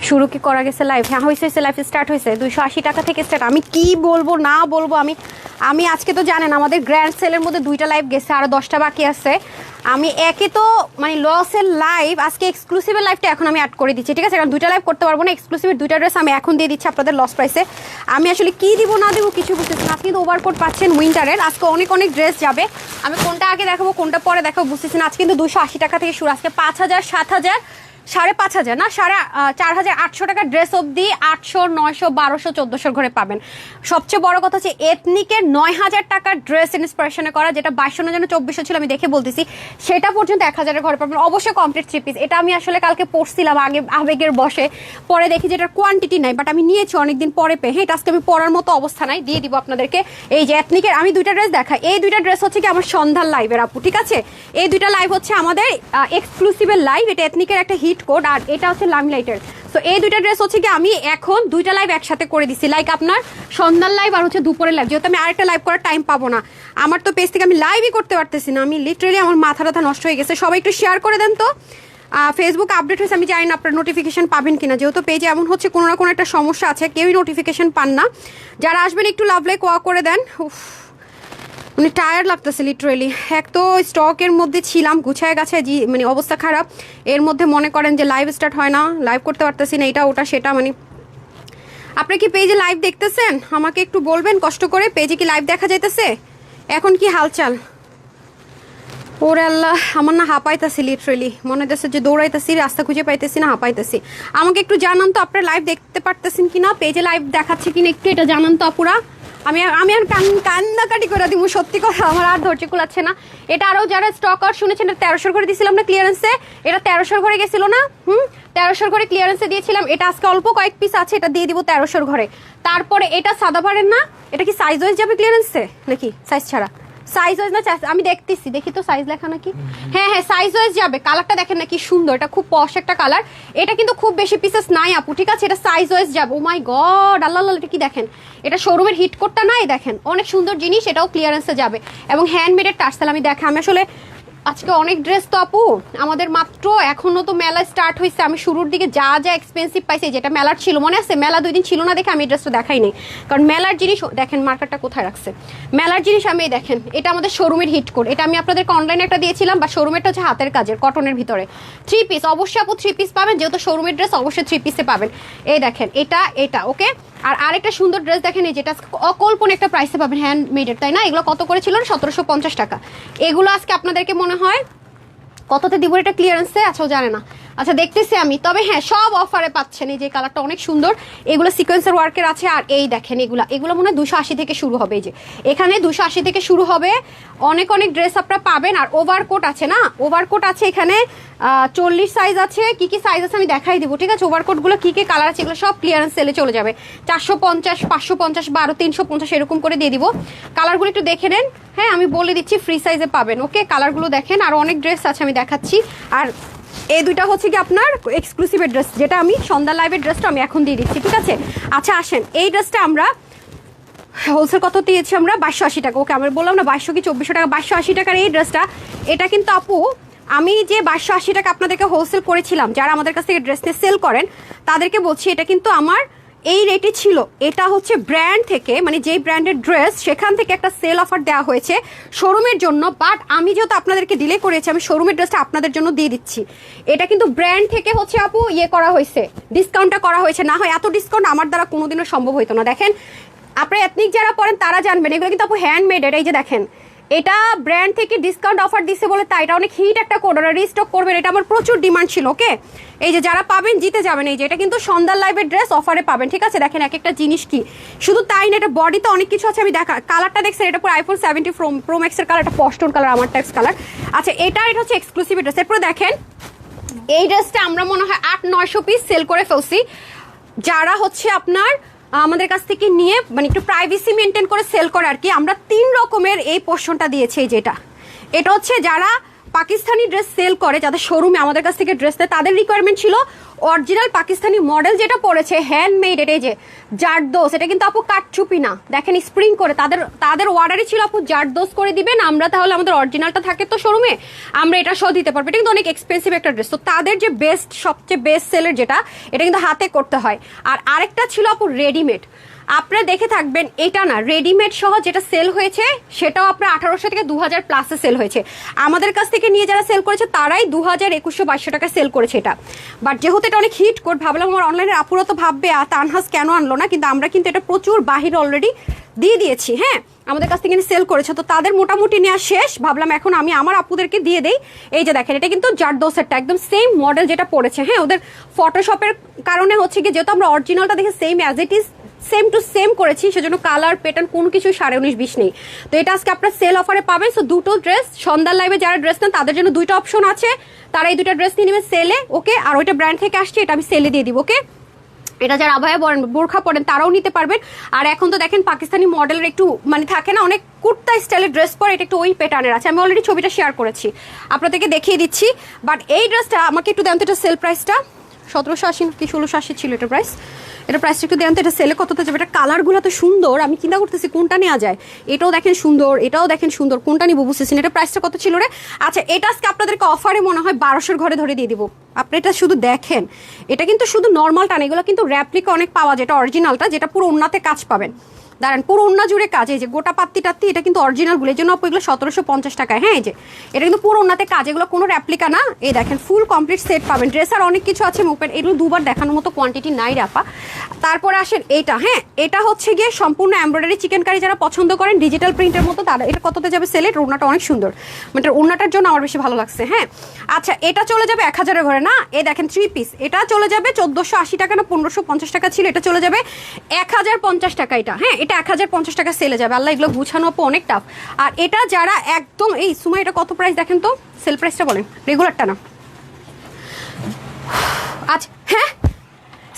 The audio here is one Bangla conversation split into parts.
শুরু কি করা গেছে লাইভ? হ্যাঁ হয়েছে, লাইভ স্টার্ট হয়েছে। 280 টাকা থেকে স্টার্ট। আমি কি বলবো না বলবো, আমি আজকে তো জানেন আমাদের গ্র্যান্ড সেলের মধ্যে 2টা লাইভ গেছে, আরও 10টা বাকি আছে। আমি একে তো মানে লসের লাইভ, আজকে এক্সক্লুসিভের লাইভটা এখন আমি অ্যাড করে দিচ্ছি, ঠিক আছে? কারণ 2টা লাইভ করতে পারবো না, এক্সক্লুসিভের 2টা ড্রেস আমি এখন দিয়ে দিচ্ছি আপনাদের লস প্রাইসে। আমি আসলে কি দিব না দিব কিছু বুঝতেছি না। আপনি তো ওভারকোট পাচ্ছেন উইন্টারের, আজকে অনেক অনেক ড্রেস যাবে। আমি কোনটা আগে দেখাবো কোনটা পরে দেখাবো বুঝতেছি না। আজকে কিন্তু 280 টাকা থেকে শুরু, আজকে 5000, 7000, 5500 না 4800 টাকার ড্রেস অবধি 800, 900, 1200, 1400 ঘরে পাবেন। সবচেয়ে বড় কথা হচ্ছে এথনিকের 9000 টাকার ড্রেস ইন্সপিরেশনে করা, যেটা 2200 না যেন 2400 ছিল, আমি দেখে বলতেছি, সেটা পর্যন্ত 1000 ঘরে পাবেন। অবশ্যই কমপ্লিট 3 পিস। এটা আমি আসলে কালকে পড়ছিলাম আগে আবেগের বসে, পরে দেখি যে এটার কোয়ান্টিটি নাই, বাট আমি নিয়েছি অনেকদিন পরে পেয়ে। হ্যাঁ, এটা আজকে আমি পরার মতো অবস্থা নাই, দিয়ে দিব আপনাদেরকে। এই যে এথনিকের আমি 2টা ড্রেস দেখাই। এই 2টা ড্রেস হচ্ছে কি আমার সন্ধ্যার লাইভের আপু, ঠিক আছে? এই 2টা লাইভ হচ্ছে আমাদের এক্সক্লুসিভের লাইভ। এটা এথনিকের একটা হিট কোড, আর এটা হচ্ছে লাইমলাইটের। সো এই 2টা ড্রেস হচ্ছে কি আমি এখন 2টা লাইভ একসাথে করে দিছি, লাইক আপনার সন্ধ্যার লাইভ আর হচ্ছে দুপুরের লাইভ, যেহেতু আমি আরেকটা লাইভ করার টাইম পাবো না। আমার তো পেজ থেকে আমি লাইভই করতে পারতেছি না, আমি লিটারেলি আমার মাথা নষ্ট হয়ে গেছে। সবাই একটু শেয়ার করে দেন তো। ফেসবুক আপডেট হয়েছে, আমি জানি না আপনার নোটিফিকেশন পাবেন কিনা, যেহেতু পেজে এমন হচ্ছে কোনো না কোনো একটা সমস্যা আছে, কেউই নোটিফিকেশন পান না। যারা আসবেন একটু লাভ লাইক ওয়া করে দেন। মানে টায়ার্ড লাগতেছে লিটারেলি। এক তো স্টকের মধ্যে ছিলাম, গুছায় গাছায় মানে অবস্থা খারাপ, এর মধ্যে মনে করেন যে লাইভ স্টার্ট হয় না, লাইভ করতে পারতেছি না, এটা ওটা সেটা। মানে আপনি কি পেজে লাইভ দেখতেছেন? আমাকে একটু বলবেন কষ্ট করে, পেজে কি লাইভ দেখা যাইতেছে? এখন কি হালচাল? ওরে আল্লাহ, আমার না হাঁপাইতেছি লিটারেলি, মনে হচ্ছে যে দৌড়াইতেছি, রাস্তা খুঁজে পাইতেছি না, হাঁপাইতেছি। আমাকে একটু জানান তো আপনারা লাইভ দেখতে পারতেছেন কিনা, পেজে লাইভ দেখাচ্ছে কিনা, একটু এটা জানান তো আপুরা। আমি আর কান্নাকাটি করে দিব, সত্যি কথা আমার আর ধৈর্য কুলাচ্ছে না। এটা আরও যারা স্টক আউট শুনেছেন, এটা 1300 করে দিয়েছিলাম না ক্লিয়ারেন্সে, এটা 1300 ঘরে গেছিল না? 1300 ঘরে ক্লিয়ারেন্সে দিয়েছিলাম। এটা আজকে অল্প কয়েক পিস আছে, এটা দিয়ে দিব 1300 ঘরে। তারপরে এটা সাদাবারের না, এটা কি সাইজ ওয়াইজ যাবে ক্লিয়ারেন্সে নাকি সাইজ ছাড়া? সাইজ ওয়াইজ না, আমি দেখতেছি, দেখি তো সাইজ লেখা নাকি। হ্যাঁ হ্যাঁ, সাইজ ওয়াইজ যাবে। কালারটা দেখেন না কি সুন্দর, এটা খুব পশ একটা কালার। এটা কিন্তু খুব বেশি পিসেস নাই আপু, ঠিক আছে? এটা সাইজ ওয়াইজ যাবে। ও মাই গড, আল্লাহ আল্লাহ, এটা কি দেখেন, এটা শোরুমের হিট কোডটা নাই, দেখেন অনেক সুন্দর জিনিস, এটাও ক্লিয়ারেন্সে যাবে এবং হ্যান্ডমেডের টার্সেল। আমি দেখা, আমি আসলে আজকে অনেক ড্রেস তো আপু আমাদের, মাত্র এখনো তো মেলা স্টার্ট হয়েছে। আমি শুরুর দিকে যা যা এক্সপেন্সিভ পাইছি, যেটা মেলার ছিল মনে আছে, মেলা 2 দিন ছিল না দেখে আমি ড্রেসটা দেখাই নেই, কারণ মেলার জিনিস দেখেন মার্কেটটা কোথায় রাখছে। মেলার জিনিস আমি দেখেন, এটা আমাদের শোরুমের হিট কোড। এটা আমি আপনাদেরকে অনলাইনে একটা দিয়েছিলাম, বা শোরুমেরটা হচ্ছে হাতের কাজের কটনের ভিতরে 3 পিস। অবশ্যই আপু 3 পিস পাবেন, যেহেতু শোরুমের ড্রেস অবশ্যই 3 পিসে পাবেন। এই দেখেন এটা ওকে। আর আরেকটা সুন্দর ড্রেস দেখেন, এই যেটা অকল্পনীয় একটা প্রাইসে পাবেন, হ্যান্ডমেডের, তাই না? এগুলো কত করে ছিল? 1750 টাকা। এগুলো আজকে আপনাদেরকে মনে হয় কততে দিব এটা ক্লিয়ারেন্সে? আচ্ছা জানে না, আচ্ছা দেখতেছি আমি। তবে হ্যাঁ, সব অফারে পাচ্ছেন। এই যে কালারটা অনেক সুন্দর, এগুলো সিকোয়েন্সের ওয়ার্কের আছে। আর এই দেখেন এগুলো মনে হয় 280 থেকে শুরু হবে। এই যে এখানে 280 থেকে শুরু হবে, অনেক অনেক ড্রেস আপনারা পাবেন। আর ওভারকোট আছে না, ওভারকোট আছে এখানে 40 সাইজ আছে। কি কি সাইজ আছে আমি দেখাই দিব, ঠিক আছে? ওভারকোটগুলো কি কি কালার আছে এগুলো সব ক্লিয়ারেন্স সেলে চলে যাবে। 450, 550, 12, 350 এরকম করে দিয়ে দিব। কালারগুলো একটু দেখে নেন। হ্যাঁ, আমি বলে দিচ্ছি ফ্রি সাইজে পাবেন, ওকে? কালারগুলো দেখেন, আর অনেক ড্রেস আছে আমি দেখাচ্ছি। আর এই 2টা হচ্ছে কি আপনার এক্সক্লুসিভের ড্রেস, যেটা আমি সন্ধ্যা লাইভের ড্রেসটা আমি এখন দিয়ে দিচ্ছি, ঠিক আছে? আচ্ছা আসেন, এই ড্রেসটা আমরা হোলসেল কত দিয়েছি আমরা? 2280 টাকা। ওকে, আমরা বললাম না 2200 কি 2400 টাকা, 2280 টাকার এই ড্রেসটা। এটা কিন্তু আপু আমি যে 2280 টাকা আপনাদেরকে হোলসেল করেছিলাম, যারা আমাদের কাছ থেকে ড্রেস নিয়ে সেল করেন তাদেরকে বলছি, এটা কিন্তু আমার এই রেটে ছিল। এটা হচ্ছে ব্র্যান্ড থেকে, মানে যেই ব্র্যান্ডের ড্রেস সেখান থেকে একটা সেল অফার দেওয়া হয়েছে শোরুমের জন্য, বাট আমি যেহেতু আপনাদেরকে ডিলে করেছি, আমি শোরুমের ড্রেসটা আপনাদের জন্য দিয়ে দিচ্ছি। এটা কিন্তু ব্র্যান্ড থেকে হচ্ছে আপু করা হয়েছে, ডিসকাউন্টটা করা হয়েছে। না হয় এত ডিসকাউন্ট আমার দ্বারা কোনোদিনও সম্ভব হতো না। দেখেন, আপনার এথনিক যারা পড়েন তারা জানবেন, এগুলো কিন্তু আপু হ্যান্ডমেডের। এই যে দেখেন, এটা ব্র্যান্ড থেকে ডিসকাউন্ট অফার দিচ্ছে বলে তাই, এটা অনেক হিট একটা কোড, ওরা রিস্টক করবেন, এটা আমার প্রচুর ডিমান্ড ছিল, ওকে? এই যে যারা পাবেন জিতে যাবেন। এই যে এটা কিন্তু সন্ধ্যার লাইভের ড্রেস অফারে পাবেন, ঠিক আছে? দেখেন এক একটা জিনিস কি, শুধু তাই না, এটা বডিতে অনেক কিছু আছে। আমি দেখা কালারটা দেখছেন, এটা পুরো iPhone 17 Pro Max এর কালার, এটা পস্টন কালার, আমার টাইপস কালার। আচ্ছা, এটা হচ্ছে এক্সক্লুসিভ ড্রেস। এরপরে দেখেন, এই ড্রেসটা আমরা মনে হয় 800-900 পিস সেল করে ফেলছি। যারা হচ্ছে আপনার আমাদের কাছ থেকে নিয়ে মানে একটু প্রাইভেসি মেনটেন করে সেল করে আর কি, আমরা 3 রকমের এই পোর্শনটা দিয়েছি। এই যেটা, এটা হচ্ছে যারা পাকিস্তানি ড্রেস সেল করে, যাদের শোরুমে আমাদের কাছ থেকে ড্রেস নেয়, তাদের রিকোয়ারমেন্ট ছিল অরিজিনাল পাকিস্তানি মডেল যেটা পড়েছে হ্যান্ডমেড, এটা যে জারদোস, এটা কিন্তু আপু কাটচুপি না, দেখেন স্প্রিং করে তাদের অর্ডারই ছিল আপু জারদোস করে দিবেন আমরা, তাহলে আমাদের অরিজিনালটা থাকে তো শোরুমে, আমরা এটা সহ দিতে পারবো। এটা কিন্তু অনেক এক্সপেন্সিভ একটা ড্রেস, তো তাদের যে বেস্ট সবচেয়ে বেস্ট সেলের যেটা, এটা কিন্তু হাতে করতে হয়। আর আরেকটা ছিল আপু রেডিমেড, আপনারা দেখে থাকবেন, এটা না রেডিমেড সহ যেটা সেল হয়েছে সেটাও আপনার 1800 থেকে 2000 প্লাসে সেল হয়েছে। আমাদের কাছ থেকে নিয়ে যারা সেল করেছে তারাই 2000, 2100, 2200 টাকা সেল করেছে এটা। বাট যেহেতু এটা অনেক হিট কোড, ভাবলাম আমার অনলাইনের আপুরা তো ভাববে তানহাজ কেন আনলো না, কিন্তু আমরা কিন্তু এটা প্রচুর বাহির অলরেডি দিয়ে দিয়েছি। হ্যাঁ, আমাদের কাছ থেকে সেল করেছে, তো তাদের মোটামুটি নেওয়া শেষ, ভাবলাম এখন আমি আমার আপুদেরকে দিয়ে দেই। এই যে দেখেন, এটা কিন্তু জারদোসেরটা একদম সেম মডেল যেটা পড়েছে। হ্যাঁ, ওদের ফটোশপের কারণে হচ্ছে কি, যেহেতু আমরা অরিজিনালটা দেখে same as it is same to same করেছি, সেজন্য কালার প্যাটার্ন কোনো কিছু 19.5-20 নেই। তো এটা আজকে আপনার সেল অফারে পাবেন। সো দুটো ড্রেস, সন্ধ্যার লাইভে যারা ড্রেস নেন তাদের জন্য দুইটা অপশন আছে, তারা এই দুইটা ড্রেস নিয়ে নেবেন সেলে, ওকে। আর ওইটা ব্র্যান্ড থেকে আসছে, এটা আমি সেলে দিয়ে দিব, ওকে। এটা যারা আভায়া পরেন, বোরখা পরেন, তারাও নিতে পারবেন। আর এখন তো দেখেন পাকিস্তানি মডেলের একটু মানে থাকে না, অনেক কুর্তা স্টাইলের ড্রেস পরে, এটা একটু ওই প্যাটার্নের আছে। আমি অলরেডি ছবিটা শেয়ার করেছি, আপনাদেরকে দেখিয়ে দিচ্ছি। বাট এই ড্রেসটা আমাকে একটু দেন তো, এটা সেল প্রাইসটা 1780 কি 1680 ছিল এটা প্রাইস। এটা প্রাইসটা একটু দেন তো, এটা সেলে কততে যাবে? এটা কালারগুলো তো সুন্দর, আমি চিন্তা করতেছি কোনটা নেওয়া যায়। এটাও দেখেন সুন্দর, এটাও দেখেন সুন্দর, কোনটা নিবো বুঝতেছি না। এটা প্রাইসটা কত ছিল রে? আচ্ছা, এটা আজকে আপনাদেরকে অফারে মনে হয় 1200 ঘরে ধরে দিয়ে দিব। আপনি এটা শুধু দেখেন, এটা কিন্তু শুধু নর্মালটা না, এগুলো কিন্তু র্যাপ্লিকা অনেক পাওয়া যায়। এটা অরিজিনালটা, যেটা পুরো ওন্নাতে কাজ পাবেন, দাঁড়ান পুরো ওন্না জুড়ে কাজ, এই যে গোটা পাত্তি টাত্তি, এটা কিন্তু অরিজিনাল বলে, এই জন্য এগুলো 1750 টাকায়। হ্যাঁ, এই যে এটা কিন্তু পুরো ওন্নাতে কাজ, এগুলো কোনো র্যাপ্লিকা না। এই দেখেন ফুল কমপ্লিট সেট পাবেন, ড্রেস আর অনেক কিছু আছে মুপেন, এগুলো দুবার দেখানোর মতো কোয়ান্টিটি নাই রাপা। তারপরে আসেন এইটা, হ্যাঁ এটা হচ্ছে গিয়ে সম্পূর্ণ এমব্রয়ডারি চিকেন কারি, যারা পছন্দ করেন ডিজিটাল প্রিন্টের মতো তারা, এটা কততে যাবে সেলেট? ওড়নাটা অনেক সুন্দর, মানে ওড়নাটার জন্য আমার বেশি ভালো লাগছে। হ্যাঁ, আচ্ছা এটা চলে যাবে 1000-এর ঘরে না, এই দেখেন 3 পিস, এটা চলে যাবে 1480 টাকা না 1550 টাকা ছিল, এটা চলে যাবে 1050 টাকা। এটা হ্যাঁ, এটা 1050 টাকা সেলে যাবে। আল্লাহ, এগুলো গুছানো অনেক টাফ। আর এটা যারা একদম এই সময়, এটা কত প্রাইস দেখেন তো, সেল প্রাইসটা বলেন, রেগুলারটা না। আচ্ছা হ্যাঁ,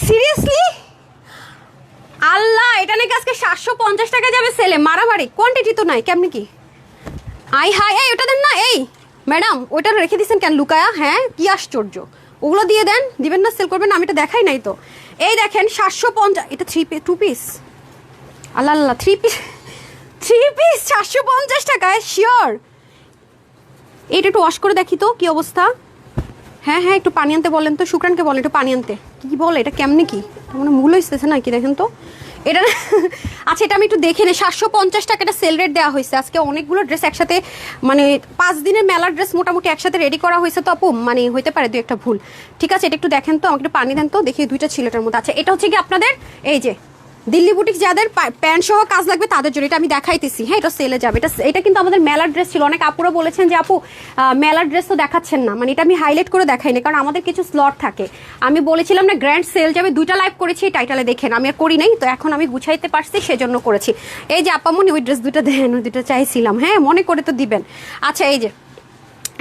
সিরিয়াসলি আল্লাহ, এটা নাকি আজকে 750 টাকা যাবে সেলে, মারামারি, কোয়ান্টিটি তো নাই, কেমনি কি? আই হাই, এই ওটা দেন না, এই ম্যাডাম ওইটা রেখে দিয়েছেন কেন লুকায়া? হ্যাঁ, কি আশ্চর্য, ওগুলো দিয়ে দেন, দিবেন না সেল করবেন না, আমি এটা দেখাই নাই তো। এই দেখেন 750, এটা 2 পিস, আল্লাহ আল্লাহ, 3 পিস 750 টাকায় শিওর। এইটা একটু ওয়াশ করে দেখি তো কি অবস্থা। হ্যাঁ হ্যাঁ, একটু পানি আনতে বলেন তো, শুক্রানকে বলেন একটু পানি আনতে। কি বলে এটা, কেমনি কি মানে মূল হইতেছে না কি, দেখেন তো এটা। আচ্ছা, এটা আমি একটু দেখে নিই, 750 টাকা এটা সেল রেট দেওয়া হয়েছে। আজকে অনেকগুলো ড্রেস একসাথে, মানে 5 দিনের মেলার ড্রেস মোটামুটি একসাথে রেডি করা হয়েছে, তো আপু মানে হইতে পারে 2-1টা ভুল। ঠিক আছে, এটা একটু দেখেন তো, আমাকে একটু পানি দেন তো, দেখি 2টা ছিল এটার মধ্যে। আচ্ছা, এটা হচ্ছে কি আপনাদের এই যে দিল্লি বুটিক, যাদের প্যান্ট সহ কাজ লাগবে তাদের জন্য, এটা আমি দেখাইতেছি। হ্যাঁ, এটা সেলে যাবে। এটা কিন্তু আমাদের মেলার ড্রেস ছিল, অনেক আপুরা বলেছেন যে আপু মেলার ড্রেস তো দেখাচ্ছেন না, মানে এটা আমি হাইলাইট করে দেখাইনি, কারণ আমাদের কিছু স্লট থাকে। আমি বলেছিলাম না গ্র্যান্ড সেল যাবে, 2টা লাইভ করেছি টাইটালে, দেখেন আমি আর করি নাই, তো এখন আমি গুছাইতে পারছি সেজন্য করেছি। এই যে আপামনি ওই ড্রেস 2টা দেন, ওই 2টা চাইছিলাম, হ্যাঁ মনে করে তো দিবেন। আচ্ছা, এই যে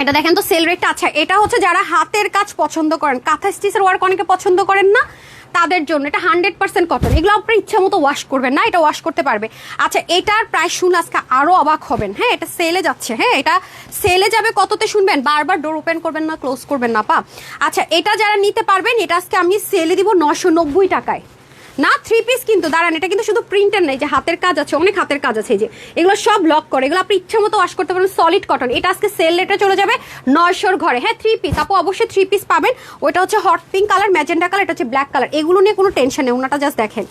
এটা দেখেন তো সেল রেটটা। আচ্ছা, এটা হচ্ছে যারা হাতের কাজ পছন্দ করেন, কাঁথা স্টিচের ওয়ার্ক অনেকে পছন্দ করেন না, তাদের জন্য এটা 100% কটন। এগুলো আপনার ইচ্ছা মতো ওয়াশ করবেন না, এটা ওয়াশ করতে পারবে। আচ্ছা, এটার প্রাইস শুনে আজকে আরো অবাক হবেন। হ্যাঁ, এটা সেলে যাচ্ছে। হ্যাঁ, এটা সেলে যাবে কততে শুনবেন, বারবার ডোর ওপেন করবেন না, ক্লোজ করবেন না পা। আচ্ছা, এটা যারা নিতে পারবেন, এটা আজকে আমি সেলে দিব 990 টাকায় না। 3 পিস কিন্তু, দাঁড়ান, এটা কিন্তু শুধু প্রিন্টের নেই, যে হাতের কাজ আছে, অনেক হাতের কাজ আছে, এই যে এগুলো সব লক করে, এগুলো আপনি ইচ্ছা মতো ওয়াশ করতে পারেন, সলিড কটন। এটা আজকে সেল রেটে চলে যাবে 900-এর ঘরে। হ্যাঁ, 3 পিস আপু, অবশ্যই 3 পিস পাবেন। ওইটা হচ্ছে hot pink colour, magenta colour, এটা হচ্ছে ব্ল্যাক কালার। এগুলো নিয়ে কোনো টেনশন নেই, ওনাটা জাস্ট দেখেন।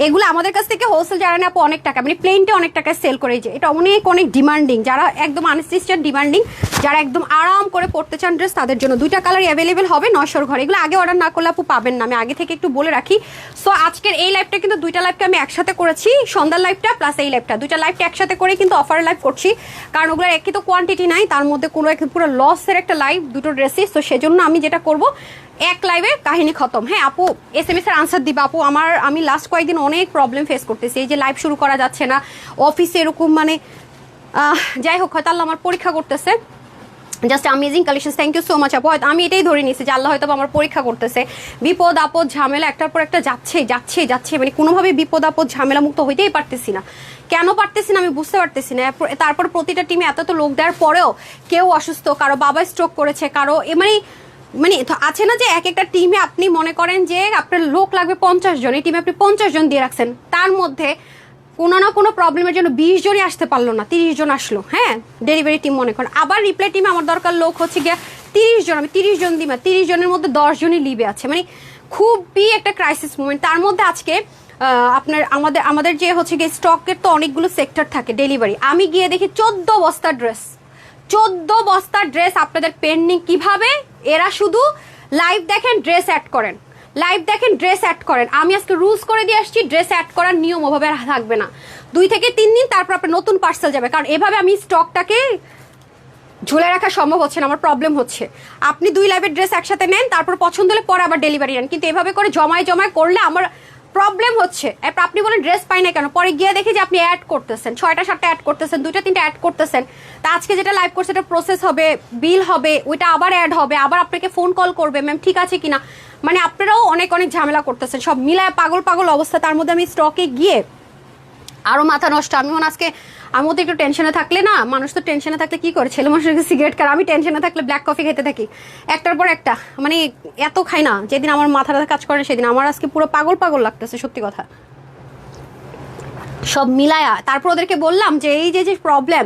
এগুলো আমাদের কাছ থেকে হোলসেল যারা নেয় আপু অনেক টাকা, মানে প্লেনটা অনেক টাকায় সেল করে। যে এটা অনেক অনেক ডিমান্ডিং, যারা একদম আনস্টিচড ডিমান্ডিং, যারা একদম আরাম করে পড়তে চান ড্রেস, তাদের জন্য 2টা কালার অ্যাভেলেবেল হবে 900-এর ঘরে। এগুলো আগে অর্ডার না করলে আপু পাবেন না, আমি আগে থেকে একটু বলে রাখি। সো আজকের এই লাইভটা কিন্তু 2টা লাইভকে আমি একসাথে করেছি, সন্ধ্যার লাইভটা প্লাস এই লাইভটা, 2টা লাইভটা একসাথে করে কিন্তু অফার লাইভ করছি, কারণ ওগুলোর একই তো কোয়ান্টিটি নাই, তার মধ্যে কোনো পুরো লসের একটা লাইভ, 2টো ড্রেসই। তো সেজন্য আমি যেটা করব, এক লাইভে কাহিনী খতম। হ্যাঁ আপু, SMS এর আনসার দিবা আপু। আমি লাস্ট কয়েকদিন অনেক প্রবলেম ফেস করতেছি, এই যে লাইভ শুরু করা যাচ্ছে না, অফিসে এরকম মানে যাই হোক, হয়তো আল্লাহ আমার পরীক্ষা করতেছে। Just amazing collection, thank you so much আপু। হয়তো আমি এটাই ধরে নিয়েছি যে আল্লাহ হয়তো আমার পরীক্ষা করতেছে, বিপদ আপদ ঝামেলা একটার পর একটা যাচ্ছে, মানে কোনোভাবে বিপদ আপদ ঝামেলা মুক্ত হইতেই পারতেছি না। কেন পারতেছি না আমি বুঝতে পারতেছি না। তারপর প্রতিটা টিমে এত লোক দেওয়ার পরেও কেউ অসুস্থ, কারো বাবা স্ট্রোক করেছে, কারো মানে মানে আছে না যে এক একটা টিমে আপনি মনে করেন যে আপনার লোক লাগবে 50 জন, এই টিমে আপনি 50 জন দিয়ে রাখছেন, তার মধ্যে কোনো না কোনো প্রবলেমের জন্য 20 জনই আসতে পারলো না, 30 জন আসলো, হ্যাঁ ডেলিভারি টিম মনে করেন। আবার রিপ্লাই টিমে আমার দরকার লোক হচ্ছে গিয়ে 30 জন, আমি 30 জন দিই, 30 জনের মধ্যে 10 জনই লিভে আছে, মানে খুবই একটা ক্রাইসিস মোমেন্ট। তার মধ্যে আজকে আপনার আমাদের যে হচ্ছে গিয়ে স্টকের তো অনেকগুলো সেক্টর থাকে ডেলিভারি, আমি গিয়ে দেখি 14 বস্তা ড্রেস আপনাদের পেন্ডিং। কিভাবে? এরা শুধু লাইভ দেখেন ড্রেস অ্যাড করেন, আমি আজকে রুলস করে দিয়ে আসছি, ড্রেস অ্যাড করার নিয়ম ওভাবে থাকবে না, 2 থেকে 3 দিন তারপর আপনার নতুন পার্সেল যাবে, কারণ এভাবে আমি স্টকটাকে ঝুলে রাখা সম্ভব হচ্ছে না, আমার প্রবলেম হচ্ছে। আপনি 2 লাইভের ড্রেস একসাথে নেন, তারপর পছন্দ হলে পরে আবার ডেলিভারি নেন, কিন্তু এভাবে করে জমায় করলে আমার প্রবলেম হচ্ছে। আপনি বলেন ড্রেস পাই না কেন, পরে গিয়ে দেখি যে আপনি অ্যাড করতেছেন 6টা 7টা অ্যাড করতেছেন, 2টা 3টা অ্যাড করতেছেন, তা আজকে যেটা লাইভ করছে এটা প্রসেস হবে, বিল হবে, ওইটা আবার অ্যাড হবে, আবার আপনাকে ফোন কল করবে ম্যাম ঠিক আছে কিনা, মানে আপনারাও অনেক ঝামেলা করতেছেন, সব মিলায় পাগল অবস্থা। তার মধ্যে আমি স্টকে গিয়ে আরো মাথা নষ্ট। আমি আজকে আমি ওদের একটু টেনশনে থাকলে না, মানুষ তো টেনশনে থাকলে কি করে, ছেলে মানুষকে সিগারেট খায়, আমি টেনশনে থাকলে ব্ল্যাক কফি খেতে থাকি একটার পর একটা, মানে এত খাই না, যেদিন আমার মাথাটা কাজ করে সেদিন আমার আজকে পুরো পাগল লাগতেছে সত্যি কথা। সব মিলায়া তারপর ওদেরকে বললাম যে এই যে প্রবলেম,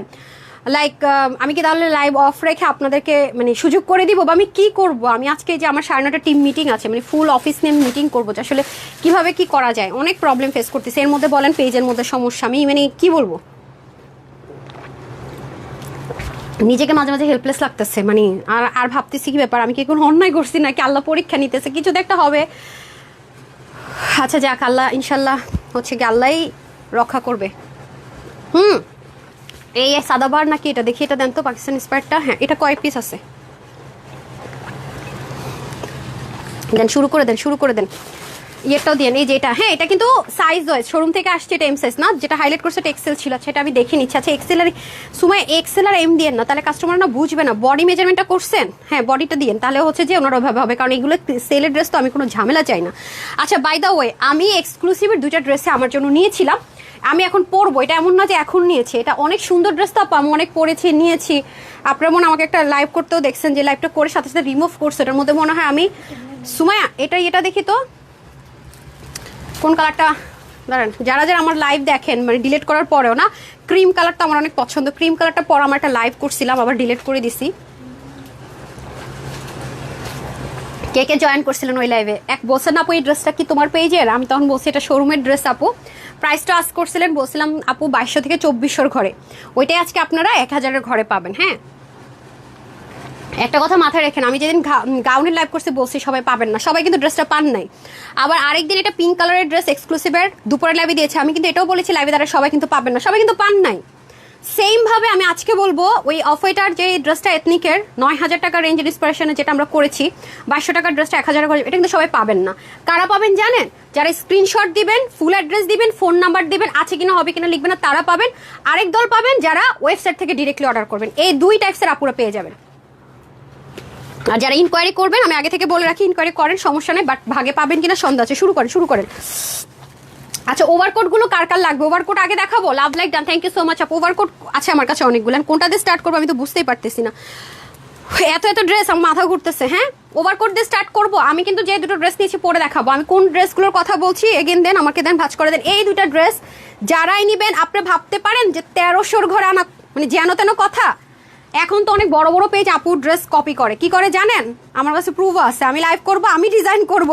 লাইক আমি কি তাহলে লাইভ অফ রেখে আপনাদেরকে মানে সুযোগ করে দিব, বা আমি কি করব, আমি আজকে যে আমার 9:30টা টিম মিটিং আছে, মানে ফুল অফিস নিয়ে মিটিং করবো যে আসলে কিভাবে কি করা যায়, অনেক প্রবলেম ফেস করতেছি। এর মধ্যে বলেন পেজের মধ্যে সমস্যা, আমি মানে কি বলবো, নিজেকে মাঝে মাঝে হেল্পলেস লাগতেছে, মানে আর ভাবতেছি কি ব্যাপার, আমি কি কোনো অন্যায় করছি নাকি আল্লাহ পরীক্ষা নিতেছে, কিছু তো একটা হবে। আচ্ছা যাক, আল্লাহ ইনশাল্লাহ হচ্ছে কি আল্লাহই রক্ষা করবে। এই সাদাবার নাকি এটা, দেখি এটা দেন তো পাকিস্তান স্পায়ারটা, হ্যাঁ এটা কয় পিস আছে দেন, শুরু করে দেন ইয়েটাও দিয়ে, এই যে এটা, হ্যাঁ এটা কিন্তু সাইজ ওয়াইজ শোরুম থেকে আসছে, এটা এম সাইজ না, যেটা হাইলাইট করছে এটা এক্সেল ছিল, সেটা আমি দেখে নিচ্ছি। আচ্ছা এক্সেল আর সময় এক্সেল আর এম দিয়ে না, তাহলে কাস্টমার না বুঝবে না, বডি মেজারমেন্টটা করছেন, হ্যাঁ বডিটা দিয়ে তাহলে হচ্ছে যে ওনার ওইভাবে হবে, কারণ এগুলো সেলের ড্রেস তো আমি কোনো ঝামেলা চাই না। আচ্ছা বাই দ্য ওয়ে, আমি এক্সক্লুসিভের 2টা ড্রেসে আমার জন্য নিয়েছিলাম, আমি এখন পরবো, এটা এমন না যে এখন নিয়েছি, এটা অনেক সুন্দর ড্রেস তো আপু, আমি অনেক পরেছি নিয়েছি, আপনারা মনে আমাকে একটা লাইভ করতেও দেখছেন যে লাইভটা করে সাথে সাথে রিমুভ করছে, এটার মধ্যে মনে হয় আমি সুমায়া এটা দেখি তো কোন কালারটা, দাঁড়ান যারা আমার লাইভ দেখেন মানে ডিলিট করার পরেও না, ক্রিম কালারটা আমার অনেক পছন্দ, ক্রিম কালারটা পর আমার একটা লাইভ করছিলাম আবার ডিলিট করে দিছি। কে জয়েন করছিলেন ওই লাইভে, এক বলছেন আপু এই ড্রেসটা কি তোমার পেজের, আমি তখন বলছি এটা শোরুমের ড্রেস আপু, প্রাইসটা আস্ক করছিলেন, বলছিলাম আপু 2200 থেকে 2400 ঘরে, ওইটাই আজকে আপনারা 1000-এর ঘরে পাবেন। হ্যাঁ একটা কথা মাথায় রাখেন, আমি যেদিন গাউনের লাইভ করছি বলছি সবাই পাবেন না, সবাই কিন্তু ড্রেসটা পান নাই। আবার আরেকদিন এটা পিঙ্ক কালারের ড্রেস এক্সক্লুসিভের দুপুরের লাইভে দিয়েছে, আমি কিন্তু এটাও বলেছি লাইভে দ্বারা সবাই কিন্তু পাবেন না, সবাই কিন্তু পান নাই। সেম ভাবে আমি আজকে বলবো ওই অফ হোয়াইটার যে ড্রেসটা এথনিকের 9000 টাকা রেঞ্জের ইন্সপিরেশনে যেটা আমরা করেছি, 2200 টাকার ড্রেসটা 1000 করে, এটা কিন্তু সবাই পাবেন না। কারা পাবেন জানেন? যারা স্ক্রিনশট দিবেন, ফুল অ্যাড্রেস দিবেন, ফোন নাম্বার দিবেন, আছে কিনা হবে কিনা লিখবেন না, তারা পাবেন। আরেক দল পাবেন যারা ওয়েবসাইট থেকে ডিরেক্টলি অর্ডার করবেন, এই 2 টাইপসের আপুরা পেয়ে যাবেন। আর যারা ইনকোয়ারি করবেন, আমি আগে থেকে বলে রাখি ইনকোয়ারি করেন সমস্যা নেই, বাট ভাগে পাবেন কিনা সন্দেহ আছে। শুরু করেন। আচ্ছা ওভারকোট গুলো কার লাগবে, ওভারকোট আগে দেখাবো। Love like done, thank you so much আপু। ওভারকোট আছে আমার কাছে অনেকগুলো, কোনটা দিয়ে স্টার্ট করবো আমি তো বুঝতেই পারতেছি না, এত ড্রেস আমার মাথা ঘুরতেছে। হ্যাঁ ওভারকোট দিয়ে স্টার্ট করবো, আমি কিন্তু যে 2টো ড্রেস নিয়েছি পরে দেখাবো। আমি কোন ড্রেসগুলোর কথা বলছি এগেন দেন, আমাকে দেন, ভাঁজ করে দেন। এই 2টা ড্রেস যারাই নিবেন, আপনি ভাবতে পারেন যে 1300-র ঘরে আনা মানে যেন তেন কথা। এখন তো অনেক বড় বড় পেজ আপুর ড্রেস কপি করে, কি করে জানেন? আমার কাছে প্রুফ আছে, আমি লাইভ করব, আমি ডিজাইন করব,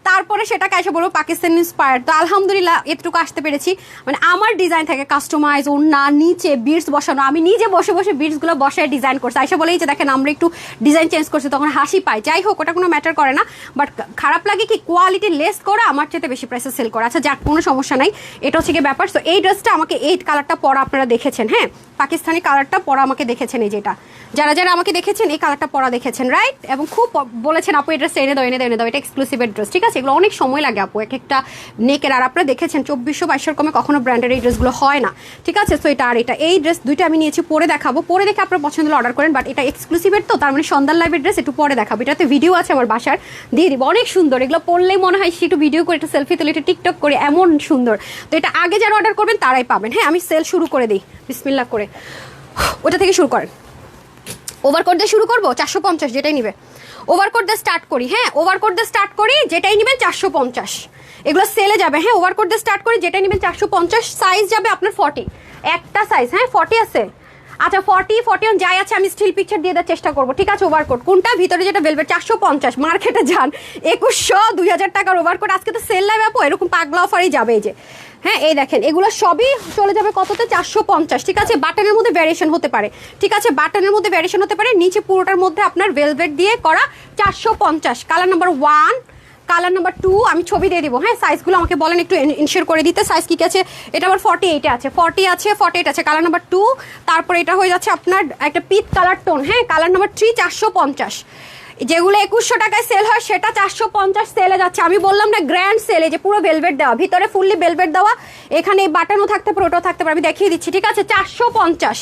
তারপরে সেটাকে এসে বলবো পাকিস্তান ইন্সপায়ার্ড। তো আলহামদুলিল্লাহ এতটুকু আসতে পেরেছি, মানে আমার ডিজাইন থাকে কাস্টমাইজ, ওড়না নিচে বিটস বসানো, আমি নিজে বসে বসে বিটসগুলো বসায় ডিজাইন করছি। আইসা বলেই যে দেখেন আমরা একটু ডিজাইন চেঞ্জ করছি, তখন হাসি পাই। যাই হোক ওটা কোনো ম্যাটার করে না, বাট খারাপ লাগে কি কোয়ালিটি লেস করে আমার চেয়ে বেশি প্রাইসে সেল করে। আচ্ছা যাক কোনো সমস্যা নাই, এটা হচ্ছে কি ব্যাপার। তো এই ড্রেসটা আমাকে এই কালারটা পরা আপনারা দেখেছেন, হ্যাঁ পাকিস্তানি কালারটা পরা আমাকে দেখেছেন, এই যেটা যারা আমাকে দেখেছেন এই কালারটা পরা দেখেছেন, রাইট? এবং খুব বলেছেন আপু এই ড্রেসটা এনে দাও, এটা এক্সক্লুসিভের ড্রেস, ঠিক আছে? এগুলো অনেক সময় লাগে আপু এক একটা নেকের, আর আপনারা দেখেছেন 2400-2200 কমে কখনো ব্র্যান্ডের এই ড্রেসগুলো হয় না, ঠিক আছে? তো এটা আর এটা, এই ড্রেস 2টা আমি নিয়েছি, পরে দেখাবো, পরে দেখে আপনার পছন্দ হলে অর্ডার করেন। বাট এটা এক্সক্লুসিভের তো, তার মানে সন্ধ্যার লাইভের ড্রেস, একটু পরে দেখাবো। এটাতে ভিডিও আছে আমার বাসার, দিয়ে দিব, অনেক সুন্দর। এগুলো পরলেই মনে হয় একটু ভিডিও করে, একটু সেলফি তুলে, একটু টিকটক করে, এমন সুন্দর। তো এটা আগে যারা অর্ডার করবেন তারাই পাবেন। হ্যাঁ আমি সেল শুরু করে দিই বিসমিল্লাহ করে, ওটা থেকে শুরু করেন। ওভারকোট দিয়ে শুরু করবো, 450 যেটাই নিবে। ওভারকোট দিয়ে স্টার্ট করি, হ্যাঁ ওভারকোট দিয়ে স্টার্ট করি, যেটাই নেবেন 450, এগুলো সেলে যাবে, হ্যাঁ ওভারকোট দিয়ে স্টার্ট করি, যেটাই নেবেন 450, সাইজ যাবে আপনার 40, একটা সাইজ, হ্যাঁ 40 আছে, আচ্ছা 41 যাই আছে, আমি স্টিল পিকচার দিয়ে দেওয়ার চেষ্টা করবো, ঠিক আছে। ওভারকোট কোনটা, ভিতরে যেটা ভেলভেট 450, মার্কেটে যান 2100 2000 টাকার ওভারকোট, আজকে তো সেল লাইভ আপু, এরকম পাগলা অফারই যাবে এই যে, হ্যাঁ এই দেখেন এগুলো সবই চলে যাবে কততে, 450, ঠিক আছে। বাটনের মধ্যে ভ্যারিয়েশন হতে পারে, ঠিক আছে, বাটনের মধ্যে ভ্যারিয়েশন হতে পারে, নিচে পুরোটার মধ্যে আপনার ভেলভেট দিয়ে করা 450, কালার নাম্বার 1, কালার নাম্বার 2 আমি ছবি দিয়ে দিব, হ্যাঁ সাইজগুলো আমাকে বলেন একটু ইনশিওর করে দিতে, সাইজ কি আছে, এটা আবার 48 আছে, 40 আছে, 48 আছে, কালার নাম্বার 2, তারপর এটা হয়ে যাচ্ছে আপনার একটা পিচ কালার টোন, হ্যাঁ কালার নাম্বার 3, 450, যেগুলো 2100 টাকায় সেল হয় সেটা 450 সেলে যাচ্ছে। আমি বললাম না গ্র্যান্ড সেলে, যে পুরো ভেলভেট দেওয়া, ভিতরে ফুললি ভেলভেট দেওয়া, এখানে বাটনও থাকতে পারে, ওটাও থাকতে পারে, আমি দেখিয়ে দিচ্ছি, ঠিক আছে। 450,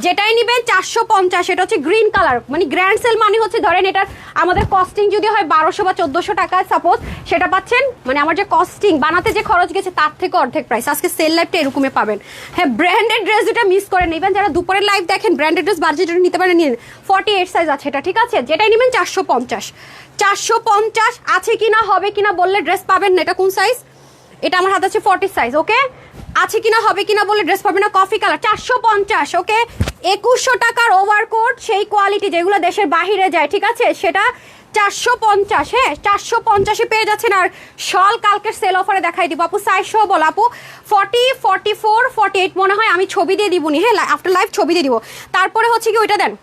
যেটাই নেবেন 450, এটা হচ্ছে গ্রিন কালার, মানে গ্র্যান্ড সেল মানে হচ্ছে ধরেন এটার আমাদের কস্টিং যদি হয় 1200 বা 1400 টাকায় সাপোজ, সেটা পাচ্ছেন মানে আমার যে কস্টিং বানাতে যে খরচ গেছে তার থেকে অর্ধেক প্রাইস, আজকে সেল লাইভটা এরকমই পাবেন। হ্যাঁ ব্র্যান্ডেড ড্রেস দুটা মিস করে নেবেন, যারা দুপুরের লাইভ দেখেন ব্র্যান্ডেড ড্রেস বাজেটের নিতে পারেন, নিন 48 সাইজ আছে এটা, ঠিক আছে, যেটাই নেবেন 450 আছে কিনা হবে কিনা বললে ড্রেস পাবেন না, এটা কোন সাইজ, এটা আমার হাতে আছে 40 সাইজ, ওকে আছে কিনা হবে কিনা বললে ড্রেস পাবেন না, কফি কালার 450, ওকে 2100 টাকার ওভারকোট, সেই কোয়ালিটি যেগুলো দেশের বাহিরে যায়, ঠিক আছে, সেটা 450, হ্যাঁ 450 পেয়ে যাচ্ছেন। আর শল কালকে সেল অফারে দেখাই দিব আপু, সাইজ সহ বল আপু, 40 44 48 মনে হয়, আমি ছবি দিয়ে দিবনি, হ্যাঁ আফটার লাইভ ছবি দিয়ে দিব। তারপরে হচ্ছে কি ওইটা দেন,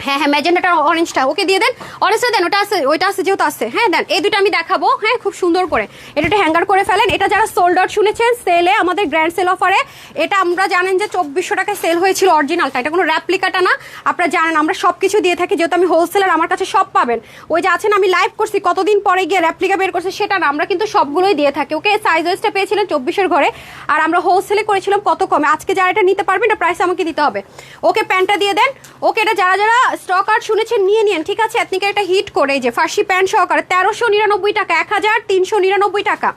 হ্যাঁ হ্যাঁ ম্যাজেন্ডাটা অরেঞ্জটা ওকে দিয়ে দেন, অরেঞ্জটা দেন, ওটা আছে, ওইটা আছে যেহেতু আছে, হ্যাঁ দেন, এই দুটো আমি দেখাবো, হ্যাঁ খুব সুন্দর করে এটা একটা হ্যাঙ্গার করে ফেলেন। এটা যারা সোল্ড আউট শুনেছেন সেলে, আমাদের গ্র্যান্ড সেল অফারে, এটা আমরা জানেন যে 2400 টাকায় সেল হয়েছিল অরিজিনালটা, এটা কোনো র্যাপ্লিকাটা না, আপনারা জানেন আমরা সব কিছু দিয়ে থাকি, যেহেতু আমি হোলসেলার আমার কাছে সব পাবেন, ওই যে আছেন আমি লাইভ করছি কতদিন পরে গিয়ে র্যাপ্লিকা বের করছে সেটা না, আমরা কিন্তু সবগুলোই দিয়ে থাকি, ওকে সাইজ ওয়াইজটা পেয়েছিলেন 2400 ঘরে, আর আমরা হোলসেলে করেছিলাম কত কমে, আজকে যারা এটা নিতে পারবেন এটা প্রাইস আমাকে দিতে হবে, ওকে প্যান্টটা দিয়ে দেন, ওকে এটা যারা যারা স্টক আউট শুনেছেন নিয়ে নিন, ঠিক আছে। এথনিক একটা হিট করে যে ফার্সি প্যান্ট সহকারে 1399 টাকা, 1399 টাকা,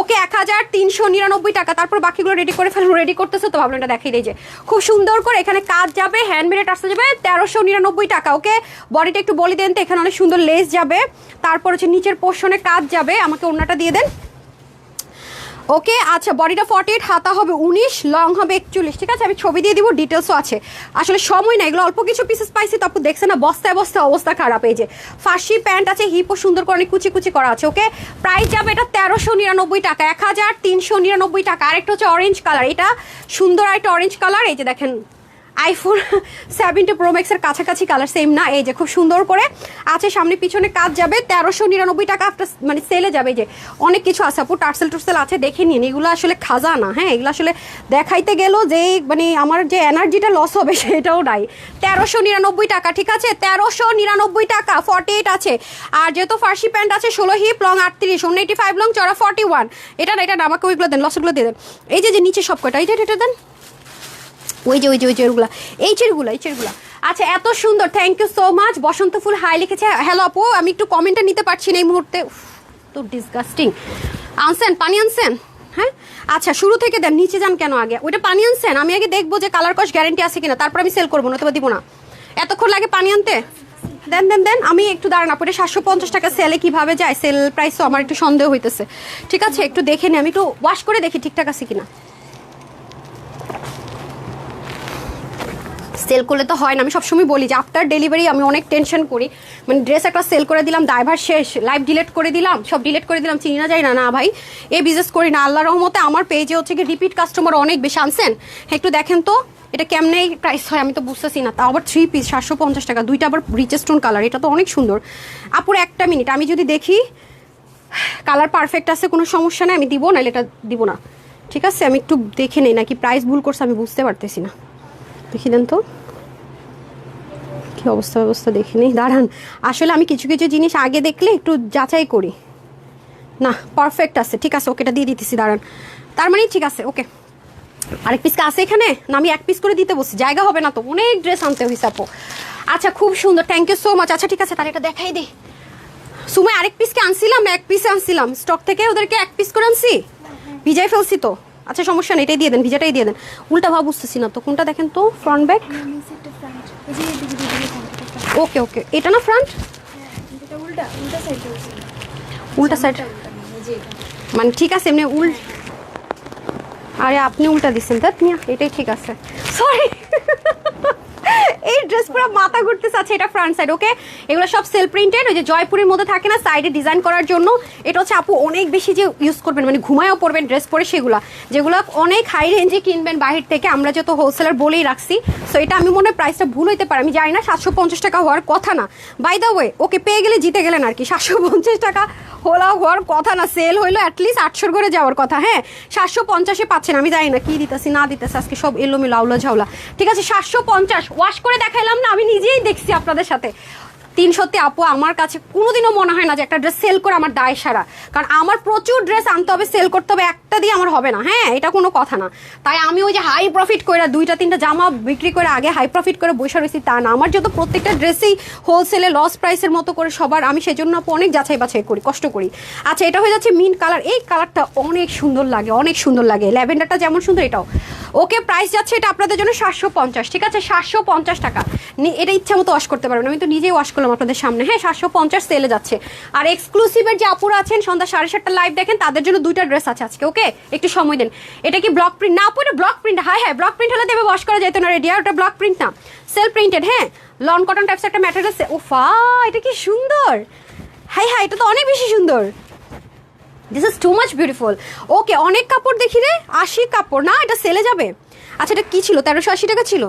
ওকে 1399 টাকা। তারপর বাকিগুলো রেডি করে ফেলুন, রেডি করতেছে তো ভাবলাম এটা দেখিয়ে দিই, যে খুব সুন্দর করে এখানে কাজ যাবে, হ্যান্ডমেড আসতে যাবে 1399 টাকা, ওকে বডিটা একটু বলি দেন তো, এখানে অনেক সুন্দর লেস যাবে, তারপর হচ্ছে নিচের পোর্শনে কাজ যাবে, আমাকে ওড়নাটা দিয়ে দেন, ওকে আচ্ছা বডিটা 48, হাতা হবে 19, লং হবে 41, ঠিক আছে, আমি ছবি দিয়ে দিব, ডিটেলসও আছে, আসলে সময় না, এগুলো অল্প কিছু পিসেস পাইছি, তারপর দেখছে না বস্তায় বস্তায় অবস্থা খারাপ, এই যে ফার্সি প্যান্ট আছে, হিপও সুন্দর করে কুচি কুচি করা আছে, ওকে প্রাইস যাবে এটা 1399 টাকা, 1399 টাকা। আরেকটা হচ্ছে অরেঞ্জ কালার, এটা সুন্দর একটা অরেঞ্জ কালার, এই যে দেখেন আইফোন 17 প্রো ম্যাক্সের কাছাকাছি কালার, সেম না, এই যে খুব সুন্দর করে আছে, সামনে পিছনে কাজ যাবে 1399 টাকা, মানে সেলে যাবে, যে অনেক কিছু আছে আপু, টার্সেল টুর্সেল আছে, দেখে নিন, এগুলো আসলে খাজানা, হ্যাঁ এগুলো আসলে দেখাইতে গেল যে মানে আমার যে এনার্জিটা লস হবে সেটাও নাই, 1399 টাকা, ঠিক আছে 1399 টাকা, 48 আছে, আর যেহেতু ফার্সি প্যান্ট আছে 16 হিপ, লং 38, 185 লং, চড়া 41, এটা না, এটা না, আমাকে ওইগুলো দেন, লসগুলো দিয়ে দেন, এই যে নিচে সব কটা, এটা দেন, ওই যে চেরগুলা, এই চেরগুলা, আচ্ছা এত সুন্দর, thank you so much. Basanta Phul hi লিখেছে, হ্যালো আপু, আমি একটু কমেন্টটা নিতে পারছি না এই মুহূর্তে, তো ডিসগাস্টিং, আনছেন পানি আনছেন, হ্যাঁ আচ্ছা শুরু থেকে দেন, নিচে যান কেন আগে, ওইটা পানি আনছেন, আমি আগে দেখবো যে কালার কস গ্যারেন্টি আছে কিনা, তারপর আমি সেল করবো না, অথবা দিব না, এতক্ষণ লাগে পানি আনতে, দেন আমি একটু দাঁড়ান আপু, এটা 750 টাকা সেলে কিভাবে যায়, সেল প্রাইসও আমার একটু সন্দেহ হইতেছে, ঠিক আছে একটু দেখে নিই, আমি একটু ওয়াশ করে দেখি ঠিকঠাক আছে কিনা, সেল করলে তো হয় না, আমি সবসময় বলি যে আফটার ডেলিভারি আমি অনেক টেনশন করি, মানে ড্রেস একটা সেল করে দিলাম, ড্রাইভার শেষ, লাইভ ডিলিট করে দিলাম, সব ডিলিট করে দিলাম, চিনি না যাই না, না ভাই এই বিজনেস করি না, আল্লাহর রহমতে আমার পেজে হচ্ছে কি রিপিট কাস্টমার অনেক বেশি, আনছেন একটু দেখেন তো এটা কেমনে প্রাইস হয়, আমি তো বুঝতেছি না, তাও আবার 3 পিস 750 টাকা, দুইটা আবার রিচেস্ট টোন কালার, এটা তো অনেক সুন্দর। আপুর একটা মিনিট, আমি যদি দেখি কালার পারফেক্ট আছে কোনো সমস্যা নেই, আমি দিব, নাহলে এটা দিব না, ঠিক আছে আমি একটু দেখে নেই নাকি প্রাইস ভুল করছে, আমি বুঝতে পারতেছি না, দেখি দেন তো কি অবস্থা দেখে নেই, দাঁড়ান, আসলে আমি কিছু কিছু জিনিস আগে দেখলে একটু যাচাই করি, না পারফেক্ট আছে, ঠিক আছে ওকেটা দিয়ে দিতেছি, দাঁড়ান, তার মানে ঠিক আছে, ওকে আরেক পিস আছে এখানে না, আমি এক পিস করে দিতে বসছি, জায়গা হবে না তো, অনেক ড্রেস আনতে হয়েছে আপু, আচ্ছা খুব সুন্দর, থ্যাংক ইউ সো মাচ। আচ্ছা ঠিক আছে তাহলে এটা দেখাই দিই, সুমাই আরেক পিসকে আনছিলাম না, এক পিসে আনছিলাম স্টক থেকে, ওদেরকে এক পিস করে আনছি, ভিজাই ফেলছি তো, আচ্ছা সমস্যা নেই, এটাই দিয়ে দেন, ভিজাটাই দিয়ে দেন, উল্টা ভাব বুঝতেছি না তো, কোনটা দেখেন তো, ফ্রন্ট ব্যাক, ওকে এটা না ফ্রন্ট, উল্টা সাইড মানে ঠিক আছে এমনি আরে আপনি উল্টা দিচ্ছেন তা এটাই ঠিক আছে সরি এই ড্রেস পুরো মাথা ঘুরতেছে। আচ্ছা এটা ফ্রন্ট সাইড ওকে, এগুলো সব সেলফ প্রিন্টেড, ওই যে জয়পুরের মধ্যে থাকে না সাইডে ডিজাইন করার জন্য। এটা হচ্ছে আপু অনেক বেশি যে ইউজ করবেন মানে ঘুমায়ও পড়বেন ড্রেস পরে, যেগুলো অনেক হাই রেঞ্জে কিনবেন বাহির থেকে, আমরা যত হোলসেলার বলেই রাখছি। সো এটা আমি মনে হয় প্রাইসটা ভুল হইতে পারে, আমি জানি না, 750 টাকা হওয়ার কথা না। বাই দ্য ওয়ে ওকে পেয়ে গেলে জিতে গেলেন আর কি, 750 টাকা হওয়ার কথা না, সেল হইলো অ্যাটলিস্ট 800 করে যাওয়ার কথা। হ্যাঁ 750-এ পাচ্ছেন, আমি জানি না কি দিতেছি না দিতেছি, আজকে সব এলোমেলো আউলা ঝাউলা। ঠিক আছে 750 ওয়াশ করে দেখাইলাম না, আমি নিজেই দেখছি আপনাদের সাথে। 300 আপু আমার কাছে কোনোদিনও মনে হয় না যে একটা ড্রেস সেল করে আমার দায় সারা, কারণ আমার প্রচুর ড্রেস আনতে হবে, সেল করতে হবে, একটা দিয়ে আমার হবে না। হ্যাঁ এটা কোনো কথা না, তাই আমি ওই যে হাই প্রফিট করে 2-3টা জামা বিক্রি করে আগে হাই প্রফিট করে বসে রয়েছি তা না, আমার যত প্রত্যেকটা ড্রেসেই হোলসেলে লস প্রাইসের মতো করে সবার, আমি সেজন্য আপু অনেক যাচাই বাছাই করি, কষ্ট করি। আচ্ছা এটা হয়ে যাচ্ছে মিন্ট কালার, এই কালারটা অনেক সুন্দর লাগে, অনেক সুন্দর লাগে, ল্যাভেন্ডারটা যেমন সুন্দর এটাও ওকে। প্রাইস যাচ্ছে এটা আপনাদের জন্য 750, ঠিক আছে 750 টাকা। এটা ইচ্ছা মতো ওয়াশ করতে পারবেন, আমি তো নিজেই ওয়াশ করলাম আপনাদের সামনে। হ্যাঁ 750 সেলে যাচ্ছে। আর এক্সক্লুসিভের যে আপুরা আছেন সন্ধ্যা 7:30 লাইভ দেখেন, তাদের জন্য 2টা ড্রেস আছে আজকে ওকে, একটু সময় দেন। এটা কি ব্লক প্রিন্ট না আপু? এটা ব্লক প্রিন্ট। হ্যাঁ হ্যাঁ ব্লক প্রিন্ট হলে দেবে ওয়াশ করা যেত না রেডি, আর ওটা ব্লক প্রিন্ট না, সেলফ প্রিন্টেড। হ্যাঁ লন কটন টাইপস একটা ম্যাটেরিয়াল। ওফা এটা কি সুন্দর, হ্যাঁ হ্যাঁ এটা তো অনেক বেশি সুন্দর, this is too much beautiful. Okay অনেক কাপড় দেখি রে, 80 কাপড় না, এটা সেলে যাবে। আচ্ছা এটা কি ছিল, 1380 টাকা ছিল,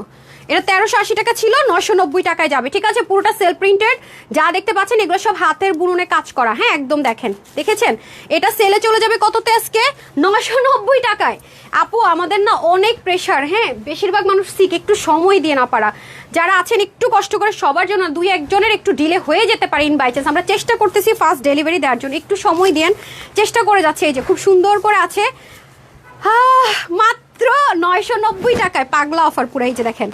এটা 1380 টাকা ছিল, 990 টাকায় যাবে। ঠিক আছে পুরোটা সেলফ প্রিন্টেড, যা দেখতে পাচ্ছেন এগুলো সব হাতের বুননে কাজ করা। হ্যাঁ একদম দেখেন, দেখেছেন এটা সেলে চলে যাবে কততে আজকে, 990 টাকায়। আপু আমাদের না অনেক প্রেশার, হ্যাঁ বেশিরভাগ মানুষ সিক, একটু সময় দিয়ে না পারা, যারা আছেন একটু কষ্ট করে, সবার জন্য 2-1 জনের একটু ডিলে হয়ে যেতে পারে ইন বাই চান্স, আমরা চেষ্টা করতেছি ফাস্ট ডেলিভারি দেওয়ার জন্য, একটু সময় দেন, চেষ্টা করে যাচ্ছে। এই যে খুব সুন্দর করে আছে, মাত্র 990 টাকায় পাগলা অফার পুরো। এই যে দেখেন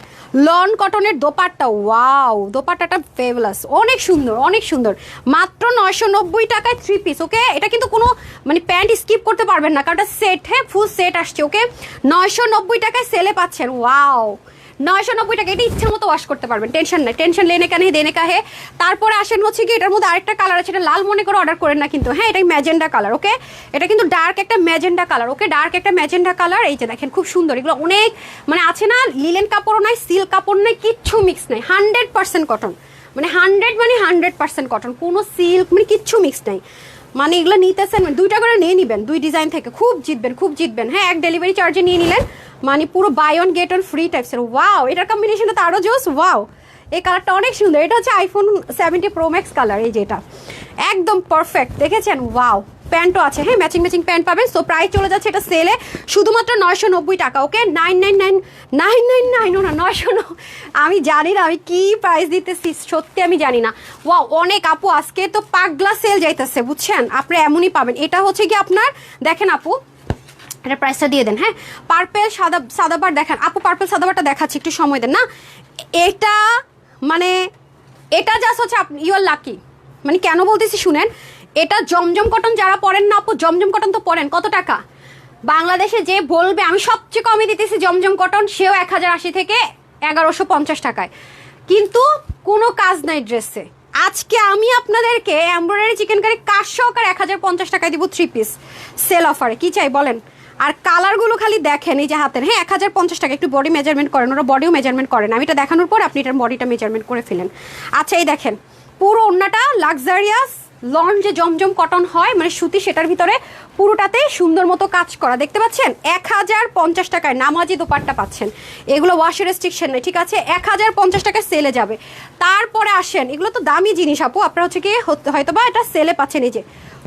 লন কটনের দোপাট্টা, ওয়াও দোপাট্টাটা ফেবুলাস, অনেক সুন্দর অনেক সুন্দর, মাত্র 990 টাকায় 3 পিস ওকে। এটা কিন্তু কোনো মানে প্যান্ট স্কিপ করতে পারবেন না, কারণ এটা সেট, হ্যাঁ ফুল সেট আসছে ওকে। 990 টাকায় সেলে পাচ্ছেন, ওয়াও 990 টাকা, এটা ইচ্ছা মতো ওয়াশ করতে পারবেন, টেনশন নাই, টেনশন লেনে কানে দেনে কাহে। তারপরে আসেন হচ্ছে কি এটার মধ্যে আরেকটা কালার আছে, এটা লাল মনে করে অর্ডার করেন না কিন্তু, হ্যাঁ এটা ম্যাজেন্ডা কালার ওকে, এটা কিন্তু ডার্ক একটা ম্যাজেন্ডা কালার ওকে, ডার্ক একটা ম্যাজেন্ডা কালার। এই যে দেখেন খুব সুন্দর, এগুলো অনেক মানে আছে না, লিলেন কাপড়ও নাই, সিল্ক কাপড় নাই, কিচ্ছু মিক্স নাই, 100% কটন, মানে 100% কটন, কোনো সিল্ক মানে কিচ্ছু মিক্স নাই। মানে এগুলো নিতেছেন 2টা করে নিয়ে নিবেন, 2 ডিজাইন থেকে, খুব জিতবেন খুব জিতবেন। হ্যাঁ এক ডেলিভারি চার্জে নিয়ে নিলেন, মানে পুরো buy one get one free টাইপসের। ওয়াও এটার কম্বিনেশনটা তো আরও জোস, ওয়াও এই কালারটা অনেক সুন্দর, এটা হচ্ছে আইফোন 70 প্রো ম্যাক্স কালার। এই যে এটা একদম পারফেক্ট, দেখেছেন ওয়াও। প্যান্টও আছে, হ্যাঁ ম্যাচিং ম্যাচিং প্যান্ট পাবেন। সো প্রাইস চলে যাচ্ছে এটা সেলে শুধুমাত্র 990 টাকা ওকে, 999 না 900। আমি জানি না আমি কি প্রাইস দিতেছি, সত্যি আমি জানি না। ওয়াও অনেক আপু আজকে তো পাগলা সেল যাইতেছে বুঝছেন, আপনি এমনই পাবেন। এটা হচ্ছে কি আপনার দেখেন আপু, এটা প্রাইসটা দিয়ে দেন। হ্যাঁ পার্পেল সাদাবার দেখেন আপু, পার্পেল সাদাবারটা দেখাচ্ছি, একটু সময় দেন না। এটা মানে এটা জাস্ট হচ্ছে ইউর লাকি, মানে কেন বলতেছি শুনেন, এটা জমজম কটন যারা পরেন না আপু, জমজম কটন তো পরেন, কত টাকা বাংলাদেশে যে বলবে আমি সবচেয়ে কমে দিতেছি জমজম কটন, সেও 1080 থেকে 1150 টাকায়, কিন্তু কোনো কাজ নাই ড্রেসে। আজকে আমি আপনাদেরকে এমব্রয়ডারি চিকেন কারি কাজ সহকারে 1050 টাকায় দিব 3 পিস সেল অফারে, কি চাই বলেন। আর কালারগুলো খালি দেখেন, এই যে হাতের, হ্যাঁ 1050 টাকা, একটু বডি মেজারমেন্ট করেন, ওরা বডিও মেজারমেন্ট করেন, আমি এটা দেখানোর পর আপনি এটার বডিটা মেজারমেন্ট করে ফেলেন। আচ্ছা এই দেখেন পুরো ওড়নাটা লাক্সারিয়াস লন যে জমজম কটন হয় মানে সুতি, সেটার ভিতরে পুরোটাতে সুন্দর মতো কাজ করা, দেখতে পাচ্ছেন 1050 টাকায় নামাজি দোপাট্টা পাচ্ছেন। এগুলো ওয়াশের রেস্ট্রিকশন নেই, ঠিক আছে 1050 টাকায় সেলে যাবে। তারপরে আসেন, এগুলো তো দামি জিনিস আপু, আপনারা হচ্ছে কি হয়তো বা এটা সেলে পাচ্ছেন। এই যে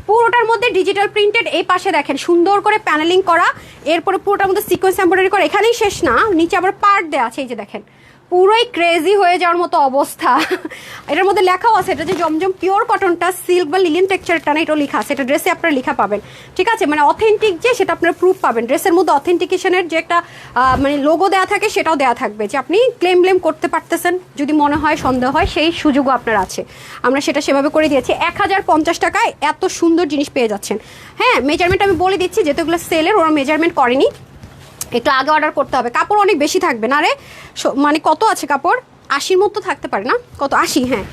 পুরোটার মধ্যে ডিজিটাল প্রিন্টেড, এই পাশে দেখেন সুন্দর করে প্যানেলিং করা, এরপরে পুরোটার মধ্যে সিকোয়েন্স এমব্রয়ডারি করা, এখানেই শেষ না, নিচে আবার পার্ট দেওয়া আছে। এই যে দেখেন পুরোই ক্রেজি হয়ে যাওয়ার মতো অবস্থা। এটার মধ্যে লেখাও আছে এটা যে জমজম পিওর কটনটা, সিল্ক বা লিলেন টেক্সচারটা না, এটাও লেখা আছে, এটা ড্রেসে আপনারা লেখা পাবেন, ঠিক আছে মানে অথেন্টিক যে সেটা আপনারা প্রুফ পাবেন, ড্রেসের মধ্যে অথেন্টিকেশনের যে একটা মানে লোগো দেওয়া থাকে সেটাও দেওয়া থাকবে, যে আপনি ক্লেম করতে পারতেছেন যদি মনে হয় সন্দেহ হয়, সেই সুযোগও আপনার আছে, আমরা সেটা সেভাবে করে দিয়েছি। 1050 টাকায় এত সুন্দর জিনিস পেয়ে যাচ্ছেন। হ্যাঁ মেজারমেন্ট আমি বলে দিচ্ছি, যেহেতু এগুলো সেলের, ওরা মেজারমেন্ট করেনি, একটু আগে অর্ডার করতে হবে। কাপড় অনেক বেশি থাকবে না রে, মানে কত আছে কাপড়, 80 মতো থাকতে পারে না, কত 80, হ্যাঁ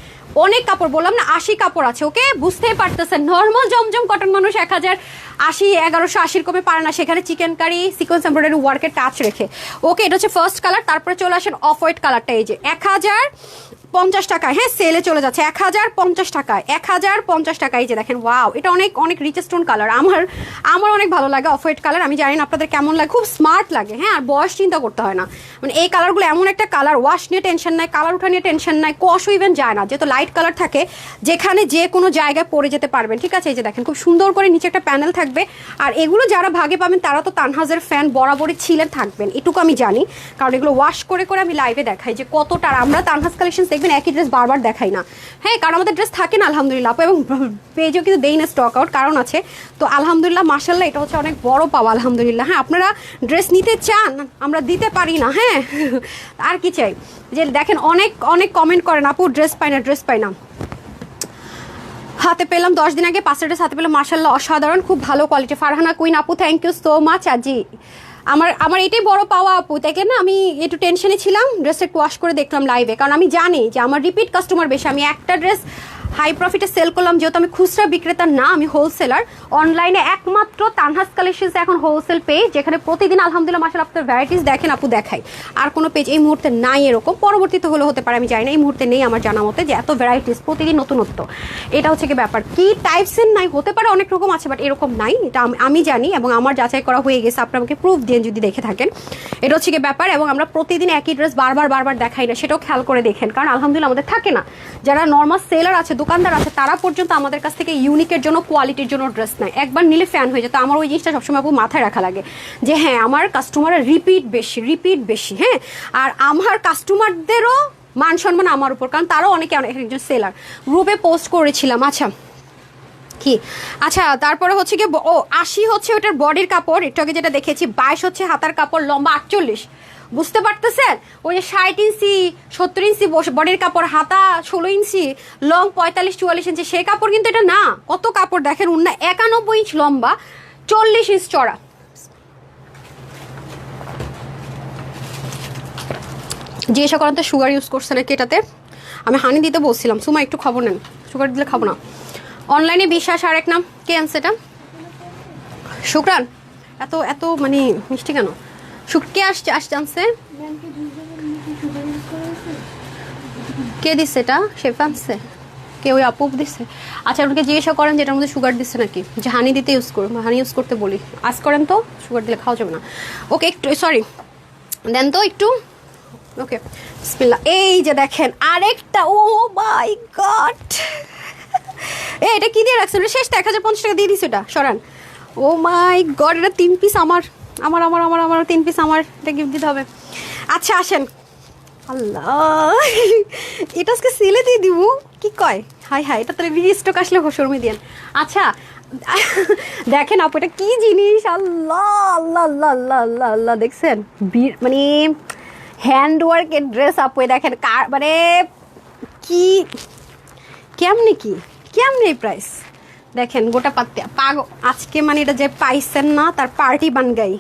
অনেক কাপড়, বললাম না 80 কাপড় আছে। ওকে, বুঝতেই পারতেছেন নর্মাল জমজম কটন মানুষ 1080 1180 কমে পারে না, সেখানে চিকেন কারি সিকোয়েন্স এমব্রয়ডারি ওয়ার্কের টাচ রেখে। ওকে, এটা হচ্ছে ফার্স্ট কালার। তারপরে চলে আসেন অফ হোয়াইট কালারটা, এই যে 1050 টাকায়, হ্যাঁ সেলে চলে যাচ্ছে 1050 টাকায়, 1050 টাকায়। এই যে দেখেন, ওয়াও, এটা অনেক অনেক রিচ স্টোন কালার, আমার অনেক ভালো লাগে অফ হোয়াইট কালার। আমি জানি না আপনাদের কেমন লাগে, খুব স্মার্ট লাগে, হ্যাঁ, আর বয়স চিন্তা করতে হয় না। মানে এই কালারগুলো এমন একটা কালার, ওয়াশ নিয়ে টেনশন নাই, কালার উঠা নিয়ে টেনশন নাই, কষও ইভেন যায় না, যেহেতু লাইট কালার থাকে, যেখানে যে কোনো জায়গায় পরে যেতে পারবেন, ঠিক আছে। এই যে দেখেন, খুব সুন্দর করে নিচে একটা প্যানেল থাকবে। আর এগুলো যারা ভাগে পাবেন তারা তো তানহাজের ফ্যান বরাবরই ছিলেন, থাকবেন, এটুকু আমি জানি, কারণ এগুলো ওয়াশ করে করে আমি লাইভে দেখাই যে কতটা। আমরা তানহাজ কালেকশন দেখবেন একই ড্রেস বারবার দেখাই না, হ্যাঁ, কারণ আমাদের ড্রেস থাকে না আলহামদুলিল্লাহ, এবং পেজেও কিন্তু দেই না স্টক আউট, কারণ আছে। তো আলহামদুলিল্লাহ, মাশাল্লাহ, এটা হচ্ছে অনেক বড় পাওয়া আলহামদুলিল্লাহ। হ্যাঁ, আপনারা ড্রেস নিতে চান, আমরা দিতে পারি না, হ্যাঁ, আর কি চাই। যে দেখেন, অনেক অনেক কমেন্ট করেন, আপু ড্রেস পাই না, ড্রেস পাই না। হাতে পেলাম 10 দিন আগে 5টা ড্রেস হাতে পেলাম, মাশাল্লাহ, অসাধারণ, খুব ভালো কোয়ালিটি। ফারহানা কুইন আপু, থ্যাংক ইউ সো মাচ। আজি আমার এটাই বড় পাওয়া আপু, দেখলেন না, আমি একটু টেনশনে ছিলাম, ড্রেসটা একটু ওয়াশ করে দেখলাম লাইভে, কারণ আমি জানি যে আমার রিপিট কাস্টমার বেশি। আমি একটা ড্রেস হাই প্রফিটে সেল করলাম, যেহেতু আমি খুচরা বিক্রেতা না, আমি হোলসেলার। অনলাইনে একমাত্র তানহাজ কালেকশনস এখন হোলসেল পেজ, যেখানে প্রতিদিন আলহামদুলিল্লাহ মাশাআল্লাহ আপনার ভ্যারাইটিস দেখেন আপু, দেখাই। আর কোনো পেজ এই মুহূর্তে নাই এরকম, পরবর্তীতে হলে হতে পারে, আমি জানি না, এই মুহূর্তে নেই আমার জানা মতে যে এত ভ্যারাইটিস প্রতিদিন নতুনত্ব। এটা হচ্ছে কি ব্যাপার, কি টাইপসের নাই, হতে পারে অনেক রকম আছে, বাট এরকম নাই, এটা আমি জানি, এবং আমার যাচাই করা হয়ে গেছে। আপনি আমাকে প্রুফ দিয়ে যদি দেখে থাকেন, এটা হচ্ছে কি ব্যাপার। এবং আমরা প্রতিদিন একই ড্রেস বারবার দেখাই না, সেটাও খেয়াল করে দেখেন, কারণ আলহামদুলিল্লাহ আমাদের থাকে না। যারা নর্মাল সেলার আছে, দোকানদার আছে, তারা পর্যন্ত আমাদের কাছ থেকে ইউনিকের জন্য, কোয়ালিটির জন্য ড্রেস নেয়, একবার নিলে ফ্যান হয়ে যায়। তো আমার ওই জিনিসটা সবসময় আপু মাথায় রাখা লাগে যে হ্যাঁ, আমার কাস্টমারের রিপিট বেশি, হ্যাঁ, আর আমার কাস্টমারদেরও মান সম্মান আমার উপর, কারণ তারাও অনেকে একজন সেলার। গ্রুপে পোস্ট করেছিলাম। কি আচ্ছা, তারপরে হচ্ছে কি, ও 80 হচ্ছে ওটার বডির কাপড়, একটু আগে যেটা দেখেছি। 22 হচ্ছে হাতার কাপড়, লম্বা 48, বুঝতে পারতেছেন? ওই যে 60 ইঞ্চি 70 ইঞ্চি বডির কাপড়, হাতা 16 ইঞ্চি, লং 45-44 ইঞ্চি, সেই কাপড় কিন্তু এটা না। কত কাপড় দেখেন, উন্না 91 ইঞ্চ লম্বা, 40 ইঞ্চ চড়া। জিজ্ঞাসা করেন তো সুগার ইউজ করছে নাকি এটাতে। আমি হানি দিতে বলছিলাম, সুমা একটু খবর নেন, সুগার দিলে খাবো না। অনলাইনে বিশ্বাস আরেক নাম, কে আনছে এটা? শুক্রান, এত এত মানে মিষ্টি কেন? কে আনছে? কে দিচ্ছে এটা? শেফ আনছে? কে ওই আপু দিচ্ছে? আচ্ছা, আপনাকে জিজ্ঞাসা করেন যে এটার মধ্যে সুগার দিচ্ছে নাকি, যে হানি দিতে ইউজ করুন, হানি ইউজ করতে বলি। আজ করেন তো, সুগার দিলে খাওয়া যাবে না। ওকে, একটু সরি দেন তো একটু। ওকে, বিসমিল্লাহ। এই যে দেখেন আরেকটা, ও মাই গড, এটা কি দিয়ে রাখছেন? শেষ 1050 টাকা দিয়ে দিচ্ছে, এটা সরান। ও মাই গড, এটা 3 পিস আমার 3 পিস আমার, এটা গিফট দিতে হবে। আচ্ছা আসেন, আল্লাহ, এটা আজকে সিলে দিয়ে দিব, কি কয়? হাই, এটা তাহলে রিস্টক আসলে শর্মে দিয়েন। আচ্ছা দেখেন আপু, এটা কি জিনিস, আল্লাহ আল্লাহ আল্লাহ আল্লাহ আল্লাহ আল্লাহ, দেখছেন মানে হ্যান্ডওয়ার্কের ড্রেস আপু, দেখেন মানে কি কেমনে প্রাইস দেখেন, গোটা আজকে মানে এটা যে পাইছেন না, তার পার্টি বান গাই।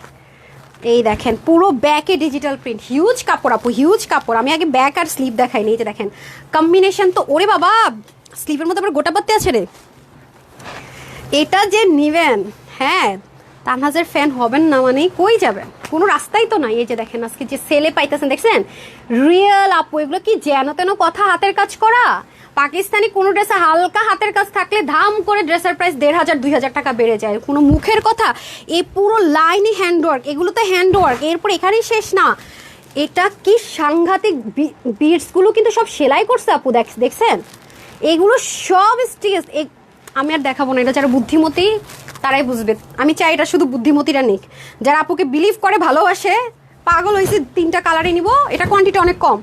এই দেখেন পুরো ব্যাকে ডিজিটাল প্রিন্ট, হিউজ কাপড় আপু, হিউজ কাপড়। আমি আগে ব্যাক আর স্লিভ দেখাইনি, এই যে দেখেন কম্বিনেশন তো, ওরে বাবা, স্লিভের মধ্যে আবার গোটা পাত্তি আছে রে। এটা যে নিবেন, হ্যাঁ, তানহাজের ফ্যান হবেন না মানে কই যাবেন, কোনো রাস্তাই তো নাই। এই যে দেখেন আজকে যে সেলে পাইতেছেন, দেখছেন রিয়েল আপু, এগুলো কি যেন তেন কথা, হাতের কাজ করা। পাকিস্তানি কোনো ড্রেসে হালকা হাতের কাজ থাকলে ধাম করে ড্রেসের প্রাইস 1500-2000 টাকা বেড়ে যায়, কোনো মুখের কথা। এই পুরো লাইনই হ্যান্ডওয়ার্ক, এগুলো তো হ্যান্ডওয়ার্ক, এরপর এখানেই শেষ না। এটা কি সাংঘাতিক, বিটসগুলো কিন্তু সব সেলাই করছে আপু, দেখছেন এগুলো সব স্টিচ। আমি আর দেখাবো না, এটা যারা বুদ্ধিমতী তারাই বুঝবে। আমি চাই এটা শুধু বুদ্ধিমতীরা নিক, যারা আপুকে বিলিভ করে, ভালোবাসে, পাগল হয়েছে 3টা কালারই নিব, এটা কোয়ান্টিটি অনেক কম।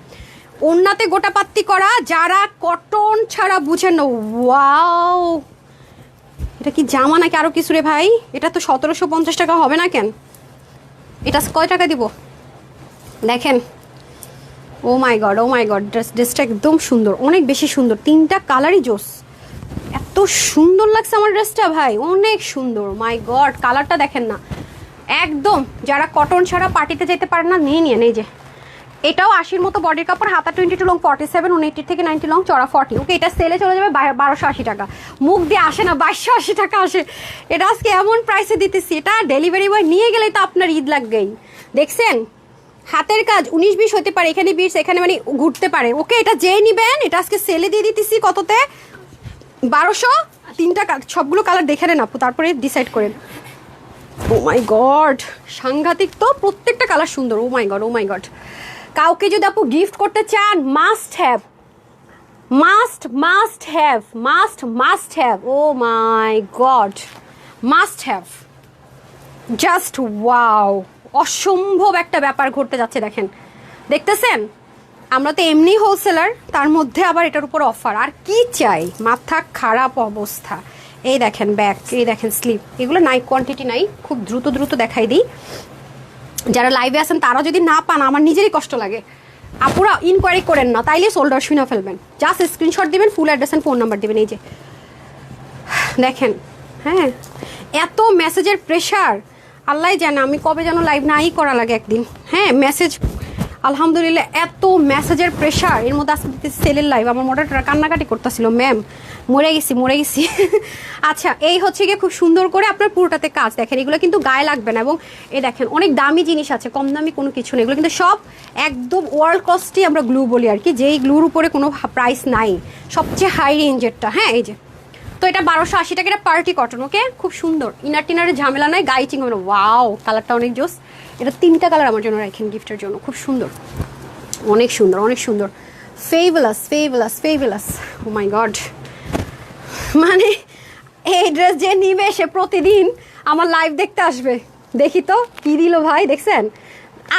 ওন্নাতে গোটা পাত্তি করা, যারা কটন ছাড়া বুঝেন না, ওয়াও, এটা কি জামা নাকি আরো কিছু রে ভাই? এটা তো 1750 টাকা হবে না কেন? এটা কয় টাকা দিব দেখেন। ও মাই গড, ড্রেসটা একদম সুন্দর, অনেক বেশি সুন্দর, 3টা কালারই জোস, এত সুন্দর লাগছে আমার ড্রেসটা ভাই, অনেক সুন্দর। মাই গড, কালারটা দেখেন না, একদম যারা কটন ছাড়া পার্টিতে যেতে পারে না, নিয়ে যে এটাও 80-র মতো বডির কাপড়, হাতা 22 লং 47, 180 থেকে 90 লং চড়া 40। ওকে, এটা সেলে চলে যাবে 1280 টাকা। মুখ দিয়ে আসে না, 2280 টাকা আসে। এটা আজকে এমন প্রাইসে দিতেছি, এটা ডেলিভারি বয় নিয়ে গেলেই তো আপনার ঈদ লাগবেই। দেখছেন হাতের কাজ 19-20 হতে পারে, এখানে 20, এখানে মানে ঘুরতে পারে। ওকে, এটা যেই নিবেন, এটা আজকে সেলে দিয়ে দিতেছি কততে, 1200। 3টা সবগুলো কালার দেখে নেন আপু, তারপরে ডিসাইড করেন। ও মাই গড, সাংঘাতিক তো, প্রত্যেকটা কালার সুন্দর। Oh my god, oh my god. কাউকে যদি আপু গিফট করতে চান, must have, must have. Oh my god, must have. Just wow, অসম্ভব একটা ব্যাপার ঘটতে যাচ্ছে। দেখেন, দেখতেছেন, আমরা তো এমনি হোলসেলার, তার মধ্যে আবার এটার উপর অফার। আর কি চাই, মাথা খারাপ অবস্থা। এই দেখেন ব্যাক, এই দেখেন স্লিপ, এগুলো নাই, কোয়ান্টিটি নাই। খুব দ্রুত দ্রুত দেখাই দিই, যারা লাইভে আছেন তারা যদি না পান আমার নিজেরই কষ্ট লাগে। আপুরা ইনকোয়ারি করেন না, তাইলে সোল্ডার শুনে ফেলবেন। জাস্ট স্ক্রিনশট দিবেন, full address and phone number দিবেন। এই যে দেখেন, হ্যাঁ, এত মেসেজের প্রেশার, আল্লাহ জানে আমি কবে যেন লাইভ নাই করা লাগে একদিন। হ্যাঁ, মেসেজ, আলহামদুলিল্লাহ এত মেসেজের প্রেশার, এর মধ্যে আজকে সেলের লাইভ। আমার মোটাটা কান্নাকাটি করতেছিল, ম্যাম মরে গেছি। আচ্ছা, এই হচ্ছে গিয়ে খুব সুন্দর করে আপনার পুরোটাতে কাজ। দেখেন, এগুলো কিন্তু গায়ে লাগবে না। এবং এই দেখেন, অনেক দামি জিনিস আছে, কম দামি কোনো কিছু নেই। এগুলো কিন্তু সব একদম ওয়ার্ল্ড কস্টই আমরা গ্লু বলি আর কি, যেই গ্লুর উপরে কোনো প্রাইস নাই, সবচেয়ে হাই রেঞ্জেরটা। হ্যাঁ, এই যে, তো এটা 1280 টাকা, এটা পার্টি কটন। ওকে, খুব সুন্দর, ইনার টিনারের ঝামেলা নাই, গায়ে চিং হবে না। ওয়াও, কালারটা অনেক জোস। এটা 3টা কালার আমার জন্য রাখেন গিফটের জন্য, খুব সুন্দর, অনেক সুন্দর, অনেক সুন্দর। ফেভেলাস। ও মাই গড, মানে এই ড্রেস যে নিবে সে প্রতিদিন আমার লাইভ দেখতে আসবে। দেখি তো কি দিল ভাই, দেখছেন?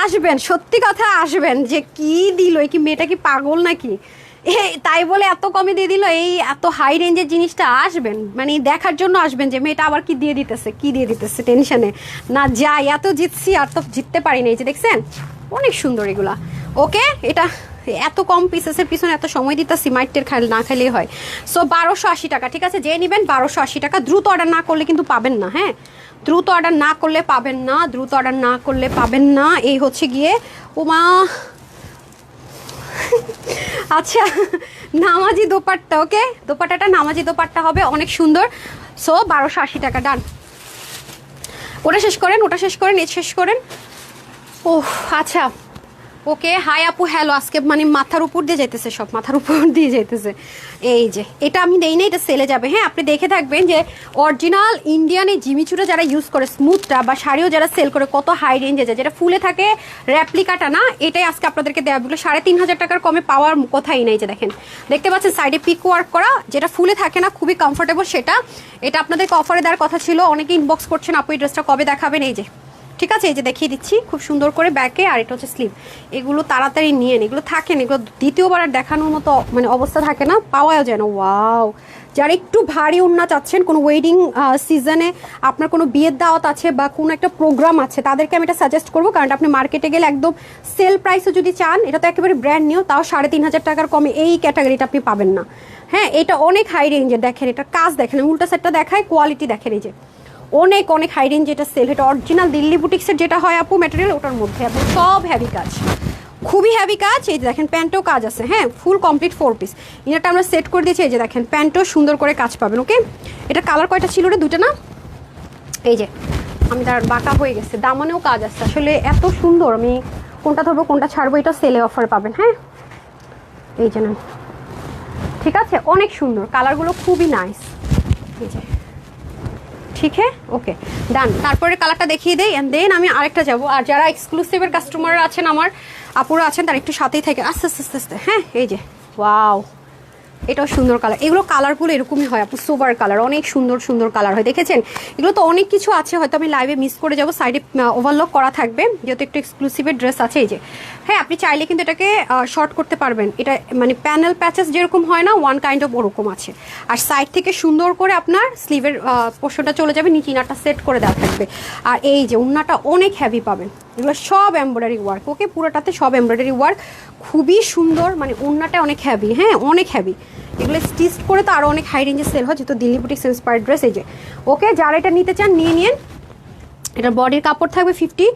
আসবেন, সত্যি কথা আসবেন, যে কি দিল, এই কি মেয়েটা কি পাগল নাকি, তাই বলে এত কমে দিয়ে দিল, এই এত হাই রেঞ্জের জিনিসটা। আসবেন মানে দেখার জন্য আসবেন যে মেয়েটা আবার কি দিয়ে দিতেছে টেনশনে না যাই। এত জিতছি, আর তো জিততে পারিনি। এই যে দেখছেন, অনেক সুন্দর এগুলা। ওকে, এটা এত কম পিসেসের পিছনে এত সময় দিতেছি, মাইটের না খাইলেই হয়। সো 1280 টাকা, ঠিক আছে? যে নেবেন 1280 টাকা। দ্রুত অর্ডার না করলে কিন্তু পাবেন না। হ্যাঁ, দ্রুত অর্ডার না করলে পাবেন না। এই হচ্ছে গিয়ে ওমা। আচ্ছা, নামাজি দোপাট্টা। ওকে, দোপাট্টাটা নামাজি দোপাট্টা হবে, অনেক সুন্দর। সো 1280 টাকা, ডান। ওটা শেষ করেন, এই শেষ করেন। ওহ, আচ্ছা, ওকে। হাই আপু, হ্যালো। আজকে মানে মাথার উপর দিয়ে যাইতেছে, সব মাথার উপর দিয়ে যাইতেছে। এই যে, এটা আমি দেই না, এটা সেলে যাবে। হ্যাঁ, আপনি দেখে থাকবেন যে অরিজিনাল ইন্ডিয়ান এই জিমিচুরা যারা ইউজ করে, স্মুথটা বা শাড়িও যারা সেল করে, কত হাই রেঞ্জে যায়, যেটা ফুলে থাকে, র্যাপ্লিকাটা না। এটাই আজকে আপনাদেরকে দেওয়া, 3500 টাকার কমে পাওয়ার কথাই নাই। যে দেখেন, দেখতে পাচ্ছেন সাইডে পিক ওয়ার্ক করা, যেটা ফুলে থাকে না, খুবই কমফোর্টেবল সেটা। এটা আপনাদেরকে অফারে দেওয়ার কথা ছিল, অনেকে ইনবক্স করছেন আপু এই ড্রেসটা কবে দেখাবেন। এই যে, ঠিক আছে, এই যে দেখিয়ে দিচ্ছি খুব সুন্দর করে ব্যাকে। আর এটা হচ্ছে স্লিভ। এগুলো তাড়াতাড়ি নিয়ে এগুলো থাকেন, এগুলো দ্বিতীয়বার আর দেখানোর মতো মানে অবস্থা থাকে না, পাওয়াও যায় না। ওয়াও, যারা একটু ভারী ওড়না চাচ্ছেন, কোনো ওয়েডিং সিজনে আপনার কোনো বিয়ের দাওয়াত আছে বা কোনো একটা প্রোগ্রাম আছে, তাদেরকে আমি এটা সাজেস্ট করবো। কারণ আপনি মার্কেটে গেলে একদম সেল প্রাইসও যদি চান, এটা তো একেবারে ব্র্যান্ড নিউ, তাও 3500 টাকার কমে এই ক্যাটাগরিটা আপনি পাবেন না। হ্যাঁ, এটা অনেক হাই রেঞ্জের। দেখেন, এটা কাজ দেখেন, উল্টা সেটটা দেখায়, কোয়ালিটি দেখেন। এই যে অনেক অনেক হাই রেঞ্জ, যেটা সেল, এটা অরিজিনাল দিল্লি বুটিক্সের যেটা হয় আপু ম্যাটেরিয়াল, ওটার মধ্যে আপনি সব হ্যাভি কাজ, খুবই হ্যাভি কাজ। এই যে দেখেন, প্যান্টও কাজ আছে। হ্যাঁ, ফুল কমপ্লিট 4 পিস। ইনারটা আমরা সেট করে দিয়েছি। এই যে দেখেন, প্যান্টও সুন্দর করে কাজ পাবেন। ওকে, এটা কালার কয়টা ছিল রে? 2টা না? এই যে, আমি তার বাঁকা হয়ে গেছে, দামানেও কাজ আছে। আসলে এত সুন্দর, আমি কোনটা ধরবো কোনটা ছাড়বো, এটা সেলে অফার পাবেন। হ্যাঁ, এই যে নেন, ঠিক আছে, অনেক সুন্দর কালারগুলো, খুবই নাইস। এই যে, ঠিক হ্যাঁ, ওকে, ডান। তারপরে কালারটা দেখিয়ে দেই, অ্যান্ড দেন আমি আরেকটা যাবো। আর যারা এক্সক্লুসিভের কাস্টমার আছেন, আমার আপুরা আছেন, তারা একটু সাথেই থাকে, আস্তে আস্তে আস্তে। হ্যাঁ, এই যে, ওয়াও, এটাও সুন্দর কালার। এগুলো কালারগুলো এরকমই হয় আপু, সোবার কালার, অনেক সুন্দর সুন্দর কালার হয়। দেখেছেন, এগুলো তো অনেক কিছু আছে, হয়তো আমি লাইভে মিস করে যাবো। সাইডে ওভারলক করা থাকবে, যেহেতু একটু এক্সক্লুসিভের ড্রেস আছে। এই যে, হ্যাঁ, আপনি চাইলে কিন্তু এটাকে শর্ট করতে পারবেন। এটা মানে প্যানেল প্যাচেস যেরকম হয় না, ওয়ান কাইন্ড অফ ওরকম আছে। আর সাইড থেকে সুন্দর করে আপনার স্লিভের পোর্শনটা চলে যাবে, নিচে ইনারটা সেট করে দেওয়া থাকবে। আর এই যে ওড়নাটা অনেক হ্যাভি পাবেন, এগুলো সব এমব্রয়ডারি ওয়ার্ক। ওকে, পুরোটাতে সব এমব্রয়ডারি ওয়ার্ক, খুবই সুন্দর, মানে ওড়নাটা অনেক হ্যাভি। হ্যাঁ, অনেক হ্যাভি। এগুলো স্টিচ করে তো আরও অনেক হাই রেঞ্জে সেল হয়, যেহেতু দিল্লি বুটিক্স ইন্সপায়ার্ড ড্রেস। এই যে, ওকে, যারা এটা নিতে চান নিয়ে নিন। এটার বডির কাপড় থাকবে 50,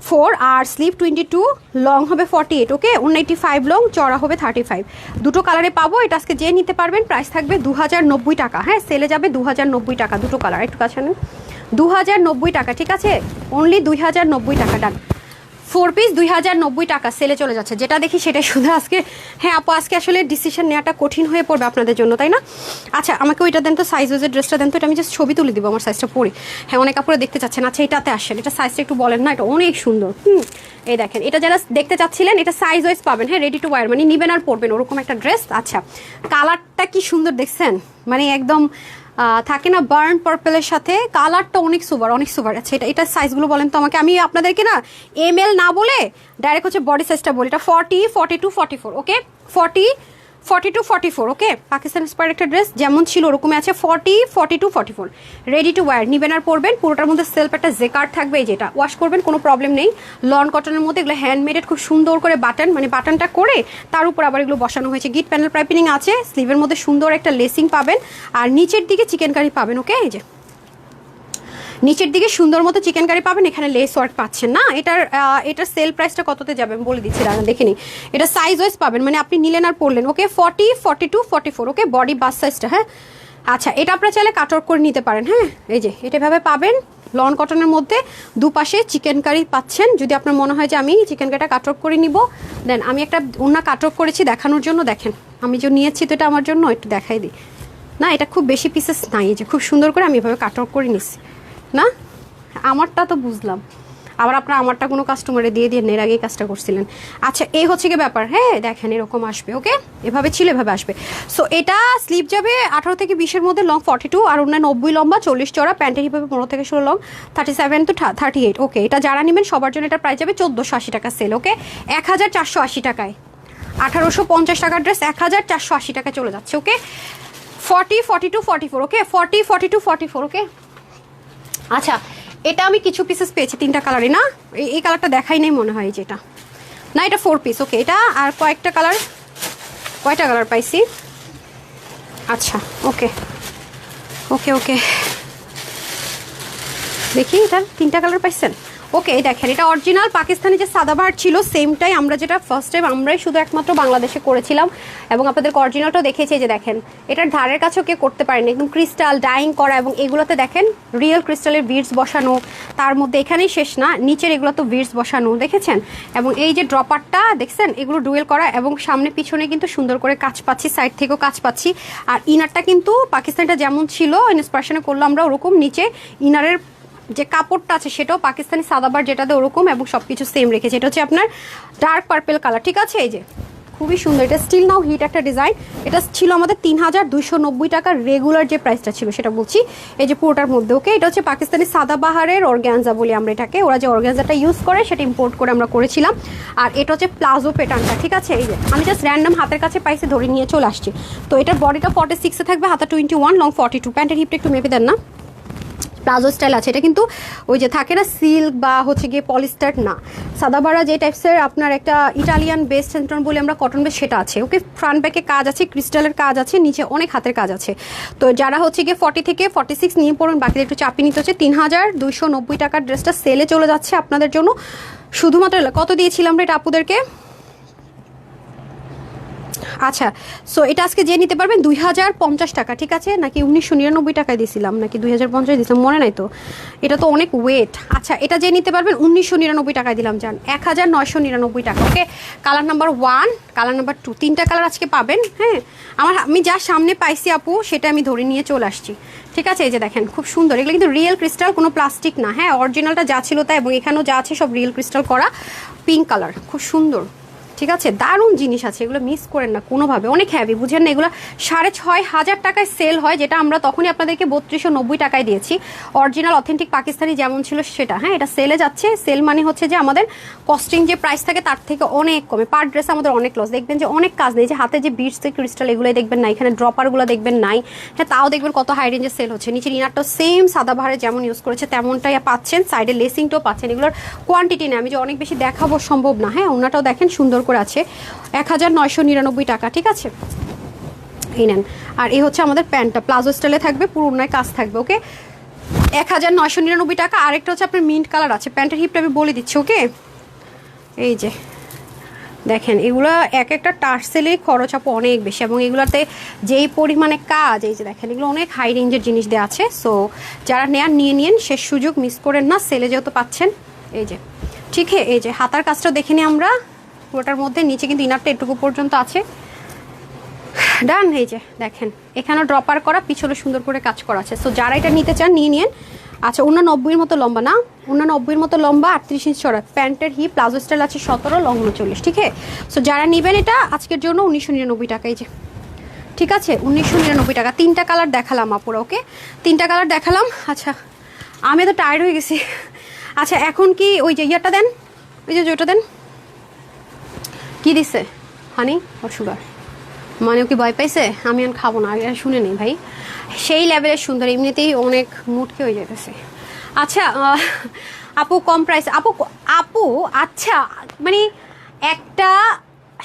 4 আর স্লিভ 22, লং হবে 48, ওকে 185 লং, চড়া হবে 35, দুটো কালারে পাবো। এটা আজকে যে নিতে পারবেন প্রাইস থাকবে 2090 টাকা, হ্যাঁ সেলে যাবে 2090 টাকা, দুটো কালার একটু কাছে নেন, 2090 টাকা, ঠিক আছে, অনলি 2090 টাকা, ডান। 4 পিস 2090 টাকা সেলে চলে যাচ্ছে, যেটা দেখি সেটাই শুধু আজকে। হ্যাঁ আপু আজকে আসলে ডিসিশন নেওয়াটা কঠিন হয়ে পড়বে আপনাদের জন্য, তাই না? আচ্ছা আমাকে ওইটা দেন তো, সাইজ ওজের ড্রেসটা দেন তো, এটা আমি জাস্ট ছবি তুলে দিব আমার সাইজটা পরে। হ্যাঁ অনেক আপুরা দেখতে চাচ্ছেন, আচ্ছা এটাতে আসেন, এটা সাইজটা একটু বলেন না, এটা অনেক সুন্দর। এই দেখেন, এটা যারা দেখতে চাচ্ছিলেন এটা সাইজ ওয়াইজ পাবেন, হ্যাঁ রেডি টু ওয়্যার, মানে নিবেন আর পরবেন ওরকম একটা ড্রেস। আচ্ছা কালারটা কি সুন্দর দেখছেন, মানে একদম থাকে না বার্ন পার্পেলের সাথে, কালারটা অনেক সুপার, অনেক সুপার। আচ্ছা এটা সাইজগুলো বলেন তো আমাকে, আমি আপনাদেরকে না এমএল না বলে ডাইরেক্ট হচ্ছে বডি সাইজটা বলি। এটা 40, 42, 44, ওকে 40, 42, 44, ওকে পাকিস্তান ইন্সপায়ার্ড একটা ড্রেস যেমন ছিল ওরকমই আছে, 40, 42, 44, রেডি টু ওয়্যার, নিবেন আর পরবেন। পুরোটার মধ্যে সেলফ একটা জেকার্ড থাকবে, এই যেটা ওয়াশ করবেন কোনো প্রবলেম নেই। লন কটনের মধ্যে এগুলো হ্যান্ডমেডেড, খুব সুন্দর করে বাটন, মানে বাটনটা করে তার উপর আবার এগুলো বসানো হয়েছে, গিট প্যানেল পাইপিং আছে, স্লিভের মধ্যে সুন্দর একটা লেসিং পাবেন, আর নিচের দিকে চিকেন কারি পাবেন, ওকে এই যে নিচের দিকে সুন্দর মতো চিকেন কারি পাবেন, এখানে লেস ওয়ার্ক পাচ্ছেন না। এটার সেল প্রাইসটা কততে যাবে আমি বলে দিচ্ছি, দাঁড়ান দেখে নিই। এটা সাইজ ওয়াইজ পাবেন, মানে আপনি নিলেন আর পড়লেন, ওকে 40, 42, 44, ওকে বডি বাস সাইজটা, হ্যাঁ। আচ্ছা এটা আপনারা চাইলে কাটওয়ার্ক করে নিতে পারেন, হ্যাঁ এই যে এটা এভাবে পাবেন, লন কটনের মধ্যে দুপাশে চিকেন কারি পাচ্ছেন। যদি আপনার মনে হয় যে আমি চিকেন কারিটা কাটওয়ার্ক করে নিব, দেন আমি একটা ওড়না কাটওয়ার্ক করেছি দেখানোর জন্য, দেখেন আমি যে নিয়েছি তো এটা আমার জন্য, একটু দেখাই দিই না, এটা খুব বেশি পিসেস নাই, এই যে খুব সুন্দর করে আমি এভাবে কাটওয়ার্ক করে নিছি না, আমারটা তো বুঝলাম, আবার আপনার আমারটা কোনো কাস্টমারে দিয়ে এর আগেই কাজটা করছিলেন। আচ্ছা এই হচ্ছে কি ব্যাপার, হ্যাঁ দেখেন এরকম আসবে, ওকে এভাবে ছিল এভাবে আসবে। সো এটা স্লিভ যাবে 18 থেকে 20-এর মধ্যে, লং 42, আর অন্য 90 লম্বা, 40 চড়া, প্যান্টের হিপ হবে 15 থেকে 16 লং, 37 to 38, ওকে এটা যারা নেবেন সবার জন্য এটা প্রাইস যাবে 1480 টাকা সেল, ওকে 1480 টাকায়, 1850 টাকার ড্রেস 1480 টাকায় চলে যাচ্ছে, ওকে 40, 42, 44, ওকে 40, 42, 44, ওকে। আচ্ছা এটা আমি কিছু পিসেস পেয়েছি, 3টা কালারই না, এই কালারটা দেখাই নাই মনে হয়, যেটা না এটা 4 পিস, ওকে এটা আর কয়টা কালার পাইছি, আচ্ছা ওকে ওকে ওকে দেখি এটা 3টা কালার পাইছেন, ওকে দেখেন এটা অরিজিনাল পাকিস্তানি যে সাদাবাহার ছিল সেমটাই, আমরা যেটা ফার্স্ট টাইম আমরাই শুধু একমাত্র বাংলাদেশে করেছিলাম, এবং আপনাদের অরিজিনালটাও দেখেছি, যে দেখেন এটার ধারের কাছেও কেউ করতে পারেনি, একদম ক্রিস্টাল ডাইং করা, এবং এগুলোতে দেখেন রিয়েল ক্রিস্টালের বিডস বসানো, তার মধ্যে এখানেই শেষ না, নিচের এগুলো তো বিডস বসানো দেখেছেন, এবং এই যে ড্রপারটা দেখছেন এগুলো ডুয়েল করা, এবং সামনে পিছনে কিন্তু সুন্দর করে কাজ পাচ্ছি, সাইড থেকেও কাজ পাচ্ছি, আর ইনারটা কিন্তু পাকিস্তানটা যেমন ছিল ইন্সপিরেশনে করলো আমরা ওরকম, নিচে ইনারের যে কাপড়টা আছে সেটাও পাকিস্তানি সাদাবার যেটাতে ওরকম, এবং সবকিছু সেম রেখেছে। এটা হচ্ছে আপনার ডার্ক পার্পেল কালার, ঠিক আছে এই যে খুবই সুন্দর, এটা স্টিল নাও হিট একটা ডিজাইন, এটা ছিল আমাদের 3290 টাকার রেগুলার যে প্রাইসটা ছিল সেটা বলছি, এই যে পুরোটার মধ্যে, ওকে এটা হচ্ছে পাকিস্তানি সাদাবাহারের অর্গ্যানজা বলি আমরা এটাকে, ওরা যে অর্গ্যানজাটা ইউজ করে সেটা ইম্পোর্ট করে আমরা করেছিলাম, আর এটা হচ্ছে প্লাজো প্যাটার্নটা, ঠিক আছে এই যে আমি জাস্ট র্যান্ডম হাতের কাছে পাইছি ধরে নিয়ে চলে আসছি। তো এটার বডিটা 46-এ থাকবে, হাতা 21, লং 42, প্যান্টের হিপটা একটু মেপে দেন না, প্লাজো স্টাইল আছে, এটা কিন্তু ওই যে থাকে না সিল্ক বা হচ্ছে গিয়ে পলিস্টার না, সাদাবাড়া যে টাইপসের আপনার একটা ইটালিয়ান বেস সেন্টন বলে আমরা কটন বেস সেটা আছে, ওকে ফ্রন্ট ব্যাকে কাজ আছে, ক্রিস্টালের কাজ আছে, নিচে অনেক হাতের কাজ আছে। তো যারা হচ্ছে গিয়ে 40 থেকে 46 নিয়ে পড়ুন, বাকিদের একটু চাপি নিতে হচ্ছে। 3290 টাকার ড্রেসটা সেলে চলে যাচ্ছে আপনাদের জন্য, শুধুমাত্র কত দিয়েছিলাম আমরা এটা আপুদেরকে, আচ্ছা সো এটা আজকে যে নিতে পারবেন 2050 টাকা, ঠিক আছে, নাকি 1999 টাকায় দিয়েছিলাম, নাকি 2050 দিয়েছিলাম মনে নাই তো, এটা তো অনেক ওয়েট। আচ্ছা এটা যে নিতে পারবেন 1999 টাকায় দিলাম, যান 1999 টাকা, okay colour number 1, colour number 2, 3টা কালার আজকে পাবেন, হ্যাঁ আমি যা সামনে পাইছি আপু সেটা আমি ধরে নিয়ে চলে আসছি, ঠিক আছে এই যে দেখেন খুব সুন্দর, এগুলো কিন্তু রিয়েল ক্রিস্টাল, কোনো প্লাস্টিক না, হ্যাঁ অরিজিনালটা যা ছিল তাই, এবং এখানেও যা আছে সব রিয়েল ক্রিস্টাল করা, পিঙ্ক কালার খুব সুন্দর, ঠিক আছে দারুণ জিনিস আছে, এগুলো মিস করেন না কোনোভাবে, অনেক হ্যাভি বুঝেন না, এগুলো 6500 টাকায় সেল হয়, যেটা আমরা তখনই আপনাদেরকে 3290 টাকায় দিয়েছি, অরিজিনাল অথেন্টিক পাকিস্তানি যেমন ছিল সেটা, হ্যাঁ এটা সেলে যাচ্ছে, সেল মানে হচ্ছে যে আমাদের কস্টিং যে প্রাইস থাকে তার থেকে অনেক কমে, পার ড্রেস আমাদের অনেক লস, দেখবেন যে অনেক কাজ নেই, যে হাতে যে বিটস ক্রিস্টাল এগুলোই দেখবেন না, এখানে ড্রপারগুলো দেখবেন নাই, হ্যাঁ তাও দেখবেন কত হাই রেঞ্জে সেল হচ্ছে, নিচের ইনারটাও সেম সাদাবাহারে যেমন ইউজ করেছে তেমনটাই পাচ্ছেন, সাইডে লেসিংটাও পাচ্ছেন, এগুলোর কোয়ান্টিটি নেই, আমি যে অনেক বেশি দেখাবো সম্ভব না, হ্যাঁ ওনাটাও দেখেন সুন্দর করে আছে, 1999 টাকা, ঠিক আছে এই নেন। আর এই হচ্ছে আমাদের প্যান্টটা প্লাজো স্টাইলে থাকবে, পুরো ওনায় কাজ থাকবে, ওকে 1999 টাকা। আরেকটা হচ্ছে আপনার মিন্ট কালার আছে, প্যান্টের হিপটা আমি বলে দিচ্ছি। ওকে, এই যে দেখেন এগুলো এক একটা টার্সেলে খরচ আপু অনেক বেশি, এবং এগুলোতে যেই পরিমাণে কাজ, এই যে দেখেন এগুলো অনেক হাই রেঞ্জের জিনিস দেওয়া আছে। সো যারা নেয়ার নিয়ে নিন, শেষ সুযোগ মিস করেন না, সেলে যেহেতু পাচ্ছেন। এই যে ঠিক আছে, এই যে হাতার কাজটা দেখে নিই আমরা পুরোটার মধ্যে, নিচে কিন্তু ইনারটা এটুকু পর্যন্ত আছে। ডান, এই যে দেখেন এখানেও ড্রপার করা, পিছনে সুন্দর করে কাজ করা আছে। সো যারা এটা নিতে চান নিয়ে নিন। আচ্ছা 89 মতো লম্বা না, 89 মতো লম্বা, 38 ইঞ্চি চড়া, প্যান্টের হিপ, প্লাজো স্টাইল আছে 17, লং 39, ঠিক আছে। সো যারা নেবেন এটা আজকের জন্য 1999 টাকা। এই যে ঠিক আছে 1999 টাকা। 3টা কালার দেখালাম আপুরা। ওকে 3টা কালার দেখালাম। আচ্ছা আমি তো টায়ার্ড হয়ে গেছি। আচ্ছা এখন কি ওই যে ইয়ারটা দেন, ওই যে ওইটা দেন, কি দিছে হানি ওর সুগার, মানে ও কি ভয় পাইছে? আমি আর খাবো না, আগে শুনে নেই ভাই। সেই লেভেলের সুন্দর, এমনিতেই অনেক মুটকে হয়ে যেতেছে। আচ্ছা আপু কম প্রাইস, আপু আচ্ছা মানে একটা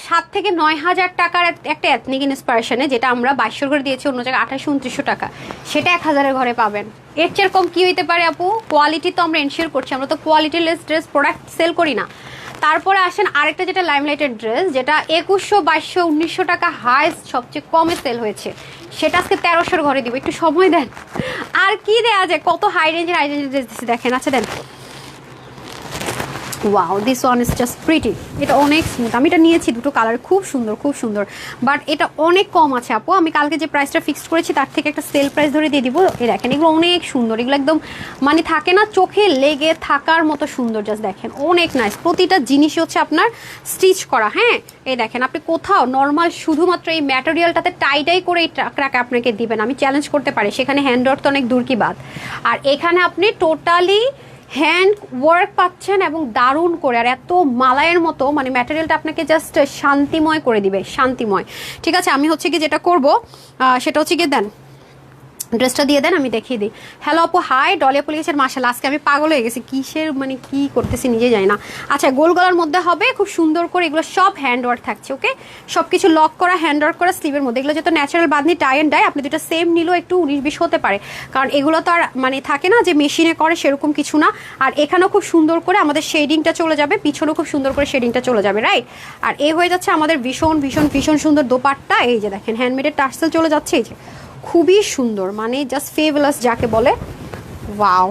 7 থেকে 9,000 টাকার একটা এথনিক ইন্সপিরেশনে, যেটা আমরা 2200 করে দিয়েছি, অন্য জায়গায় 2800-2900 টাকা, সেটা 1000-এর ঘরে পাবেন। এর চেয়ে কম কি হইতে পারে আপু? কোয়ালিটি তো আমরা এনশিওর করছি, আমরা তো কোয়ালিটিলেস ড্রেস প্রোডাক্ট সেল করি না। তারপরে আসেন আরেকটা, যেটা লাইমলাইটের ড্রেস, যেটা 2100, 2200, 1900 টাকা হাইস্ট সবচেয়ে কমে সেল হয়েছে, সেটা আজকে 1300-এর ঘরে দিব। একটু সময় দেন। আর কি দেওয়া যায়, কত হাই রেঞ্জের ড্রেস দিচ্ছি দেখেন। আচ্ছা দেন, wow this one is just pretty. এটা অনেক স্মুথ, আমি এটা নিয়েছি, দুটো কালার খুব সুন্দর খুব সুন্দর, বাট এটা অনেক কম আছে আপু। আমি কালকে যে প্রাইসটা ফিক্সড করেছি তার থেকে একটা সেল প্রাইস ধরে দিয়ে দিব। এই দেখেন এগুলো অনেক সুন্দর, এগুলো একদম মানে থাকে না চোখে লেগে থাকার মতো সুন্দর, জাস্ট দেখেন অনেক নাইস। প্রতিটা জিনিসই হচ্ছে আপনার স্টিচ করা। হ্যাঁ এই দেখেন, আপনি কোথাও নর্মাল শুধুমাত্র এই ম্যাটেরিয়ালটাতে টাই করে এই টাকা আপনাকে দিবেন, আমি চ্যালেঞ্জ করতে পারি, সেখানে হ্যান্ড ওয়ার্ক তো অনেক দূর কি বাদ। আর এখানে আপনি টোটালি হ্যান্ড ওয়ার্ক পাচ্ছেন এবং দারুণ করে, আর এত মালায়ের মতো, মানে ম্যাটেরিয়ালটা আপনাকে জাস্ট শান্তিময় করে দিবে, শান্তিময়। ঠিক আছে আমি হচ্ছে কি যেটা করব সেটা হচ্ছে কি, দেন ড্রেসটা দিয়ে দেন, আমি দেখিয়ে দিই। হ্যালো আপু, হাই ডলি আপু লিখেছেন মাশাআল্লাহ। আজকে আমি পাগল হয়ে গেছি, কিসের মানে কি করতেছি নিজে জানি না। আচ্ছা গোল গলার মধ্যে হবে, খুব সুন্দর করে, এগুলো সব হ্যান্ড ওয়ার্ক থাকছে। ওকে সব কিছু লক করা, হ্যান্ড ওয়ার্ক করা, স্লিভের মধ্যে। এগুলো যেহেতু natural bandhani tie and die, আপনি দুটো সেম নিলেও একটু 19-20 হতে পারে, কারণ এগুলো তো আর মানে থাকে না যে মেশিনে করে, সেরকম কিছু না। আর এখানেও খুব সুন্দর করে আমাদের শেডিংটা চলে যাবে, পিছনেও খুব সুন্দর করে শেডিংটা চলে যাবে, রাইট। আর এই হয়ে যাচ্ছে আমাদের ভীষণ ভীষণ ভীষণ সুন্দর দোপাট্টা। এই যে দেখেন হ্যান্ডমেডের টার্সেল চলে যাচ্ছে, এই যে খুবই সুন্দর, মানে জাস্ট ফেভারাস যাকে বলে, ওয়াও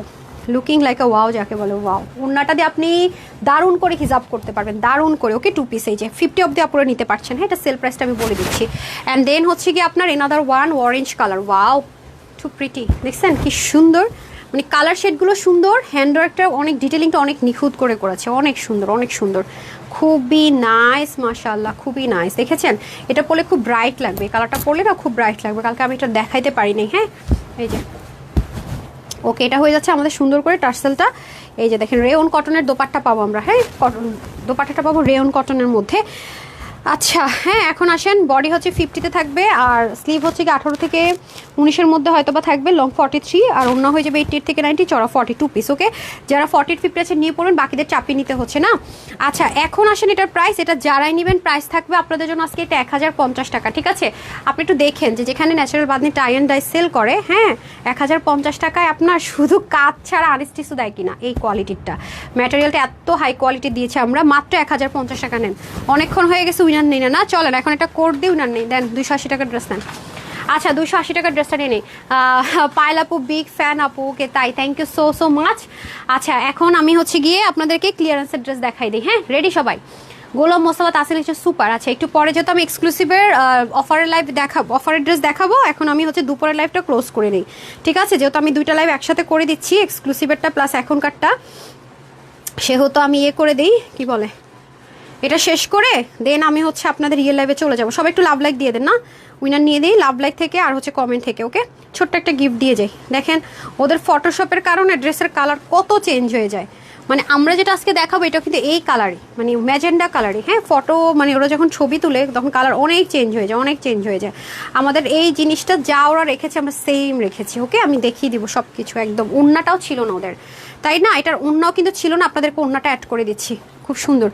লুকিং লাইক আ ওয়াও যাকে বলে, ওয়াও। ওড়নাটা দিয়ে আপনি দারুণ করে হিজাব করতে পারবেন, দারুণ করে। ওকে 2 পিস, এই যে 50 অব্দি আপনারা নিতে পারছেন। হ্যাঁ এটা সেল প্রাইসটা আমি বলে দিচ্ছি। অ্যান্ড দেন হচ্ছে কি আপনার another one orange colour, wow too pretty, দেখছেন কি সুন্দর, মানে কালার শেডগুলো সুন্দর, হ্যান্ডওয়ার্কটা অনেক, ডিটেলিংটা অনেক নিখুঁত করে করেছে, অনেক সুন্দর অনেক সুন্দর, খুবই নাইস মাশাআল্লাহ, খুবই নাইস। দেখেছেন এটা পরলে খুব ব্রাইট লাগবে, এই কালারটা পরলে না খুব ব্রাইট লাগবে। কালকে আমি এটা দেখাইতে পারিনি। হ্যাঁ এই যে ওকে, এটা হয়ে যাচ্ছে আমাদের সুন্দর করে টার্সেলটা। এই যে দেখেন রেয়ন কটনের দোপাট্টা পাবো আমরা। হ্যাঁ কটন দোপাট্টাটা পাবো রেয়ন কটনের মধ্যে। আচ্ছা হ্যাঁ এখন আসেন, বডি হচ্ছে 50-তে থাকবে, আর স্লিভ হচ্ছে কি 18 থেকে 19-এর মধ্যে হয়তো বা থাকবে, লং 43, আর অন্য হয়ে যাবে 88 থেকে 90, চড়া 42 পিস। ওকে যারা 40-50 আছে নিয়ে পড়বেন, বাকিদের চাপিয়ে নিতে হচ্ছে না। আচ্ছা এখন আসেন এটার প্রাইস, এটা যারাই নেবেন প্রাইস থাকবে আপনাদের জন্য আজকে এটা 1050 টাকা। ঠিক আছে আপনি একটু দেখেন যে যেখানে natural bandhani tie and dye sale করে, হ্যাঁ 1050 টাকায় আপনার শুধু কাজ ছাড়া আনস্টিচও দেয় কিনা, এই কোয়ালিটিরটা ম্যাটেরিয়ালটা এত হাই কোয়ালিটি দিয়েছে আমরা, মাত্র 1050 টাকা নেন। অনেকক্ষণ হয়ে গেছে উইনার নেই না, চলেন এখন একটা কোড দিয়ে উইনার নেই, দেন 280 টাকার ড্রেস নেন। আচ্ছা 280 টাকার ড্রেসটা নিয়ে নেই। পায়েল আপু বিগ ফ্যান আপু, ওকে তাই thank you so so much. আচ্ছা এখন আমি হচ্ছে গিয়ে আপনাদেরকে ক্লিয়ারেন্সের ড্রেস দেখাই দিই। হ্যাঁ রেডি সবাই? গোলাম মোসাম্মদ আসিল হচ্ছে সুপার। আচ্ছা একটু পরে যেহেতু আমি এক্সক্লুসিভের অফারের লাইভ দেখাবো, অফারের ড্রেস দেখাবো, এখন আমি হচ্ছে দুপুরের লাইভটা ক্লোজ করে নিই। ঠিক আছে যেহেতু আমি দুইটা লাইভ একসাথে করে দিচ্ছি, এক্সক্লুসিভেরটা প্লাস এখনকারটা, সেহেতু আমি ইয়ে করে দিই, কি বলে, এটা শেষ করে দেন আমি হচ্ছে আপনাদের রিয়েল লাইভে চলে যাবো। সবাই একটু লাভ লাইক দিয়ে দেন না, উইনার নিয়ে দিই লাভ লাইক থেকে আর হচ্ছে কমেন্ট থেকে। ওকে ছোট্ট একটা গিফট দিয়ে যাই। দেখেন ওদের ফটোশপের কারণে ড্রেসের কালার কত চেঞ্জ হয়ে যায়, মানে আমরা যেটা আজকে দেখাবো এটা কিন্তু এই কালারই, মানে ম্যাজেন্ডা কালারই। হ্যাঁ ফটো মানে ওরা যখন ছবি তুলে তখন কালার অনেক চেঞ্জ হয়ে যায়, অনেক চেঞ্জ হয়ে যায়। আমাদের এই জিনিসটা যা ওরা রেখেছে আমরা সেম রেখেছি। ওকে আমি দেখিয়ে দিব সব কিছু একদম। ওড়নাটাও ছিল না ওদের, তাই না, এটার ওড়নাও কিন্তু ছিল না, আপনাদেরকে ওড়নাটা অ্যাড করে দিচ্ছি, খুব সুন্দর।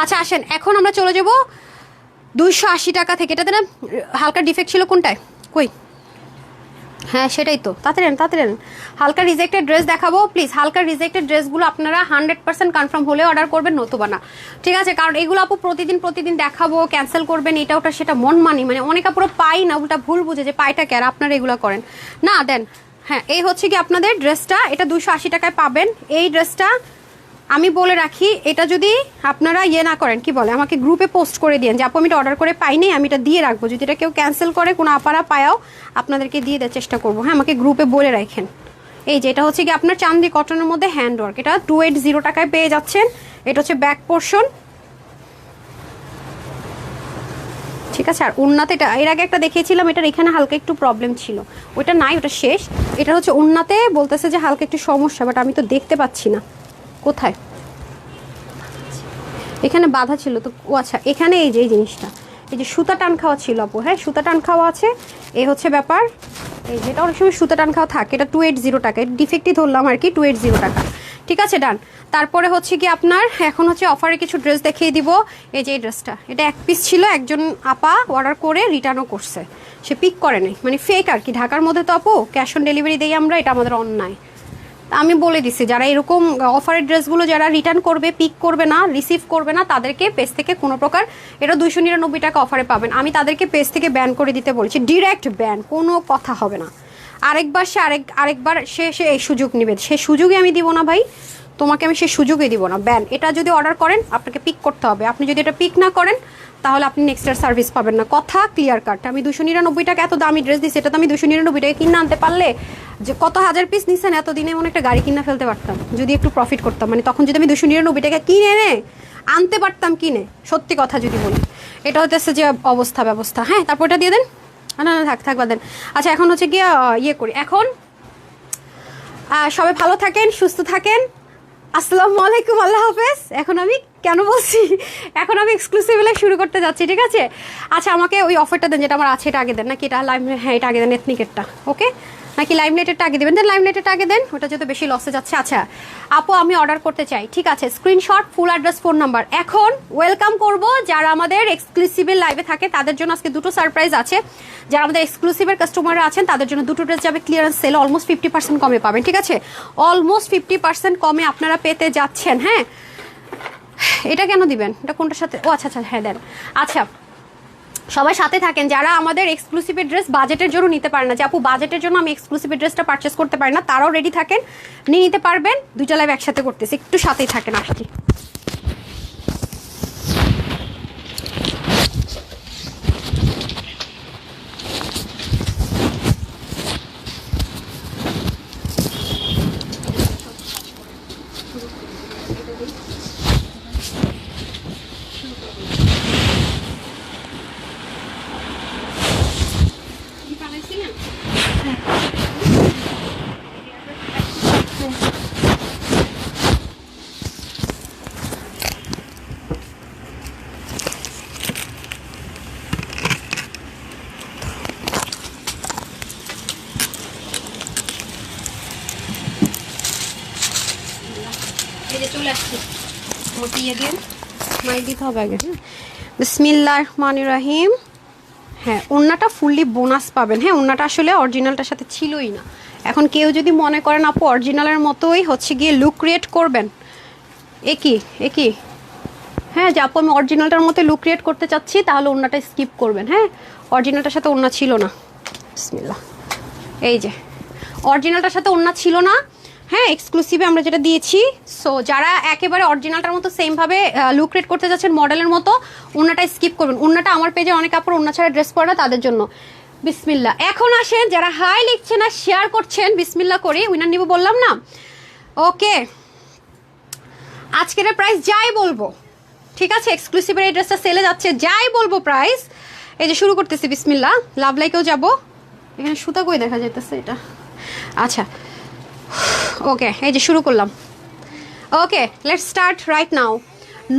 আচ্ছা আসেন এখন আমরা চলে যাব 280 টাকা থেকে। এটাতে না হালকা ডিফেক্ট ছিল কোনটায়, কই হ্যাঁ সেটাই তো, তাড়াতাড়ি হালকা রিজেক্টেড ড্রেস দেখাবো প্লিজ। হালকা রিজেক্টেড ড্রেসগুলো আপনারা 100% কনফার্ম হলে অর্ডার করবেন, নতুবা না, ঠিক আছে? কারণ এগুলো আপু প্রতিদিন দেখাবো, ক্যান্সেল করবেন, এটা ওটা সেটা মন মানি, মানে অনেক আপুরো পাই না, উল্টা ভুল বুঝে যে পাইটা কে, আর আপনারা এগুলো করেন না দেন। হ্যাঁ এই হচ্ছে কি আপনাদের ড্রেসটা, এটা 280 টাকায় পাবেন। এই ড্রেসটা আমি বলে রাখি, এটা যদি আপনারা ইয়ে না করেন, কি বলে, আমাকে গ্রুপে পোস্ট করে দিন যে আপু আমি এটা অর্ডার করে পাইনি, আমি এটা দিয়ে রাখবো, যদি এটা কেউ ক্যান্সেল করে কোনো আপারা পায়াও আপনাদেরকে দিয়ে দেওয়ার চেষ্টা করবো। হ্যাঁ আমাকে গ্রুপে বলে রাখেন। এই যে এটা হচ্ছে কি আপনার চান্দি কটনের মধ্যে হ্যান্ডওয়ার্ক, এটা 280 টাকায় পেয়ে যাচ্ছেন। এটা হচ্ছে ব্যাক পোর্শন, ঠিক আছে? আর উন্নাতে এটা এর আগে একটা দেখিয়েছিলাম, এটার এখানে হালকা একটু প্রবলেম ছিল, ওইটা নাই, ওটা শেষ। এটা হচ্ছে উন্নাতে বলতেছে যে হালকা একটু সমস্যা, বাট আমি তো দেখতে পাচ্ছি না কোথায়, এখানে বাধা ছিল তো। ও আচ্ছা, এখানে এই যে এই জিনিসটা, এই যে সুতা টান খাওয়া ছিল আপু, হ্যাঁ সুতা টান খাওয়া আছে, এই হচ্ছে ব্যাপার। এই যেটা অনেক সময় সুতা টান খাওয়া থাকে, এটা 280 টাকা, এটা ডিফেক্টই ধরলাম আর কি, 280 টাকা, ঠিক আছে? ডান। তারপরে হচ্ছে কি আপনার এখন হচ্ছে অফারে কিছু ড্রেস দেখিয়ে দিব। এই যে এই ড্রেসটা, এটা এক পিস ছিল, একজন আপা অর্ডার করে রিটার্নও করছে, সে পিক করে নাই, মানে ফেক আর কি। ঢাকার মধ্যে তো আপু ক্যাশ অন ডেলিভারি দেই আমরা, এটা আমাদের অন্যায়। আমি বলে দিছি যারা এরকম অফারের ড্রেসগুলো যারা রিটার্ন করবে, পিক করবে না, রিসিভ করবে না, তাদেরকে পেজ থেকে কোনো প্রকার, এটা 299 টাকা অফারে পাবেন, আমি তাদেরকে পেজ থেকে ব্যান করে দিতে বলেছি, ডিরেক্ট ব্যান, কোনো কথা হবে না। আরেকবার সে আরেকবার সে এই সুযোগ নেবে, সে সুযোগই আমি দিব না ভাই, তোমাকে আমি সেই সুযোগই দিব না, ব্যান। এটা যদি অর্ডার করেন আপনাকে পিক করতে হবে, আপনি যদি এটা পিক না করেন তাহলে আপনি নেক্সট ইয়ার সার্ভিস পাবেন না, কথা ক্লিয়ার কাট। আমি 299 টাকা এত দামি ড্রেস দিচ্ছি, এটা তো আমি 299 টাকা কিনে আনতে পারলে যে কত হাজার পিস নিচ্ছেন এতদিনে মনে একটা গাড়ি কিনে ফেলতে পারতাম, যদি একটু প্রফিট করতাম, মানে তখন যদি আমি 299 টাকা কিনে এনে আনতে পারতাম, কিনে, সত্যি কথা যদি বলি। এটা হচ্ছে যে অবস্থা ব্যবস্থা। হ্যাঁ তারপর এটা দিয়ে দেন, না না থাকবা দেন। আচ্ছা এখন হচ্ছে গিয়ে ইয়ে করি, এখন সবাই ভালো থাকেন, সুস্থ থাকেন, আসসালামু আলাইকুম, আল্লাহ হাফেজ। এখন আমি কেন বলছি, এখন আমি এক্সক্লুসিভলি শুরু করতে যাচ্ছি, ঠিক আছে? আচ্ছা আমাকে ওই অফারটা দেন যেটা আমার আছে, এটা আগে দেন, নাকি এটা লাইম, হ্যাঁ এটা আগে দেন, এথনিকেরটা, ওকে? নাকি লাইমলাইটেরটা আগে দেবেন? দেন লাইমলাইটেরটা আগে দেন, ওটা যেহেতু বেশি লসে যাচ্ছে। আচ্ছা আপু আমি অর্ডার করতে চাই, ঠিক আছে? Screenshot, full address, phone number. এখন ওয়েলকাম করব যারা আমাদের এক্সক্লুসিভের লাইভে থাকে, তাদের জন্য আজকে দুটো সারপ্রাইজ আছে। যারা আমাদের এক্সক্লুসিভের কাস্টমাররা আছেন তাদের জন্য দুটো ড্রেস যাবে ক্লিয়ারেন্স সেল, অলমোস্ট 50% কমে পাবেন, ঠিক আছে? অলমোস্ট 50% কমে আপনারা পেতে যাচ্ছেন। হ্যাঁ এটা কেন দিবেন, এটা কোনটার সাথে, ও আচ্ছা আচ্ছা হ্যাঁ দেন। আচ্ছা সবাই সাথে থাকেন, যারা আমাদের এক্সক্লুসিভের ড্রেস বাজেটের জন্য নিতে পারেন না, যে আপু বাজেটের জন্য আমি এক্সক্লুসিভের ড্রেসটা পারচেস করতে পারি না, তারাও রেডি থাকেন, নিয়ে নিতে পারবেন। দুইটা লাইভ একসাথে করতেছি, একটু সাথেই থাকেন, আসছি। চলে আসছি, দিয়ে দিন, মাই দিতে হবে আগে। হ্যাঁ বিসমিল্লাহির রহমানির রহিম। হ্যাঁ ওড়নাটা ফুললি বোনাস পাবেন। হ্যাঁ ওড়নাটা আসলে অরিজিনালটার সাথে ছিলই না, এখন কেউ যদি মনে করেন আপু অরিজিনালের মতোই হচ্ছে গিয়ে লুক ক্রিয়েট করবেন, একই হ্যাঁ যে আপু আমি অরিজিনালটার মতো লুক ক্রিয়েট করতে চাচ্ছি, তাহলে ওড়নাটা স্কিপ করবেন। হ্যাঁ অরিজিনালটার সাথে ওড়না ছিল না, বিসমিল্লাহ, এই যে অরিজিনালটার সাথে ওড়না ছিল না। হ্যাঁ এক্সক্লুসিভে আমরা যেটা দিয়েছি, সো যারা একেবারে অরিজিনালটার মতো সেমভাবে লুক ক্রিয়েট করতে যাচ্ছেন মডেলের মতো, ওড়নাটা স্কিপ করবেন। ওড়নাটা আমার পেজে অনেক কাপড় ওড়না ছাড়া ড্রেস পরে না, তাদের জন্য বিসমিল্লাহ। এখন আসেন যারা হাই লিখছেন আর শেয়ার করছেন, বিসমিল্লাহ করি, উইনার নিব বললাম না, ওকে? আজকের প্রাইস যাই বলবো, ঠিক আছে? এক্সক্লুসিভের এই ড্রেসটা সেলে যাচ্ছে, যাই বলবো প্রাইস। এই যে শুরু করতেছি, বিসমিল্লাহ। লাভ লাইকেও যাবো, এখানে সুতা কই দেখা যাইতেছে এটা, আচ্ছা ওকে এই যে শুরু করলাম। Okay let's start right now.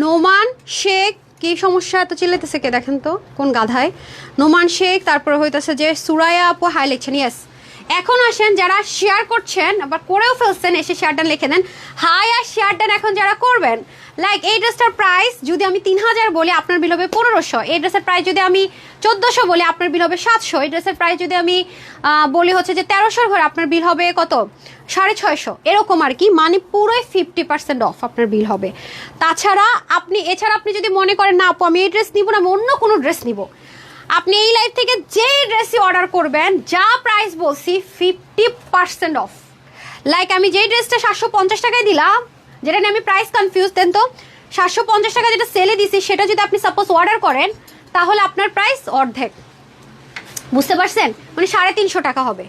Noman Sheikh, কি সমস্যা এত চিল্লাইতেছে কে দেখেন তো, কোন গাধায়? নোমান শেখ, তারপরে হইতেছে যে সুরাইয়া আপু হাই লিখছেন, ইয়েস। এখন আসেন যারা শেয়ার করছেন, আবার করেও ফেলছেন, এসে শেয়ার ডান লিখে দেন, হাই আর শেয়ার ডান এখন যারা করবেন লাইক এই ড্রেসটার প্রাইস যদি আমি 3000 বলি আপনার বিল হবে 1500, এই ড্রেসের প্রাইস যদি আমি 1400 বলি আপনার বিল হবে 700, এই ড্রেসের প্রাইস যদি আমি বলি হচ্ছে যে 1300 ঘরে আপনার বিল হবে কত 650, এরকম আর কি, মানে পুরোই 50% অফ আপনার বিল হবে। তাছাড়া এছাড়া আপনি যদি মনে করেন না আপু আমি এই ড্রেস নিব না, আমি অন্য কোনো ড্রেস নিব, আপনি এই লাইভ থেকে যেই ড্রেসই অর্ডার করবেন যা প্রাইস বলছি 50% অফ। লাইক আমি যেই ড্রেসটা 750 টাকায় দিলাম, যেটা নিয়ে আমি প্রাইস কনফিউজ, দেন তো 750 টাকা যেটা সেলে দিছি সেটা যদি আপনি সাপোজ অর্ডার করেন তাহলে আপনার প্রাইস অর্ধেক, বুঝতে পারছেন, মানে 350 টাকা হবে।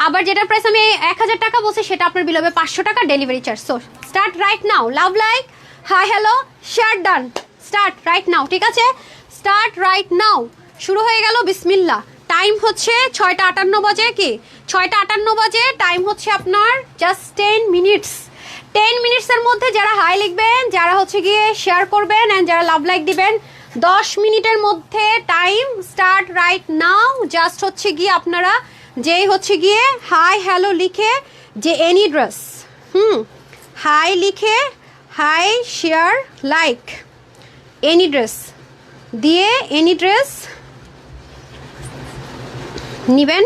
আবার যেটার প্রাইস আমি 1000 টাকা বলছি সেটা আপনার বিল হবে 500 টাকা delivery charge. So start right now, love like, hi hello, share done, start right now, ঠিক আছে, স্টার্ট রাইট নাও। শুরু হয়ে গেল, বিসমিল্লাহ। টাইম হচ্ছে 6টা 58 বাজে, কি 6টা 58 বাজে, টাইম হচ্ছে আপনার জাস্ট 10 মিনিটস। 10 মিনিটসের মধ্যে যারা হাই লিখবেন, যারা হচ্ছে গিয়ে শেয়ার করবেন অ্যান্ড যারা লাভ লাইক দিবেন, 10 মিনিটের মধ্যে time start right now. Just হচ্ছে গিয়ে আপনারা যেই হচ্ছে গিয়ে হাই হ্যালো লিখে যে এনি ড্রেস, হাই লিখে hi share like any dress দিয়ে এনি ড্রেস নিবেন।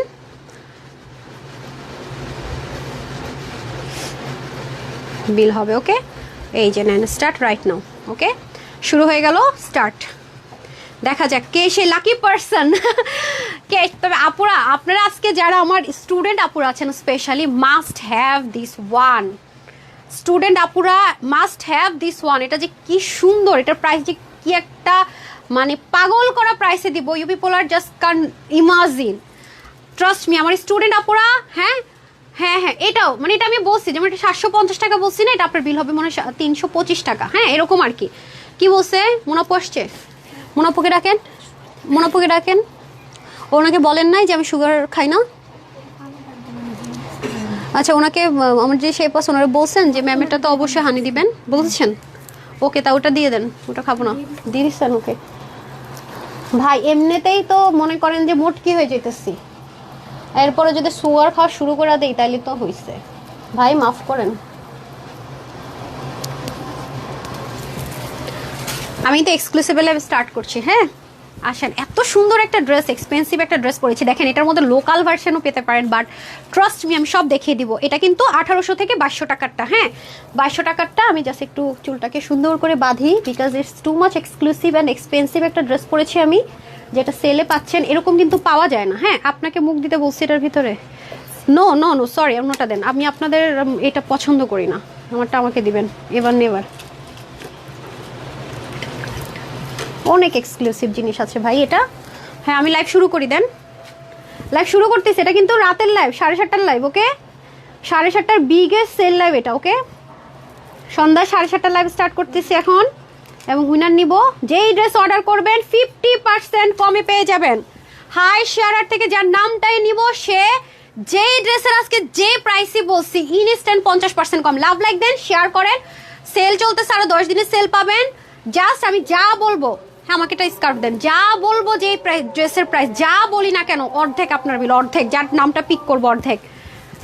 বিল হবে, ওকে, এই যে নেন, স্টার্ট রাইট নাও, ওকে, শুরু হয়ে গেল, স্টার্ট। দেখা যাক কে সেই লাকি পারসন কে। তবে আপুরা, আপনারা আজকে যারা আমার স্টুডেন্ট আপুরা আছেন specially must have this one, student আপুরা মাস্ট হ্যাভ দিস ওয়ান। এটা যে কি সুন্দর, এটার প্রাইস যে কি একটা মানে পাগল করা প্রাইসে দিব, ইউ পিপল আর জাস্ট কান ইমাজিন, ট্রাস্ট মি আমার স্টুডেন্ট আপুরা। হ্যাঁ হ্যাঁ হ্যাঁ, এটাও মানে এটা আমি বলছি যেমন এটা 750 টাকা বলছি না, এটা আপনার বিল হবে মনে হয় 325 টাকা, হ্যাঁ এরকম আর কি। কি বলছে মোনাপু আসছে, মোনাপুকে ডাকেন, মোনাপুকে ডাকেন, ওনাকে বলেন নাই যে আমি সুগার খাই না। আচ্ছা, ওনাকে আমার যে শেপ আছে ওনারা বলছেন যে ম্যাম এটা তো অবশ্যই হানি দিবেন বলছেন, ওকে তা ওটা দিয়ে দেন, ওটা খাবো না, দিয়ে দিচ্ছেন ওকে। ভাই এমনিতেই তো মনে করেন যে মোটকি হয়ে যেতেছি, এরপরে যদি সুগার খাওয়া শুরু করে দেই তাইলে তো হইছে, ভাই মাফ করেন। আমি তো এক্সক্লুসিভ লাইভ স্টার্ট করছি, হ্যাঁ আসেন। এত সুন্দর একটা ড্রেস, এক্সপেন্সিভ একটা ড্রেস পরেছি, দেখেন এটার মধ্যে লোকাল ভার্সনও পেতে পারেন, বাট ট্রাস্ট মি আমি সব দেখিয়ে দিব। এটা কিন্তু 1800 থেকে 2200 টাকারটা, হ্যাঁ 2200 টাকারটা। আমি জাস্ট একটু চুলটাকে সুন্দর করে বাঁধি, because it's too much exclusive and expensive একটা ড্রেস পরেছি আমি, যেটা সেলে পাচ্ছেন, এরকম কিন্তু পাওয়া যায় না। হ্যাঁ আপনাকে মুখ দিতে বলছি এটার ভিতরে, নো নো নো সরি, অন্যটা দেন, আমি আপনাদের এটা পছন্দ করি না, আমারটা আমাকে দিবেন এবার নেবার। অনেক এক্সক্লুসিভ জিনিস আছে ভাই এটা। হ্যাঁ আমি লাইভ শুরু করি, দেন লাইভ শুরু করতেছি। এটা কিন্তু রাতের লাইভ, 7:30টার লাইভ, ওকে 7:30টার বিগেস্ট সেল লাইভ এটা, ওকে সন্ধ্যা 7:30টার লাইভ স্টার্ট করতেছি এখন। এবং উইনার নিব, যেই ড্রেস অর্ডার করবেন 50% কমে পেয়ে যাবেন। হাই শেয়ারার থেকে যার নামটাই নিব সে যেই ড্রেসের আজকে যে প্রাইসই বলছি ইনস্ট্যান্ট 50% কম। লাভ লাইক দেন, শেয়ার করেন, সেল চলতেছে, আরো 10 দিনের সেল পাবেন। জাস্ট আমি যা বলবো, হ্যাঁ আমাকে একটা স্কার্ফ দেন, যা বলবো যে ড্রেসের প্রাইস যা বলি না কেন অর্ধেক আপনার বিল, অর্ধেক, যার নামটা পিক করবো অর্ধেক।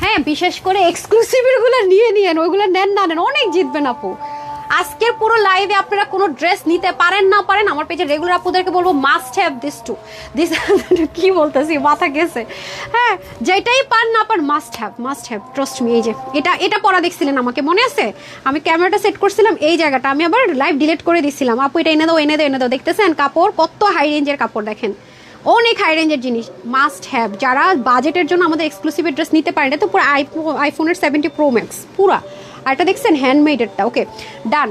হ্যাঁ বিশেষ করে এক্সক্লুসিভগুলো নিয়ে নিয়েন, ওইগুলো নেন না নেন অনেক জিতবেন আপু। আজকের পুরো লাইভে আপনারা কোনো ড্রেস নিতে পারেন না পারেন, আমার পেজে রেগুলার আপুদেরকে বলবো must have this to this কি বলতেছি মাথা গেছে, হ্যাঁ যেটাই পান না পান মাস্ট হ্যাভ ট্রাস্ট মি। এই যে এটা পরা দেখছিলেন আমাকে মনে আছে, আমি ক্যামেরাটা সেট করছিলাম এই জায়গাটা, আমি আবার লাইভ ডিলিট করে দিছিলাম, আপু এটা এনে দাও দেখতেছেন কাপড় কত হাই রেঞ্জের কাপড়, দেখেন অনেক হাই রেঞ্জের জিনিস, মাস্ট হ্যাভ। যারা বাজেটের জন্য আমাদের এক্সক্লুসিভ ড্রেস নিতে পারেন, এটা তো পুরো আইফোনের 70 Pro Max পুরা, আর এটা দেখছেন হ্যান্ডমেডেরটা, ওকে ডান।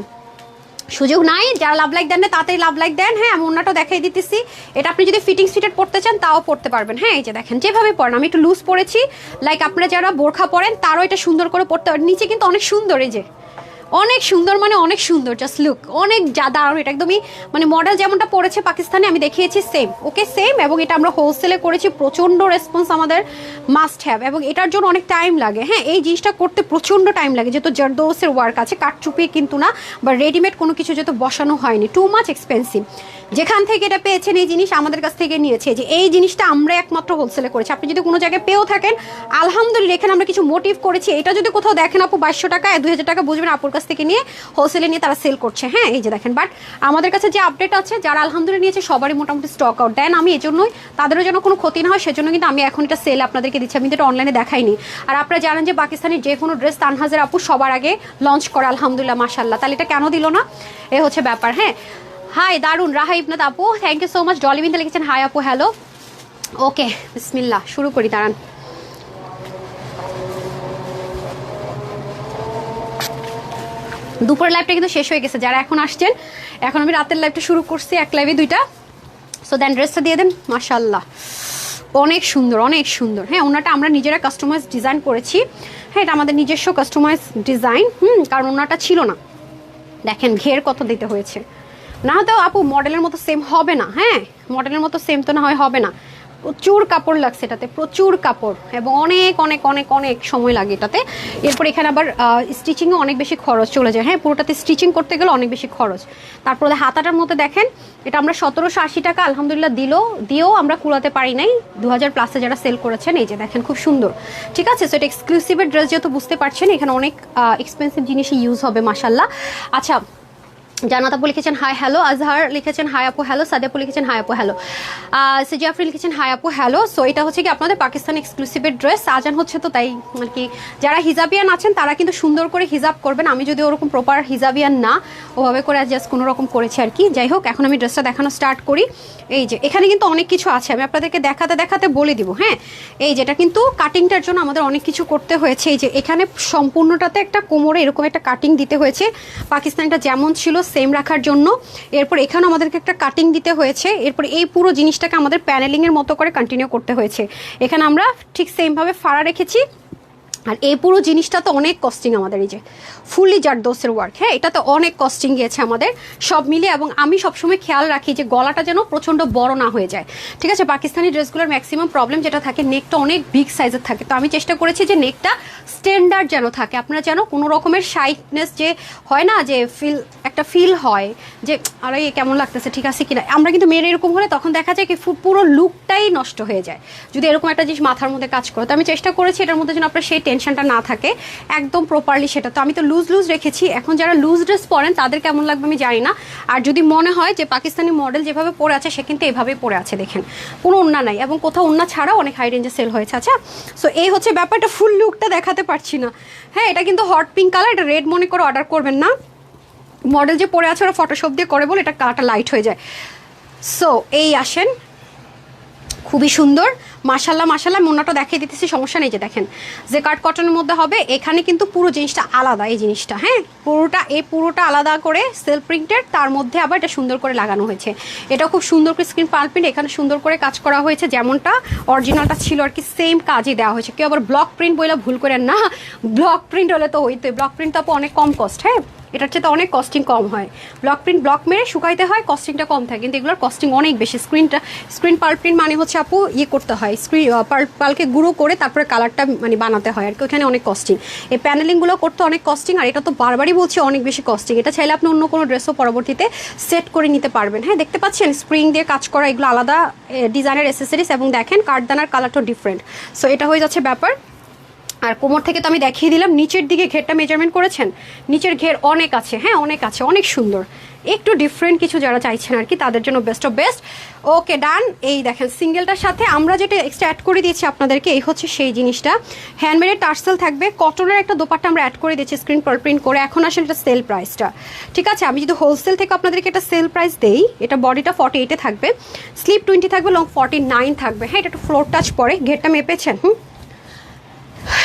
সুযোগ নাই, যারা লাভ লাইক দেন না তাড়াতাড়ি লাভ লাইক দেন। হ্যাঁ আমি অন্যটাও দেখাই দিতেছি, এটা আপনি যদি ফিটিংস ফিটেড পড়তে চান তাও পড়তে পারবেন। হ্যাঁ এই যে দেখেন যেভাবে পরেন, আমি একটু লুজ পরেছি, লাইক আপনারা যারা বোরখা পরেন তারও এটা সুন্দর করে পড়তে পারেন। নিচে কিন্তু অনেক সুন্দর, এই যে অনেক সুন্দর, মানে অনেক সুন্দর, জাস্ট লুক অনেক দারুণ। এটা একদমই মানে মডেল যেমনটা পড়েছে পাকিস্তানে আমি দেখিয়েছি সেম, ওকে সেম। এবং এটা আমরা হোলসেলে করেছি, প্রচণ্ড রেসপন্স আমাদের, মাস্ট হ্যাভ। এবং এটার জন্য অনেক টাইম লাগে, হ্যাঁ এই জিনিসটা করতে প্রচণ্ড টাইম লাগে, যেহেতু জারদৌসের ওয়ার্ক আছে, কাঠচুপিয়ে কিন্তু না, বা রেডিমেড কোনো কিছু যেহেতু বসানো হয়নি, টু মাচ এক্সপেন্সিভ। যেখান থেকে এটা পেয়েছেন এই জিনিস আমাদের কাছ থেকে নিয়েছে, যে এই জিনিসটা আমরা একমাত্র হোলসেলে করেছি। আপনি যদি কোনো জায়গায় পেয়েও থাকেন আলহামদুলিল্লাহ, এখানে আমরা কিছু মোটিভ করেছি। এটা যদি কোথাও দেখেন আপু 2200 টাকা 2000 টাকা, বুঝবেন আপুর কাছে কাছ থেকে নিয়ে হোলসেলে নিয়ে তারা সেল করছে। হ্যাঁ এই যে দেখেন, বাট আমাদের কাছে যে আপডেট আছে যারা আলহামদুলিল্লাহ নিয়েছে সবারই মোটামুটি স্টক আউট। দেন আমি এই জন্যই তাদেরও যেন কোনো ক্ষতি না হয় সেজন্য কিন্তু আমি এখন এটা সেল আপনাদেরকে দিচ্ছি, আমি এটা অনলাইনে দেখাইনি। আর আপনারা জানেন যে পাকিস্তানের যে কোনো ড্রেস তানহাজের আপু সবার আগে লঞ্চ করে আলহামদুলিল্লাহ মাশাআল্লাহ, তাহলে এটা কেন দিল না, এ হচ্ছে ব্যাপার। হ্যাঁ হাই দারুন রাহা ইবনাত আপু, thank you so much. Dolly Binte লিখেছেন হাই আপু হ্যালো। ওকে বিসমিল্লাহ শুরু করি, দাঁড়ান। দুপুরের লাইভটা কিন্তু শেষ হয়ে গেছে, যারা এখন আসছেন, এখন আমি রাতের লাইভটা শুরু করছি, এক লাইভে দুইটা। সো দেন ড্রেসটা দিয়ে দেন, মাশাআল্লাহ অনেক সুন্দর অনেক সুন্দর। হ্যাঁ ওনাটা আমরা নিজেরা কাস্টমাইজ ডিজাইন করেছি। হ্যাঁ এটা আমাদের নিজস্ব কাস্টমাইজ ডিজাইন, কারণ ওনাটা ছিল না। দেখেন ঘের কত দিতে হয়েছে, না হয়তো আপু মডেলের মতো সেম হবে না। হ্যাঁ মডেলের মতো সেম তো না হয় হবে না, প্রচুর কাপড় লাগছে এটাতে, প্রচুর কাপড়, এবং অনেক অনেক অনেক অনেক সময় লাগে এটাতে। এরপর এখানে আবার স্টিচিংয়ে অনেক বেশি খরচ চলে যায়। হ্যাঁ পুরোটাতে স্টিচিং করতে গেলে অনেক বেশি খরচ। তারপরে হাতাটার মধ্যে দেখেন, এটা আমরা 1780 টাকা আলহামদুলিল্লাহ দিয়েও আমরা কুড়াতে পারি নাই 2000+ যারা সেল করেছেন। এই যে দেখেন খুব সুন্দর, ঠিক আছে। সো এটা এক্সক্লুসিভের ড্রেস যেহেতু বুঝতে পারছেন, এখানে অনেক এক্সপেন্সিভ জিনিসই ইউজ হবে মাশাআল্লাহ। আচ্ছা জানাত আপু লিখেছেন হাই হ্যালো, আজহার লিখেছেন হাই আপু হ্যালো, সাদিয়া আপু লিখেছেন হাই আপু হ্যালো, সিজাফরি লিখেছেন হাই আপু হ্যালো। সো এটা হচ্ছে কি আপনাদের পাকিস্তান এক্সক্লুসিভের ড্রেস। আজান হচ্ছে তো তাই আর কি, যারা হিজাবিয়ান আছেন তারা কিন্তু সুন্দর করে হিজাব করবেন। আমি যদি ওরকম প্রপার হিজাবিয়ান না, ওভাবে করে জাস্ট কোনো রকম করেছি আর কি। যাই হোক এখন আমি ড্রেসটা দেখানো স্টার্ট করি। এই যে এখানে কিন্তু অনেক কিছু আছে, আমি আপনাদেরকে দেখাতে দেখাতে বলে দিব। হ্যাঁ এই যেটা কিন্তু কাটিংটার জন্য আমাদের অনেক কিছু করতে হয়েছে। এই যে এখানে সম্পূর্ণটাতে একটা কোমরে এরকম একটা কাটিং দিতে হয়েছে, পাকিস্তানটা যেমন ছিল সেম রাখার জন্য। এরপর এখানে আমাদেরকে একটা কাটিং দিতে হয়েছে। এরপর এই পুরো জিনিসটাকে আমাদের প্যানেলিংয়ের মতো করে কন্টিনিউ করতে হয়েছে। এখানে আমরা ঠিক সেমভাবে ফাড়া রেখেছি। আর এই পুরো জিনিসটা তো অনেক কস্টিং আমাদের, এই যে ফুললি জারদোসের ওয়ার্ক। হ্যাঁ এটা তো অনেক কস্টিং গিয়েছে আমাদের সব মিলে। এবং আমি সবসময় খেয়াল রাখি যে গলাটা যেন প্রচণ্ড বড় না হয়ে যায়, ঠিক আছে। পাকিস্তানি ড্রেসগুলোর ম্যাক্সিমাম প্রবলেম যেটা থাকে, নেকটা অনেক বিগ সাইজের থাকে। তো আমি চেষ্টা করেছি যে নেকটা স্ট্যান্ডার্ড যেন থাকে, আপনারা যেন কোনো রকমের শাইটনেস যে হয় না, যে একটা ফিল হয় যে আরে কেমন লাগতেছে ঠিক আছে কিনা। আমরা কিন্তু মেয়ের এরকম হলে তখন দেখা যায় কি পুরো লুকটাই নষ্ট হয়ে যায় যদি এরকম একটা জিনিস মাথার মধ্যে কাজ করে। তো আমি চেষ্টা করেছি এটার মধ্যে যেন আপনার সেই টেনশনটা না থাকে, একদম প্রপারলি সেটা। তো আমি তো লুজ রেখেছি। এখন যারা লুজ ড্রেস পরেন তাদের কেমন লাগবে আমি জানি না। আর যদি মনে হয় যে পাকিস্তানি মডেল যেভাবে পরে আছে সে কিন্তু এভাবেই পরে আছে, দেখেন কোনো ওন্না নাই, এবং কোথাও ওন্না ছাড়াও অনেক হাই রেঞ্জে সেল হয়েছে। আচ্ছা সো এই হচ্ছে ব্যাপারটা, ফুল লুকটা দেখাতে পারছি না। হ্যাঁ এটা কিন্তু হট পিঙ্ক কালার, এটা রেড মনে করে অর্ডার করবেন না। মডেল যে পরে আছে ওরা ফটোশপ দিয়ে করে বলে এটা কালারটা লাইট হয়ে যায়। সো এই আসেন, খুবই সুন্দর মাশাল্লাহ মাশাল্লাহ। মোনাটা দেখিয়ে দিতেছি, সমস্যা নেই। যে দেখেন যে কাট কটনের মধ্যে হবে, এখানে কিন্তু পুরো জিনিসটা আলাদা, এই জিনিসটা হ্যাঁ পুরোটা আলাদা করে সেলফ প্রিন্টের, তার মধ্যে আবার এটা সুন্দর করে লাগানো হয়েছে। এটা খুব সুন্দর করে স্ক্রিন পাল প্রিন্ট, এখানে সুন্দর করে কাজ করা হয়েছে, যেমনটা অরিজিনালটা ছিল আর কি সেম কাজই দেওয়া হয়েছে। কেউ আবার ব্লক প্রিন্ট বলে ভুল করেন না, ব্লক প্রিন্ট হলে তো হইতোই, ব্লক প্রিন্ট তো অনেক কম কস্ট। হ্যাঁ এটার চেয়ে তো অনেক কস্টিং কম হয়, ব্লক মেরে শুকাইতে হয়, কস্টিংটা কম থাকে, কিন্তু এগুলোর কস্টিং অনেক বেশি। স্ক্রিন পাল প্রিন্ট মানে হচ্ছে আপু করতে হয়, পালকে গুঁড়ো করে তারপরে কালারটা মানে বানাতে হয় আর কি, ওখানে অনেক কস্টিং। এই প্যানেলিংগুলো করতে অনেক কস্টিং, আর এটা তো বারবারই বলছি অনেক বেশি কস্টিং। এটা চাইলে আপনি অন্য কোনো ড্রেসও পরবর্তীতে সেট করে নিতে পারবেন। হ্যাঁ দেখতে পাচ্ছেন স্প্রিং দিয়ে কাজ করা, এগুলো আলাদা ডিজাইনের অ্যাসেসরিজ, এবং দেখেন কাঠদানার কালারটাও ডিফারেন্ট। সো এটা হয়ে যাচ্ছে ব্যাপার। আর কোমর থেকে তো আমি দেখিয়ে দিলাম, নিচের দিকে ঘেরটা মেজারমেন্ট করেছেন, নিচের ঘের অনেক আছে। হ্যাঁ অনেক আছে, অনেক সুন্দর, একটু ডিফারেন্ট কিছু যারা চাইছেন আর কি তাদের জন্য বেস্ট অফ বেস্ট। ওকে ডান। এই দেখেন সিঙ্গেলটার সাথে আমরা যেটা এক্সট্রা অ্যাড করে দিয়েছি আপনাদেরকে, এই হচ্ছে সেই জিনিসটা। হ্যান্ডমেডের টার্সেল থাকবে, কটনের একটা দোপাট্টা আমরা অ্যাড করে দিয়েছি স্ক্রিন পাল প্রিন্ট করে। এখন আসলে এটা সেল প্রাইসটা, ঠিক আছে। আমি যদি হোলসেল থেকে আপনাদেরকে একটা সেল প্রাইস দেই, এটা বডিটা 48-এ থাকবে, স্লিপ 20 থাকবে, লং 49 থাকবে। হ্যাঁ এটা একটু ফ্লোর টাচ পরে, ঘেরটা মেপেছেন?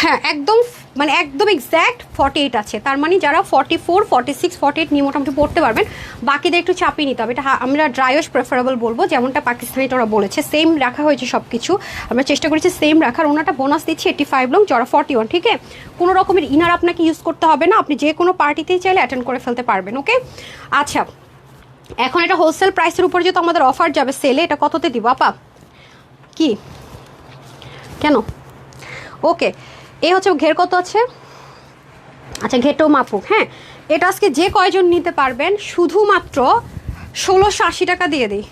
হ্যাঁ একদম মানে একদম এক্স্যাক্ট 48 আছে, তার মানে যারা 44, 46, 48 নিয়ে মোটামুটি পড়তে পারবেন, বাকিদের একটু চাপিয়ে নিতে হবে। এটা আমরা ড্রাইওয়াশ প্রেফারেবল বলবো, যেমনটা পাকিস্তানিটা ওরা বলেছে সেম রাখা হয়েছে সব কিছু, আমরা চেষ্টা করেছি সেম রাখার। ওনাটা বোনাস দিচ্ছি 85 লং, যারা 41, ঠিক আছে। কোনো রকমের ইনার আপনাকে ইউজ করতে হবে না, আপনি যে কোনো পার্টিতেই চাইলে অ্যাটেন্ড করে ফেলতে পারবেন। ওকে আচ্ছা এখন এটা হোলসেল প্রাইসের উপর যেহেতু আমাদের অফার যাবে সেলে, এটা কততে দিব আপা? কি কেন? ওকে এই হচ্ছে ঘের কত আছে, আচ্ছা ঘেরটাও মাপুক। হ্যাঁ এটা আজকে যে কয়জন নিতে পারবেন শুধুমাত্র 1680 টাকা দিয়ে দিই,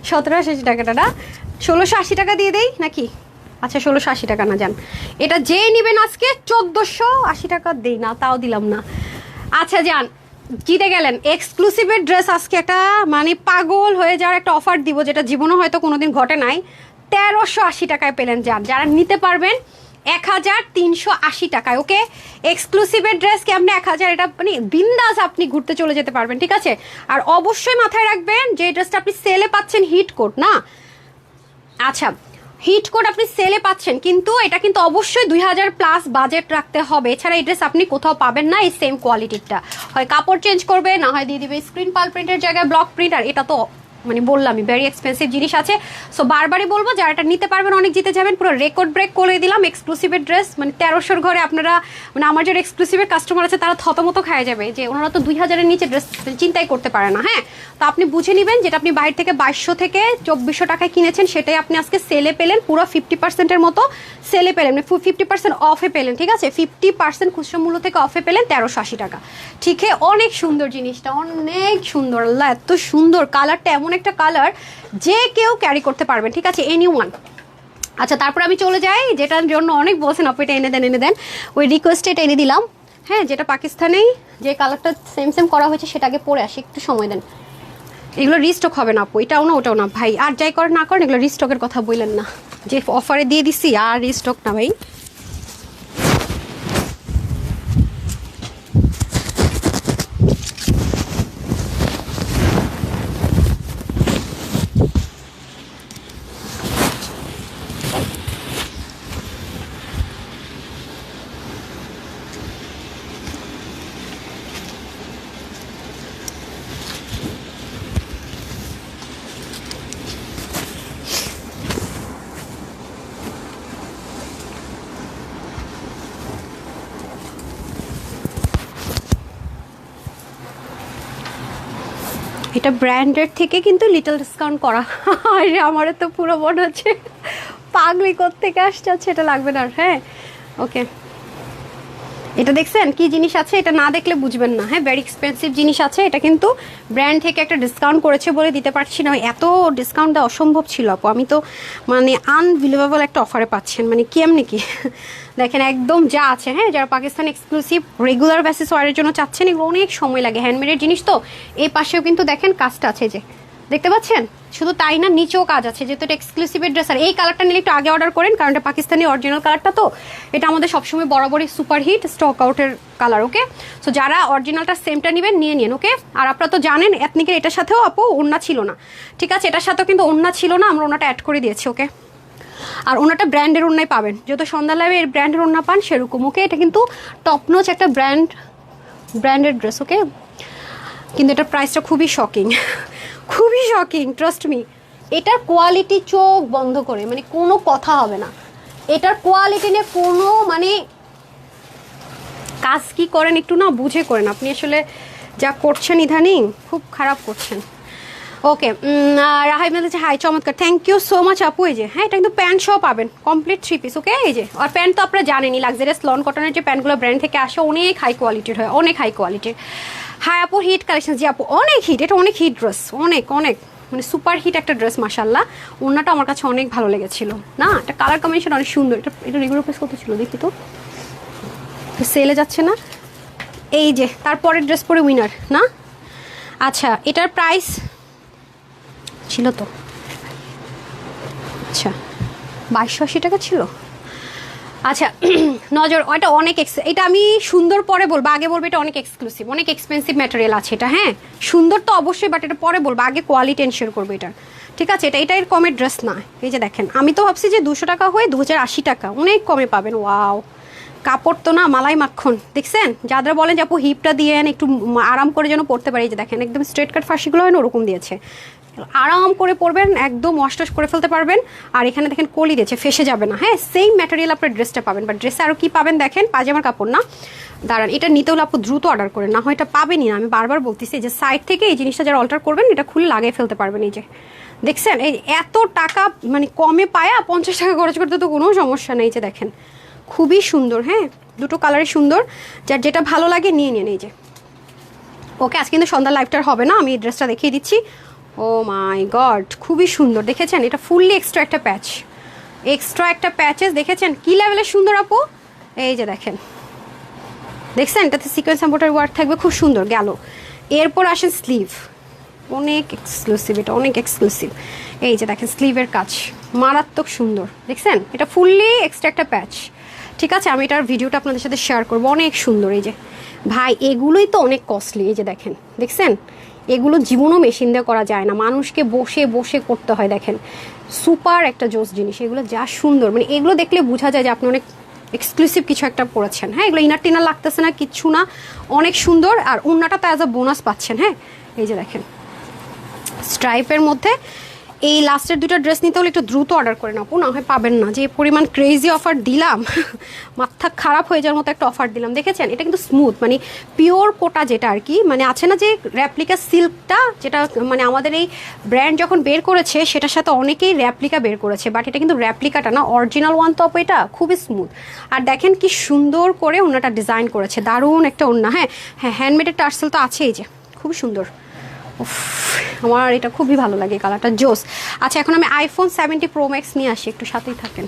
1780 টাকাটা না 1680 টাকা দিয়ে দেই নাকি? আচ্ছা 1680 টাকা না যান, এটা যে নেবেন আজকে 1480 টাকা দেই না, তাও দিলাম না। আচ্ছা যান, জিতে গেলেন এক্সক্লুসিভের ড্রেস। আজকে একটা মানে পাগল হয়ে যাওয়ার একটা অফার দিব, যেটা জীবনে হয়তো কোনোদিন ঘটে নাই। 1380 টাকায় পেলেন। যান, যারা নিতে পারবেন 1380 টাকায়। ওকে, এক্সক্লুসিভের ড্রেস কি আপনি 1000, এটা মানে বিন্দাস আপনি ঘুরতে চলে যেতে পারবেন, ঠিক আছে। আর অবশ্যই মাথায় রাখবেন যে ড্রেসটা আপনি সেলে পাচ্ছেন হিট কোট না। আচ্ছা, হিট কোড আপনি সেলে পাচ্ছেন, কিন্তু এটা কিন্তু অবশ্যই 2000+ বাজেট রাখতে হবে। এছাড়া এই ড্রেস আপনি কোথাও পাবেন না এই সেম কোয়ালিটিটা। হয় কাপড় চেঞ্জ করবে, না হয় দিয়ে দিবে স্ক্রিন পাল প্রিন্টের জায়গায় ব্লক প্রিন্ট। আর এটা তো মানে বললামই ভেরি এক্সপেন্সিভ জিনিস আছে। সো বারবারই বলবো, যারা এটা নিতে পারবেন অনেক জিতে যাবেন। পুরো রেকর্ড ব্রেক করে দিলাম এক্সক্লুসিভের ড্রেস। মানে 1300-র ঘরে আপনারা, মানে আমার যারা এক্সক্লুসিভের কাস্টমার আছে তারা থতমত খায় যাবে যে ওনারা তো 2000-এর নিচে ড্রেস চিন্তাই করতে পারে না। হ্যাঁ, তো আপনি বুঝে নেবেন, যেটা আপনি বাইরে থেকে 2200 থেকে 2400 টাকায় কিনেছেন, সেটাই আপনি আজকে সেলে পেলেন। পুরো 50%-এর মতো সেলে পেলেন, মানে 50% অফে পেলেন, ঠিক আছে। 50% খুচরা মূল্য থেকে অফে পেলেন 1380 টাকা। ঠিক আছে, অনেক সুন্দর জিনিসটা, অনেক সুন্দর। আল্লাহ, এত সুন্দর কালারটা, এমন একটা কালার যে কেউ ক্যারি করতে পারবেন, ঠিক আছে, এনিওয়ান। আচ্ছা, তারপর আমি চলে যাই যেটার জন্য অনেক বলছেন আপু এটা এনে দেন এনে দেন, ওই রিকোয়েস্টে এটা এনে দিলাম। হ্যাঁ, যেটা পাকিস্তানেই যে কালারটা সেম সেম করা হয়েছে সেটা আগে পরে আসি, একটু সময় দেন। এগুলো রিস্টক হবে না আপু, এটাও না ওটাও না ভাই। আর যাই করেন না করেন, এগুলো রিস্টকের কথা বললেন না, যে অফারে দিয়ে দিছি আর রিস্টক না ভাই। এটা ব্র্যান্ডের থেকে কিন্তু লিটল ডিসকাউন্ট করা। আরে আমারও তো পুরো মনে হচ্ছে পাগলি কোত্থেকে আসছে। এটা লাগবে না। হ্যাঁ, ওকে, এটা দেখছেন কি জিনিস আছে, এটা না দেখলে বুঝবেন না। হ্যাঁ, ভেরি এক্সপেন্সিভ জিনিস আছে। এটা কিন্তু ব্র্যান্ড থেকে একটা ডিসকাউন্ট করেছে বলে দিতে পারছি না। এত ডিসকাউন্ট দেওয়া অসম্ভব ছিল আপু। আমি তো মানে আনবিলিভেবল একটা অফারে পাচ্ছেন, মানে কেমনি কি দেখেন একদম যা আছে। হ্যাঁ, যারা পাকিস্তান এক্সক্লুসিভ রেগুলার বেসিস ওয়ারের জন্য চাচ্ছেন, এগুলো অনেক সময় লাগে, হ্যান্ডমেডের জিনিস তো। এই পাশেও কিন্তু দেখেন কাজটা আছে, যে দেখতে পাচ্ছেন। শুধু তাই না, নিচেও কাজ আছে, যেহেতু এটা এক্সক্লুসিভের ড্রেস। আর এই কালারটা নিলে একটু আগে অর্ডার করেন, কারণ এটা পাকিস্তানি অরিজিনাল কালারটা তো। এটা আমাদের সবসময় বরাবরই সুপার হিট স্টক আউটের কালার। ওকে, সো যারা অরিজিনালটা সেমটা নেবেন নিয়ে নিন। ওকে, আর আপনারা তো জানেন এথনিকের এটার সাথেও আপু ওড়না ছিল না, ঠিক আছে। এটার সাথেও কিন্তু ওড়না ছিল না, আমরা ওনাটা অ্যাড করে দিয়েছি। ওকে, আর ওনাটা ব্র্যান্ডের ওড়নাই পাবেন, যেহেতু সন্ধ্যা লাইভে এর ব্র্যান্ডের ওড়না পান সেরকম। ওকে, এটা কিন্তু টপনোচ একটা ব্র্যান্ডের ড্রেস। ওকে, কিন্তু এটার প্রাইসটা খুবই শকিং, খুবই শকিং, ট্রাস্ট মি। এটার কোয়ালিটি চোখ বন্ধ করে, মানে কোনো কথা হবে না। এটার কোয়ালিটি নিয়ে কোনো মানে কাজ কি করেন একটু না বুঝে করেন। আপনি আসলে যা করছেন ইদানিং খুব খারাপ করছেন। ওকে, রাহাই বলছে হাই, চমৎকার, থ্যাংক ইউ সো মাচ আপু। এই যে হ্যাঁ, এটা কিন্তু প্যান্ট সহ পাবেন, কমপ্লিট 3 পিস। ওকে, এই যে, আর প্যান্ট তো আপনারা জানেনই, লাক্সারিয়াস লন কটনের যে প্যান্টগুলো ব্র্যান্ড থেকে আসে অনেক হাই কোয়ালিটির হয়, অনেক হাই কোয়ালিটির। হ্যাঁ আপু, হিট কালেকশন। জি আপু, অনেক হিট, এটা অনেক হিট ড্রেস, অনেক অনেক মানে সুপার হিট একটা ড্রেস। মাশাল্লাহ, ওড়নাটা আমার কাছে অনেক ভালো লেগেছিল না, এটা কালার কম্বিনেশন অনেক সুন্দর। এটা রেগুলার প্রাইস কত ছিল দেখি তো, সেলে যাচ্ছে না। এই যে তারপরের ড্রেস পরে উইনার না। আচ্ছা, এটার প্রাইস ছিল তো, আচ্ছা 2280 টাকা ছিল। আচ্ছা নজর, এটা অনেক এটা আমি সুন্দর পরে বলবো, আগে বলবো এটা অনেক এক্সক্লুসিভ, অনেক এক্সপেন্সিভ ম্যাটেরিয়াল আছে এটা। হ্যাঁ, সুন্দর তো অবশ্যই, বাট এটা পরে বলবো, আগে কোয়ালিটি এনশিওর করবো এটা, ঠিক আছে। এটা এর কমের ড্রেস না। এই যে দেখেন, আমি তো ভাবছি যে 200 টাকা হয়ে 2080 টাকা, অনেক কমে পাবেন। ওয়াও, কাপড় তো না মালাই মাখন, দেখছেন। যারা বলেন যে আপু হিপটা দিয়ে একটু আরাম করে যেন পরতে পারি, যে দেখেন একদম স্ট্রেট কাট ফাঁসিগুলো হয় না, ওরকম দিয়েছে। আরাম করে পরবেন, একদম ওয়াশ টশ করে ফেলতে পারবেন। আর এখানে দেখেন কলি দিয়েছে, ফেসে যাবে না। হ্যাঁ, সেম ম্যাটেরিয়াল আপনার ড্রেসটা পাবেন, বাট ড্রেসে আরও কী পাবেন দেখেন, পাজামার কাপড় না। দাঁড়ান, এটা নিতে হলে আপু দ্রুত অর্ডার করেন, না হয় এটা পাবেনই না। আমি বারবার বলতেছি যে সাইড থেকে এই জিনিসটা যারা অল্টার করবেন, এটা খুলে লাগিয়ে ফেলতে পারবেন। এই যে দেখছেন, এই এত টাকা মানে কমে পায়া 50 টাকা খরচ করতে তো কোনো সমস্যা নেই। যে দেখেন খুবই সুন্দর। হ্যাঁ, দুটো কালারই সুন্দর, যার যেটা ভালো লাগে নিয়ে নিন। এই যে ওকে, আজকে কিন্তু সন্ধ্যা লাইভটার হবে না, আমি এই ড্রেসটা দেখিয়ে দিচ্ছি। ও মাই গড, খুবই সুন্দর, দেখেছেন। এটা ফুললি এক্সট্রা একটা প্যাচ, এক্সট্রা একটা প্যাচেস, দেখেছেন কি লেভেলের সুন্দর আপু। এই যে দেখেন, দেখছেন এটাতে সিকোয়েন্স এমব্রয়ডারি ওয়ার্ক থাকবে, খুব সুন্দর গেল। এরপর আসেন স্লিভ, অনেক এক্সক্লুসিভ, এটা অনেক এক্সক্লুসিভ। এই যে দেখেন স্লিভের কাজ মারাত্মক সুন্দর, দেখছেন এটা ফুললি এক্সট্রা একটা প্যাচ। ঠিক আছে, আমি এটার ভিডিওটা আপনাদের সাথে শেয়ার করবো, অনেক সুন্দর। এই যে ভাই এগুলোই তো অনেক কস্টলি, এই যে দেখেন, দেখছেন এগুলো জীবনও মেশিন দিয়ে করা যায় না, মানুষকে বসে বসে করতে হয়। দেখেন সুপার একটা জোস জিনিস, এগুলো যা সুন্দর, মানে এগুলো দেখলে বোঝা যায় যে আপনি অনেক এক্সক্লুসিভ কিছু একটা পড়েছেন। হ্যাঁ, এগুলো ইনার টিনার লাগতেছে না, কিচ্ছু না, অনেক সুন্দর। আর ওন্নাটা তো অ্যাজ আ বোনাস পাচ্ছেন। হ্যাঁ, এই যে দেখেন স্ট্রাইপের মধ্যে। এই লাস্টের দুটো ড্রেস নিতে হলে একটু দ্রুত অর্ডার করে নাও, না হয় পাবেন না। যে পরিমাণ ক্রেজি অফার দিলাম, মাথা খারাপ হয়ে যাওয়ার মতো একটা অফার দিলাম। দেখেছেন এটা কিন্তু স্মুথ, মানে পিওর কোটা যেটা আর কি, মানে আছে না যে র্যাপ্লিকা সিল্কটা, যেটা মানে আমাদের এই ব্র্যান্ড যখন বের করেছে সেটার সাথে অনেকেই র্যাপ্লিকা বের করেছে, বাট এটা কিন্তু র্যাপ্লিকাটা না, অরিজিনাল ওয়ান টপ। এটা খুবই স্মুথ। আর দেখেন কি সুন্দর করে ওনাটা ডিজাইন করেছে, দারুণ একটা ওন্না। হ্যাঁ হ্যাঁ, হ্যান্ডমেডের টার্সেল তো আছেই, যে খুবই সুন্দর। আমার এটা খুবই ভালো লাগে, কালারটা জোস। আচ্ছা, এখন আমি আইফোন 70 প্রো ম্যাক্স নিয়ে আসি, একটু সাথেই থাকেন।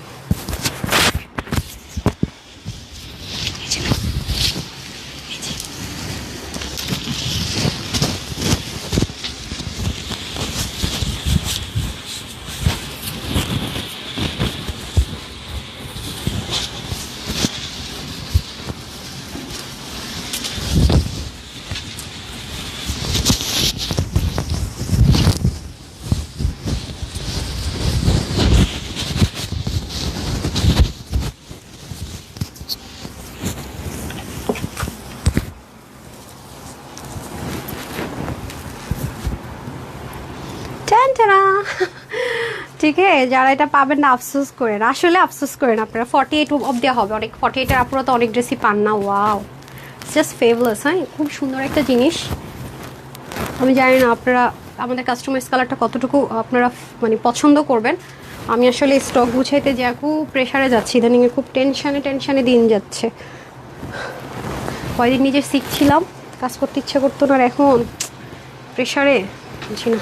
ঠিক আছে, যারা এটা পাবেন না আফসোস করেন, আসলে আফসোস করেন। আপনারা 48 অব দেওয়া হবে, অনেক 48-এর আপনারা তো অনেক ড্রেসই পান না। Wow, just flawless. হ্যাঁ, খুব সুন্দর একটা জিনিস। আমি জানি না আপনারা আমাদের কাস্টমাইজ কালারটা কতটুকু আপনারা মানে পছন্দ করবেন। আমি আসলে স্টক গুছাইতে যা খুব প্রেশারে যাচ্ছি ইদানিং, খুব টেনশানে দিন যাচ্ছে। কয়দিন নিজে শিখছিলাম, কাজ করতে ইচ্ছে করতো না, আর এখন প্রেশারে বুঝি না।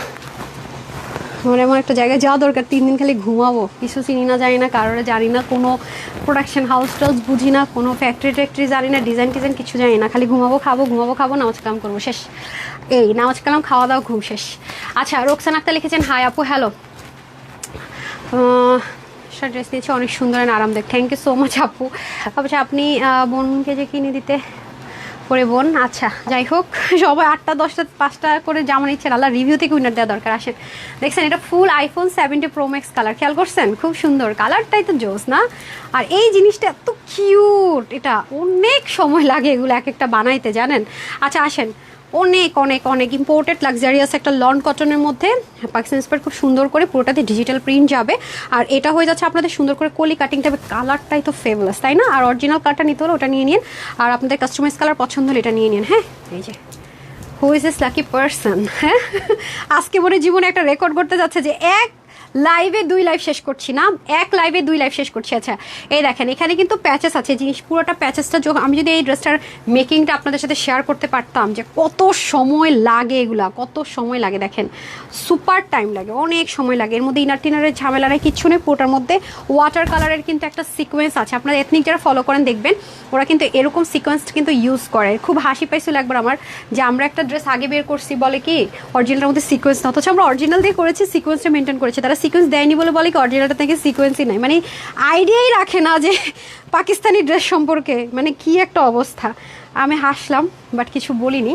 আমার এমন একটা জায়গায় যাওয়া দরকার, 3 দিন খালি ঘুমাবো, কিছু চিনি না, জানি না কারোরে, জানি না কোনো প্রোডাকশন হাউস টাউস বুঝি না, কোনো ফ্যাক্টরি জানি না, ডিজাইন টিজাইন কিছু জানি না, খালি ঘুমাবো খাবো, নামাজ কালাম করবো, শেষ। এই নামাজ কালাম, খাওয়া দাওয়া, ঘুম, শেষ। আচ্ছা, রোকসান আক্তার লিখেছেন, হাই আপু, হ্যালো। ড্রেস দিয়েছে অনেক সুন্দর আর আরামদায়ক, থ্যাংক ইউ সো মাচ আপু। আচ্ছা, আপনি বোনকে যে কিনে দিতে করে বোন, আচ্ছা যাই হোক, সবাই 8টা 10টা 5টা করে জামা নিচ্ছে, আল্লাহ রিভিউ থেকে উইনার দেওয়া দরকার। আসেন, দেখছেন এটা ফুল আইফোন 70 প্রো ম্যাক্স কালার, খেয়াল করছেন? খুব সুন্দর কালারটাই তো জোস না? আর এই জিনিসটা এত কিউট, এটা অনেক সময় লাগে এগুলো এক একটা বানাইতে, জানেন? আচ্ছা আসেন, অনেক অনেক অনেক ইম্পোর্টেড লাক্সারিয়াস একটা লন কটনের মধ্যে পাকিস্তান স্পার, খুব সুন্দর করে পুরোটাতে ডিজিটাল প্রিন্ট যাবে। আর এটা হয়ে যাচ্ছে আপনাদের সুন্দর করে কলি কাটিংটা হবে, কালারটাই তো ফেভারাস, তাই না? আর অরিজিনাল কালারটা নিতে হলে ওটা নিয়ে নিন, আর আপনাদের কাস্টমাইজ কালার পছন্দ হলে এটা নিয়ে নিন। হ্যাঁ, এই যে who is this lucky person. হ্যাঁ, আজকে মনে জীবনে একটা রেকর্ড করতে যাচ্ছে যে এক লাইভে 2 লাইভ শেষ করছি না, এক লাইভে 2 লাইভ শেষ করছি। আচ্ছা, এই দেখেন এখানে কিন্তু প্যাচেস আছে, জিনিস পুরোটা প্যাচেসটা, আমি যদি এই ড্রেসটার মেকিংটা আপনাদের সাথে শেয়ার করতে পারতাম যে কত সময় লাগে, এগুলা কত সময় লাগে, দেখেন সুপার টাইম লাগে, অনেক সময় লাগে। এর মধ্যে ইনার টিনারের ঝামেলা নেই, কিচ্ছু নেই। পুরোটার মধ্যে ওয়াটার কালারের কিন্তু একটা সিকোয়েন্স আছে, আপনারা এথনিক যারা ফলো করেন দেখবেন ওরা কিন্তু এরকম সিকোয়েন্স কিন্তু ইউজ করে। খুব হাসি পাইছিল একবার আমার, যে আমরা একটা ড্রেস আগে বের করছি, বলে কি অরিজিনালটার মধ্যে সিকোয়েন্স না, অথচ আমরা অরিজিনাল দিয়ে করেছি, সিকোয়েন্সটা মেনটেন করেছি, তারা সিকোয়েন্স দেয়নি বলে কি অরিজিনালটা থেকে সিকোয়েন্সই নাই, মানে আইডিয়াই রাখে না যে পাকিস্তানি ড্রেস সম্পর্কে, মানে কি একটা অবস্থা। আমি হাসলাম বাট কিছু বলিনি,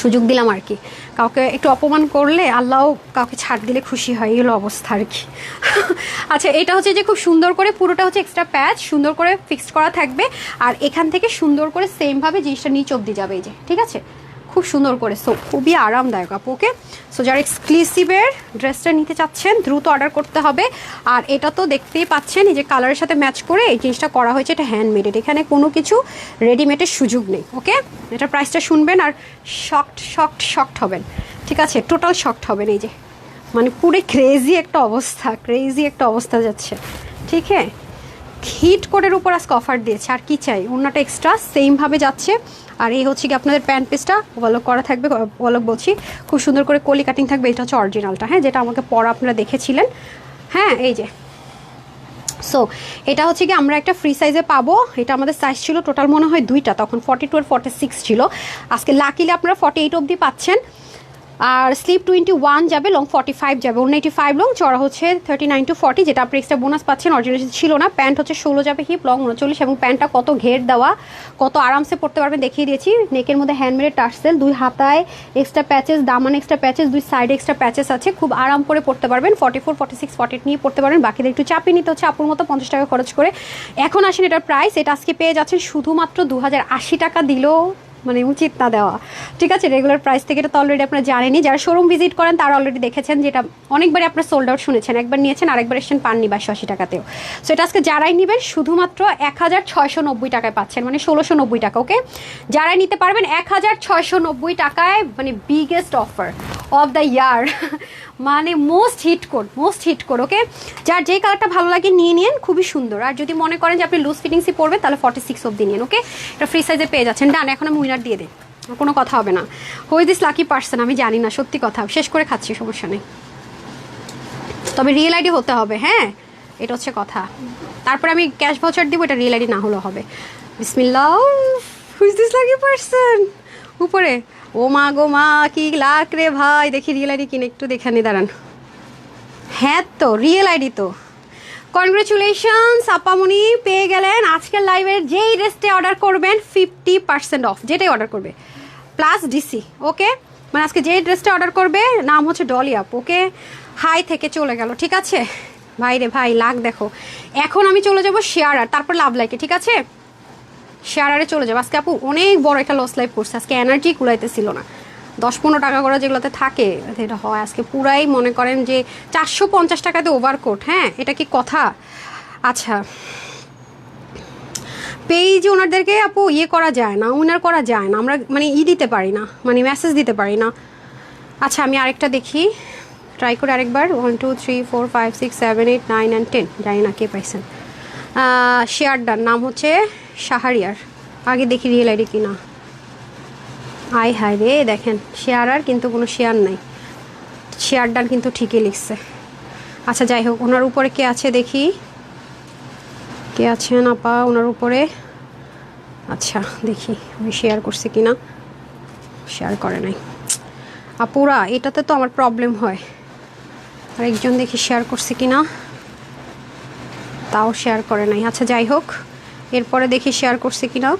সুযোগ দিলাম আর কি। কাউকে একটু অপমান করলে আল্লাহ কাউকে ছাড় দিলে খুশি হয়, এগুলো অবস্থা আর কি। আচ্ছা, এটা হচ্ছে যে খুব সুন্দর করে পুরোটা হচ্ছে এক্সট্রা প্যাচ সুন্দর করে ফিক্সড করা থাকবে, আর এখান থেকে সুন্দর করে সেমভাবে জিনিসটা নিচ অব্দি যাবে, এই যে, ঠিক আছে, খুব সুন্দর করে। সো খুবই আরামদায়ক আপু। ওকে, সো যারা এক্সক্লুসিভের ড্রেসটা নিতে চাচ্ছেন দ্রুত অর্ডার করতে হবে। আর এটা তো দেখতেই পাচ্ছেন এই যে কালারের সাথে ম্যাচ করে এই জিনিসটা করা হয়েছে, এটা হ্যান্ডমেডেড, এখানে কোনো কিছু রেডিমেডের সুযোগ নেই। ওকে, এটার প্রাইসটা শুনবেন আর শকড হবেন, ঠিক আছে, টোটাল শকড হবেন। এই যে মানে পুরো ক্রেজি একটা অবস্থা যাচ্ছে, ঠিক হ্যাঁ। হিট কোডের উপর আজকে অফার দিয়েছে, আর কি চাই, অন্যটা এক্সট্রা সেমভাবে যাচ্ছে। আর এই হচ্ছে কি আপনাদের প্যান্ট পিসটা ওয়ালক করা থাকবে, ওয়ালক বলছি, খুব সুন্দর করে কলি কাটিং থাকবে। এটা হচ্ছে অরিজিনালটা, হ্যাঁ, যেটা আমাকে পরা আপনারা দেখেছিলেন। হ্যাঁ, এই যে সো এটা হচ্ছে কি আমরা একটা ফ্রি সাইজে পাবো। এটা আমাদের সাইজ ছিল টোটাল মনে হয় দুইটা, তখন 42 আর 46 ছিল। আজকে লাকিলি আপনারা 48 অবধি পাচ্ছেন। আর স্লিপ 21 যাবে, লং 45 যাবে, 185 লং, চড়া হচ্ছে 39 to 40, যেটা আপনি এক্সট্রা বোনাস পাচ্ছেন, অরিজিনাল ছিল না। প্যান্ট হচ্ছে 16 যাবে, হিপ লং 39, এবং প্যান্টটা কত ঘের দেওয়া, কত আরামসে পড়তে পারবেন দেখিয়ে দিয়েছি। নেকের মধ্যে হ্যান্ডমেড টার্সেল, দুই হাতায় এক্সট্রা প্যাচেস, দামান এক্সট্রা প্যাচেস, দুই সাইডে এক্সট্রা প্যাচেস আছে, খুব আরাম করে পড়তে পারবেন। 44, 46, 48 নিয়ে পড়তে পারবেন। বাকিদের একটু চাপিয়ে নিতে হচ্ছে আপুর মতো 50 টাকা খরচ করে। এখন আসেন এটার প্রাইস, এটা আজকে পেয়ে যাচ্ছেন শুধুমাত্র 2080 টাকা দিলেও মানে উচিত না দেওয়া, ঠিক আছে। রেগুলার প্রাইস থেকে এটা তো অলরেডি আপনারা জানেনই, যারা শোরুম ভিজিট করেন তারা অলরেডি দেখেছেন, যেটা অনেকবারই আপনারা সোল্ড আউট শুনেছেন, একবার নিয়েছেন আরেকবার এসেছেন পাননি 2280 টাকাতেও। সো এটা আজকে যারাই নেবেন শুধুমাত্র 1690 টাকায় পাচ্ছেন, মানে 1690 টাকা। ওকে, যারাই নিতে পারবেন 1690 টাকায়, মানে biggest offer of the year, মানে মোস্ট হিট কোড। ওকে, যার যেই কালারটা ভালো লাগে নিয়ে নিন, খুবই সুন্দর। আর যদি মনে করেন যে আপনি লুজ ফিটিংসই পরবেন তাহলে 46 অবধি নিন। ওকে, এটা ফ্রি সাইজে পেয়ে যাচ্ছেন। ডান, এখন আমি উইনার দিয়ে দিই, কোনো কথা হবে না। হই দিস লাকি পার্সন, আমি জানি না, সত্যি কথা, শেষ করে খাচ্ছি, সমস্যা নেই, তবে রিয়েল আইডি হতে হবে। হ্যাঁ, এটা হচ্ছে কথা। তারপরে আমি ক্যাশ ভাউচার দিব, এটা রিয়েল আইডি না হলেও হবে। বিসমিল্লাহ, হুইজ দিস লাকি পার্সন উপরে। ও মা গো মা, কি লাখ রে ভাই, দেখি রিয়েল আইডি কিনে একটু দেখে নি, দাঁড়ান। হ্যাঁ তো রিয়েল আইডি তো, কনগ্রেচুলেশনস আপামনি, পেয়ে গেলেন আজকের লাইভের যেই ড্রেসটা অর্ডার করবেন 50% অফ, যেটাই অর্ডার করবে প্লাস ডিসি। ওকে, মানে আজকে যেই ড্রেসটা অর্ডার করবে, নাম হচ্ছে ডলি আপ। ওকে, হাই থেকে চলে গেল, ঠিক আছে ভাই রে ভাই, লাখ দেখো। এখন আমি চলে যাব শেয়ারার, তারপর লাভ লাইকে, ঠিক আছে। শেয়ারারে চলে যাবো। আজকে আপু অনেক বড় একটা লস লাইভ করছে, আজকে এনার্জি কুলাইতেছিল না। 10-15 টাকা করে যেগুলোতে থাকে এটা হয়, আজকে পুরাই মনে করেন যে 450 টাকাতে ওভারকোট। হ্যাঁ, এটা কি কথা? আচ্ছা, পেজ ওনারদেরকে আপু ইয়ে করা যায় না, উইনার করা যায় না, আমরা মানে দিতে পারি না, মানে মেসেজ দিতে পারি না। আচ্ছা, আমি আরেকটা দেখি, ট্রাই করে আরেকবার। 1 2 3 4 5 6 7 8 9 and 10, জানি না কে পাইছেন। শেয়ারডার নাম হচ্ছে শাহরিয়ার, আগে দেখি রিয়েল আইডি কিনা। আয় হায় রে, দেখেন শেয়ারার কিন্তু কোনো শেয়ার নাই, শেয়ারডার কিন্তু ঠিকই লিখছে। আচ্ছা যাই হোক, ওনার উপরে কে আছে দেখি, কে আছেন আপা ওনার উপরে? আচ্ছা দেখি আমি শেয়ার করছি কিনা, শেয়ার করে নাই। আপুরা এটাতে তো আমার প্রবলেম হয়, আরেকজন দেখি শেয়ার করছে কিনা, তাও শেয়ার করে নাই। আচ্ছা যাই হোক, এরপরে দেখি শেয়ার করছে কিনা।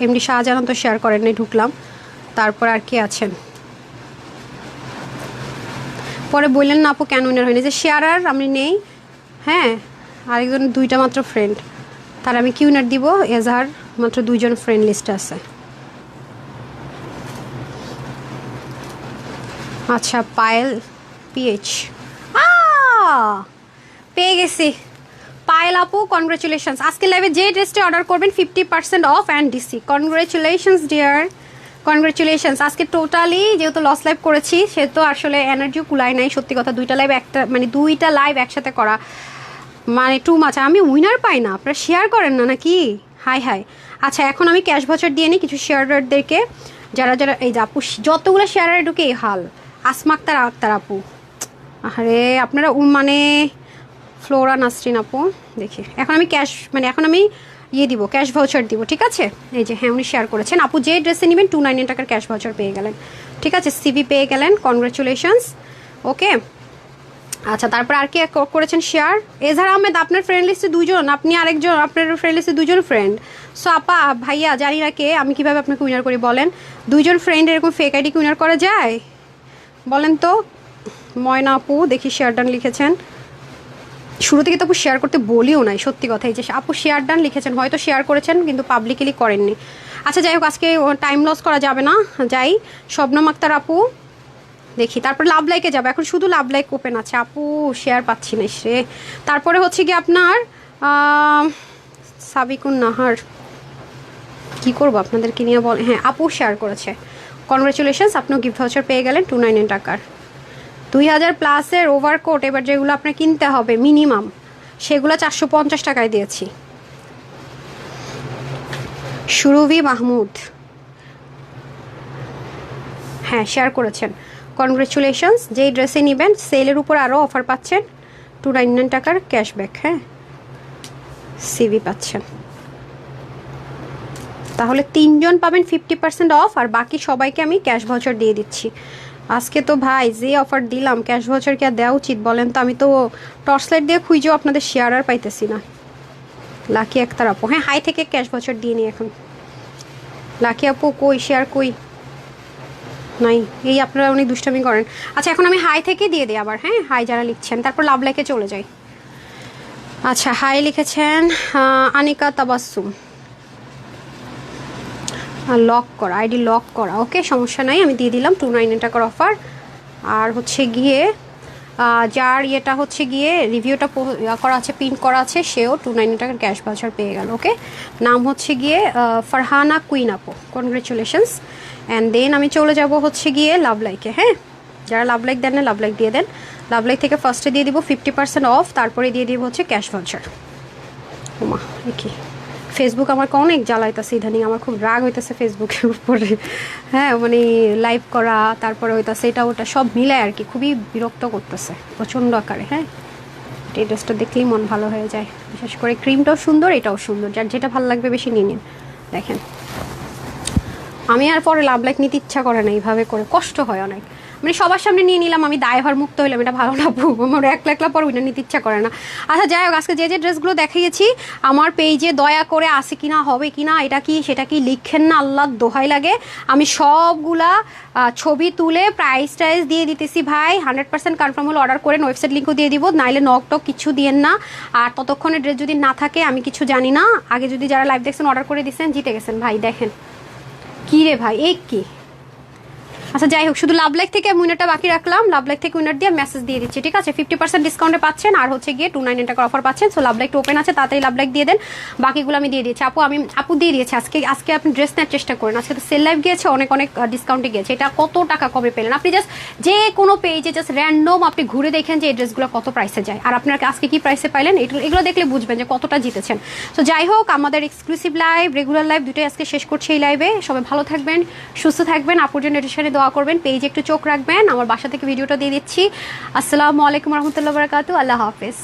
এমডি শাহজাহান তো শেয়ার করেন নাই, ঢুকলাম। তারপর আর কি আছেন পরে বললেন না আপু কেন উইনার হয়নি, যে শেয়ার আর আমি নেই। হ্যাঁ, আরেকজন 2টা মাত্র ফ্রেন্ড, তার আমি কি উইনার দিব? এজাহার মাত্র 2জন ফ্রেন্ড লিস্টে আছে। আচ্ছা, পায়েল পিএইচ, পেয়ে গেছি। পায়েল আপু কনগ্রেচুলেশনস, আজকে লাইভে যে ড্রেসটা অর্ডার করবেন 50% off and DC. Congratulations dear, congratulations. আজকে টোটালি যেহেতু লস লাইভ করেছি, সে তো আসলে এনার্জিও কুলাই নাই, সত্যি কথা। 2টা লাইভ দুইটা লাইভ একসাথে করা মানে টু মাছ। আমি উইনার পাই না, আপনারা শেয়ার করেন না নাকি? High high. আচ্ছা, এখন আমি ক্যাশ ভাউচার দিয়ে নিই কিছু শেয়ারারদেরকে, যারা যারা এই যে আপু যতগুলো শেয়ারারে ঢুকে এই হাল। আসমা আক্তার আপু, আরে আপনারা মানে ফ্লোরা নাসরিন আপু, দেখি এখন আমি এখন আমি দিব, ক্যাশ ভাউচার দিব, ঠিক আছে। এই যে হ্যাঁ, উনি শেয়ার করেছেন। আপু যে ড্রেসে নেবেন 299 টাকার ক্যাশ ভাউচার পেয়ে গেলেন, ঠিক আছে। সিভি পেয়ে গেলেন, কনগ্রেচুলেশনস। ওকে, আচ্ছা তারপর আর কি করেছেন শেয়ার? এজাহার আহমেদ, আপনার ফ্রেন্ড লিস্টে 2জন, আপনি আরেকজন, আপনার ফ্রেন্ড লিস্টে 2জন ফ্রেন্ড। সো আপা ভাইয়া জানি না কে, আমি কিভাবে আপনাকে উইনার করি বলেন? 2জন ফ্রেন্ড এরকম ফেক আইডি কি উইনার করা যায় বলেন তো? ময়না আপু দেখি শেয়ার ডান লিখেছেন, শুরু থেকে তো আপু শেয়ার করতে বলিও নাই, সত্যি কথা। এই যে আপু শেয়ার ডান লিখেছেন, হয়তো শেয়ার করেছেন কিন্তু পাবলিকলি করেননি। আচ্ছা যাই হোক, আজকে টাইম লস করা যাবে না, যাই। শবনম আক্তার আপু দেখি, তারপর লাভ লাইকে যাবে। এখন শুধু লাভ লাইক ওপেন আছে আপু, শেয়ার পাচ্ছি না সে। তারপরে হচ্ছে কি আপনার সাবিকুন নাহার, কি করবো আপনাদেরকে নিয়ে বল। হ্যাঁ, আপু শেয়ার করেছে, কনগ্রেচুলেশনস, আপনিও গিফট ভাউচার পেয়ে গেলেন 299 টাকার। 2000 প্লাসের ওভারকোট এবার যেগুলো আপনার কিনতে হবে মিনিমাম, সেগুলো 450 টাকায় দিয়েছি। সুরভি মাহমুদ হ্যাঁ শেয়ার করেছেন, কনগ্রেচুলেশনস, যেই ড্রেসে নেবেন সেলের উপর আরও অফার পাচ্ছেন, 299 টাকার ক্যাশব্যাক। হ্যাঁ, সিভি পাচ্ছেন। তাহলে 3 জন পাবেন 50% অফ, আর বাকি সবাইকে আমি ক্যাশ ভাউচার দিয়ে দিচ্ছি আজকে। তো ভাই যে অফার দিলাম, ক্যাশ ভাউচার কি আর দেওয়া উচিত বলেন তো? আমি তো টর্চ লাইট দিয়ে খুঁজেও আপনাদের শেয়ার আর পাইতেছি না। লাকি আক্তার আপু, হ্যাঁ হাই থেকে ক্যাশ ভাউচার দিয়ে নিই এখন। লাকি আপু কই, শেয়ার কই? নাই, এই আপনারা অনেক দুষ্টামি করেন। আচ্ছা এখন আমি হাই থেকে দিয়ে দিই আবার। হ্যাঁ, হাই যারা লিখছেন, তারপর লাভ লাইকে চলে যাই। আচ্ছা, হাই লিখেছেন আনিকা তাবাসসুম, লক করা, আইডি লক করা। ওকে, সমস্যা নাই, আমি দিয়ে দিলাম 299 টাকার অফার। আর হচ্ছে গিয়ে যার ইয়েটা হচ্ছে গিয়ে রিভিউটা করা আছে, প্রিন্ট করা আছে, সেও 299 টাকার ক্যাশ ভাউচার পেয়ে গেল। ওকে, নাম হচ্ছে গিয়ে ফারহানা কুইন আপু, কনগ্রেচুলেশনস। অ্যান্ড দেন আমি চলে যাব হচ্ছে গিয়ে লাভ লাইকে। হ্যাঁ, যারা লাভ লাইক দেন না, লাভ লাইক দিয়ে দেন। লাভ লাইক থেকে ফার্স্টে দিয়ে দিব 50% অফ, তারপরে দিয়ে দিব হচ্ছে ক্যাশ ভাউচার। ওমা কি ফেসবুক আমাকে অনেক জ্বালাইতেছে ইদানিং, আমার খুব রাগ হইতেছে ফেসবুকের উপরে। হ্যাঁ, মানে লাইভ করা, তারপরে হইতেছে এটা ওটা সব মিলে আর কি, খুবই বিরক্ত করতেছে প্রচণ্ড আকারে। হ্যাঁ, এই ড্রেসটা দেখলেই মন ভালো হয়ে যায়, বিশেষ করে ক্রিমটাও সুন্দর, এটাও সুন্দর, যার যেটা ভালো লাগবে বেশি নিয়ে নিন। দেখেন, আমি আর পরে লাভ লাইক নিতে ইচ্ছা করে না, এইভাবে করে কষ্ট হয় অনেক। মানে সবার সামনে নিয়ে নিলাম, আমি দায়ভার মুক্ত হইলাম, এটা ভালো না বউ, আমার একলা একলা পর ওইটা নিতে ইচ্ছা করে না। আচ্ছা যাই হোক, আজকে যে যে ড্রেসগুলো দেখিয়েছি আমার পেজে দয়া করে আসে কিনা, হবে কিনা, এটা কি সেটা কি লিখেন না, আল্লাহ দোহাই লাগে। আমি সবগুলা ছবি তুলে প্রাইস টাইস দিয়ে দিতেছি ভাই। 100% কনফার্ম হলে অর্ডার করেন, ওয়েবসাইট লিঙ্কও দিয়ে দিব, নাইলে নক টক কিছু দিয়েন না। আর ততক্ষণে ড্রেস যদি না থাকে আমি কিছু জানি না, আগে যদি যারা লাইভ দেখছেন অর্ডার করে দিচ্ছেন জিতে গেছেন ভাই। দেখেন কি রে ভাই, এই কি? আচ্ছা যাই হোক, শুধু লাভ লাইক থেকে উইনারটা বাকি রাখলাম, লাভ লাইক থেকে উইনার দিয়ে মেসেজ দিয়ে দিচ্ছি, ঠিক আছে? 50% ডিসকাউন্টে পাচ্ছেন, আর হচ্ছে গিয়ে 299 টাকার অফার পাচ্ছেন। সো লাভ লাইকটা ওপেন আছে, তাড়াতাড়ি লাভ লাইক দিয়ে দেন, বাকিগুলো আমি দিয়ে দিয়েছি। আপু দিয়ে দিয়েছি। আজকে আপনি ড্রেস নেওয়ার চেষ্টা করেন, আজকে তো সেল লাইভ গিয়েছে, অনেক ডিসকাউন্টে গিয়েছে। এটা কত টাকা কবে পেলেন? আপনি জাস্ট যে কোনো পেজে জাস্ট র্যান্ডম আপনি ঘুরে দেখেন যে এই ড্রেসগুলো কত প্রাইসে যায়, আর আপনার আজকে কি প্রাইসে পাইলেন, এগুলো দেখলে বুঝবেন যে কতটা জিতেছেন। তো যাই হোক, আমাদের এক্সক্লুসিভ লাইভ, রেগুলার লাইভ দুটোই আজকে শেষ করছি এই লাইভে। সবাই ভালো থাকবেন, সুস্থ থাকবেন, আপুর জন্য নিউট্রিশনে দোয়া করবেন, পেজে একটু চোখ রাখবেন। আমার বাসা থেকে ভিডিওটা দিয়ে দিচ্ছি। আসসালামু আলাইকুম রহমতুল্লাহ বারাকাতু, আল্লাহ হাফেজ।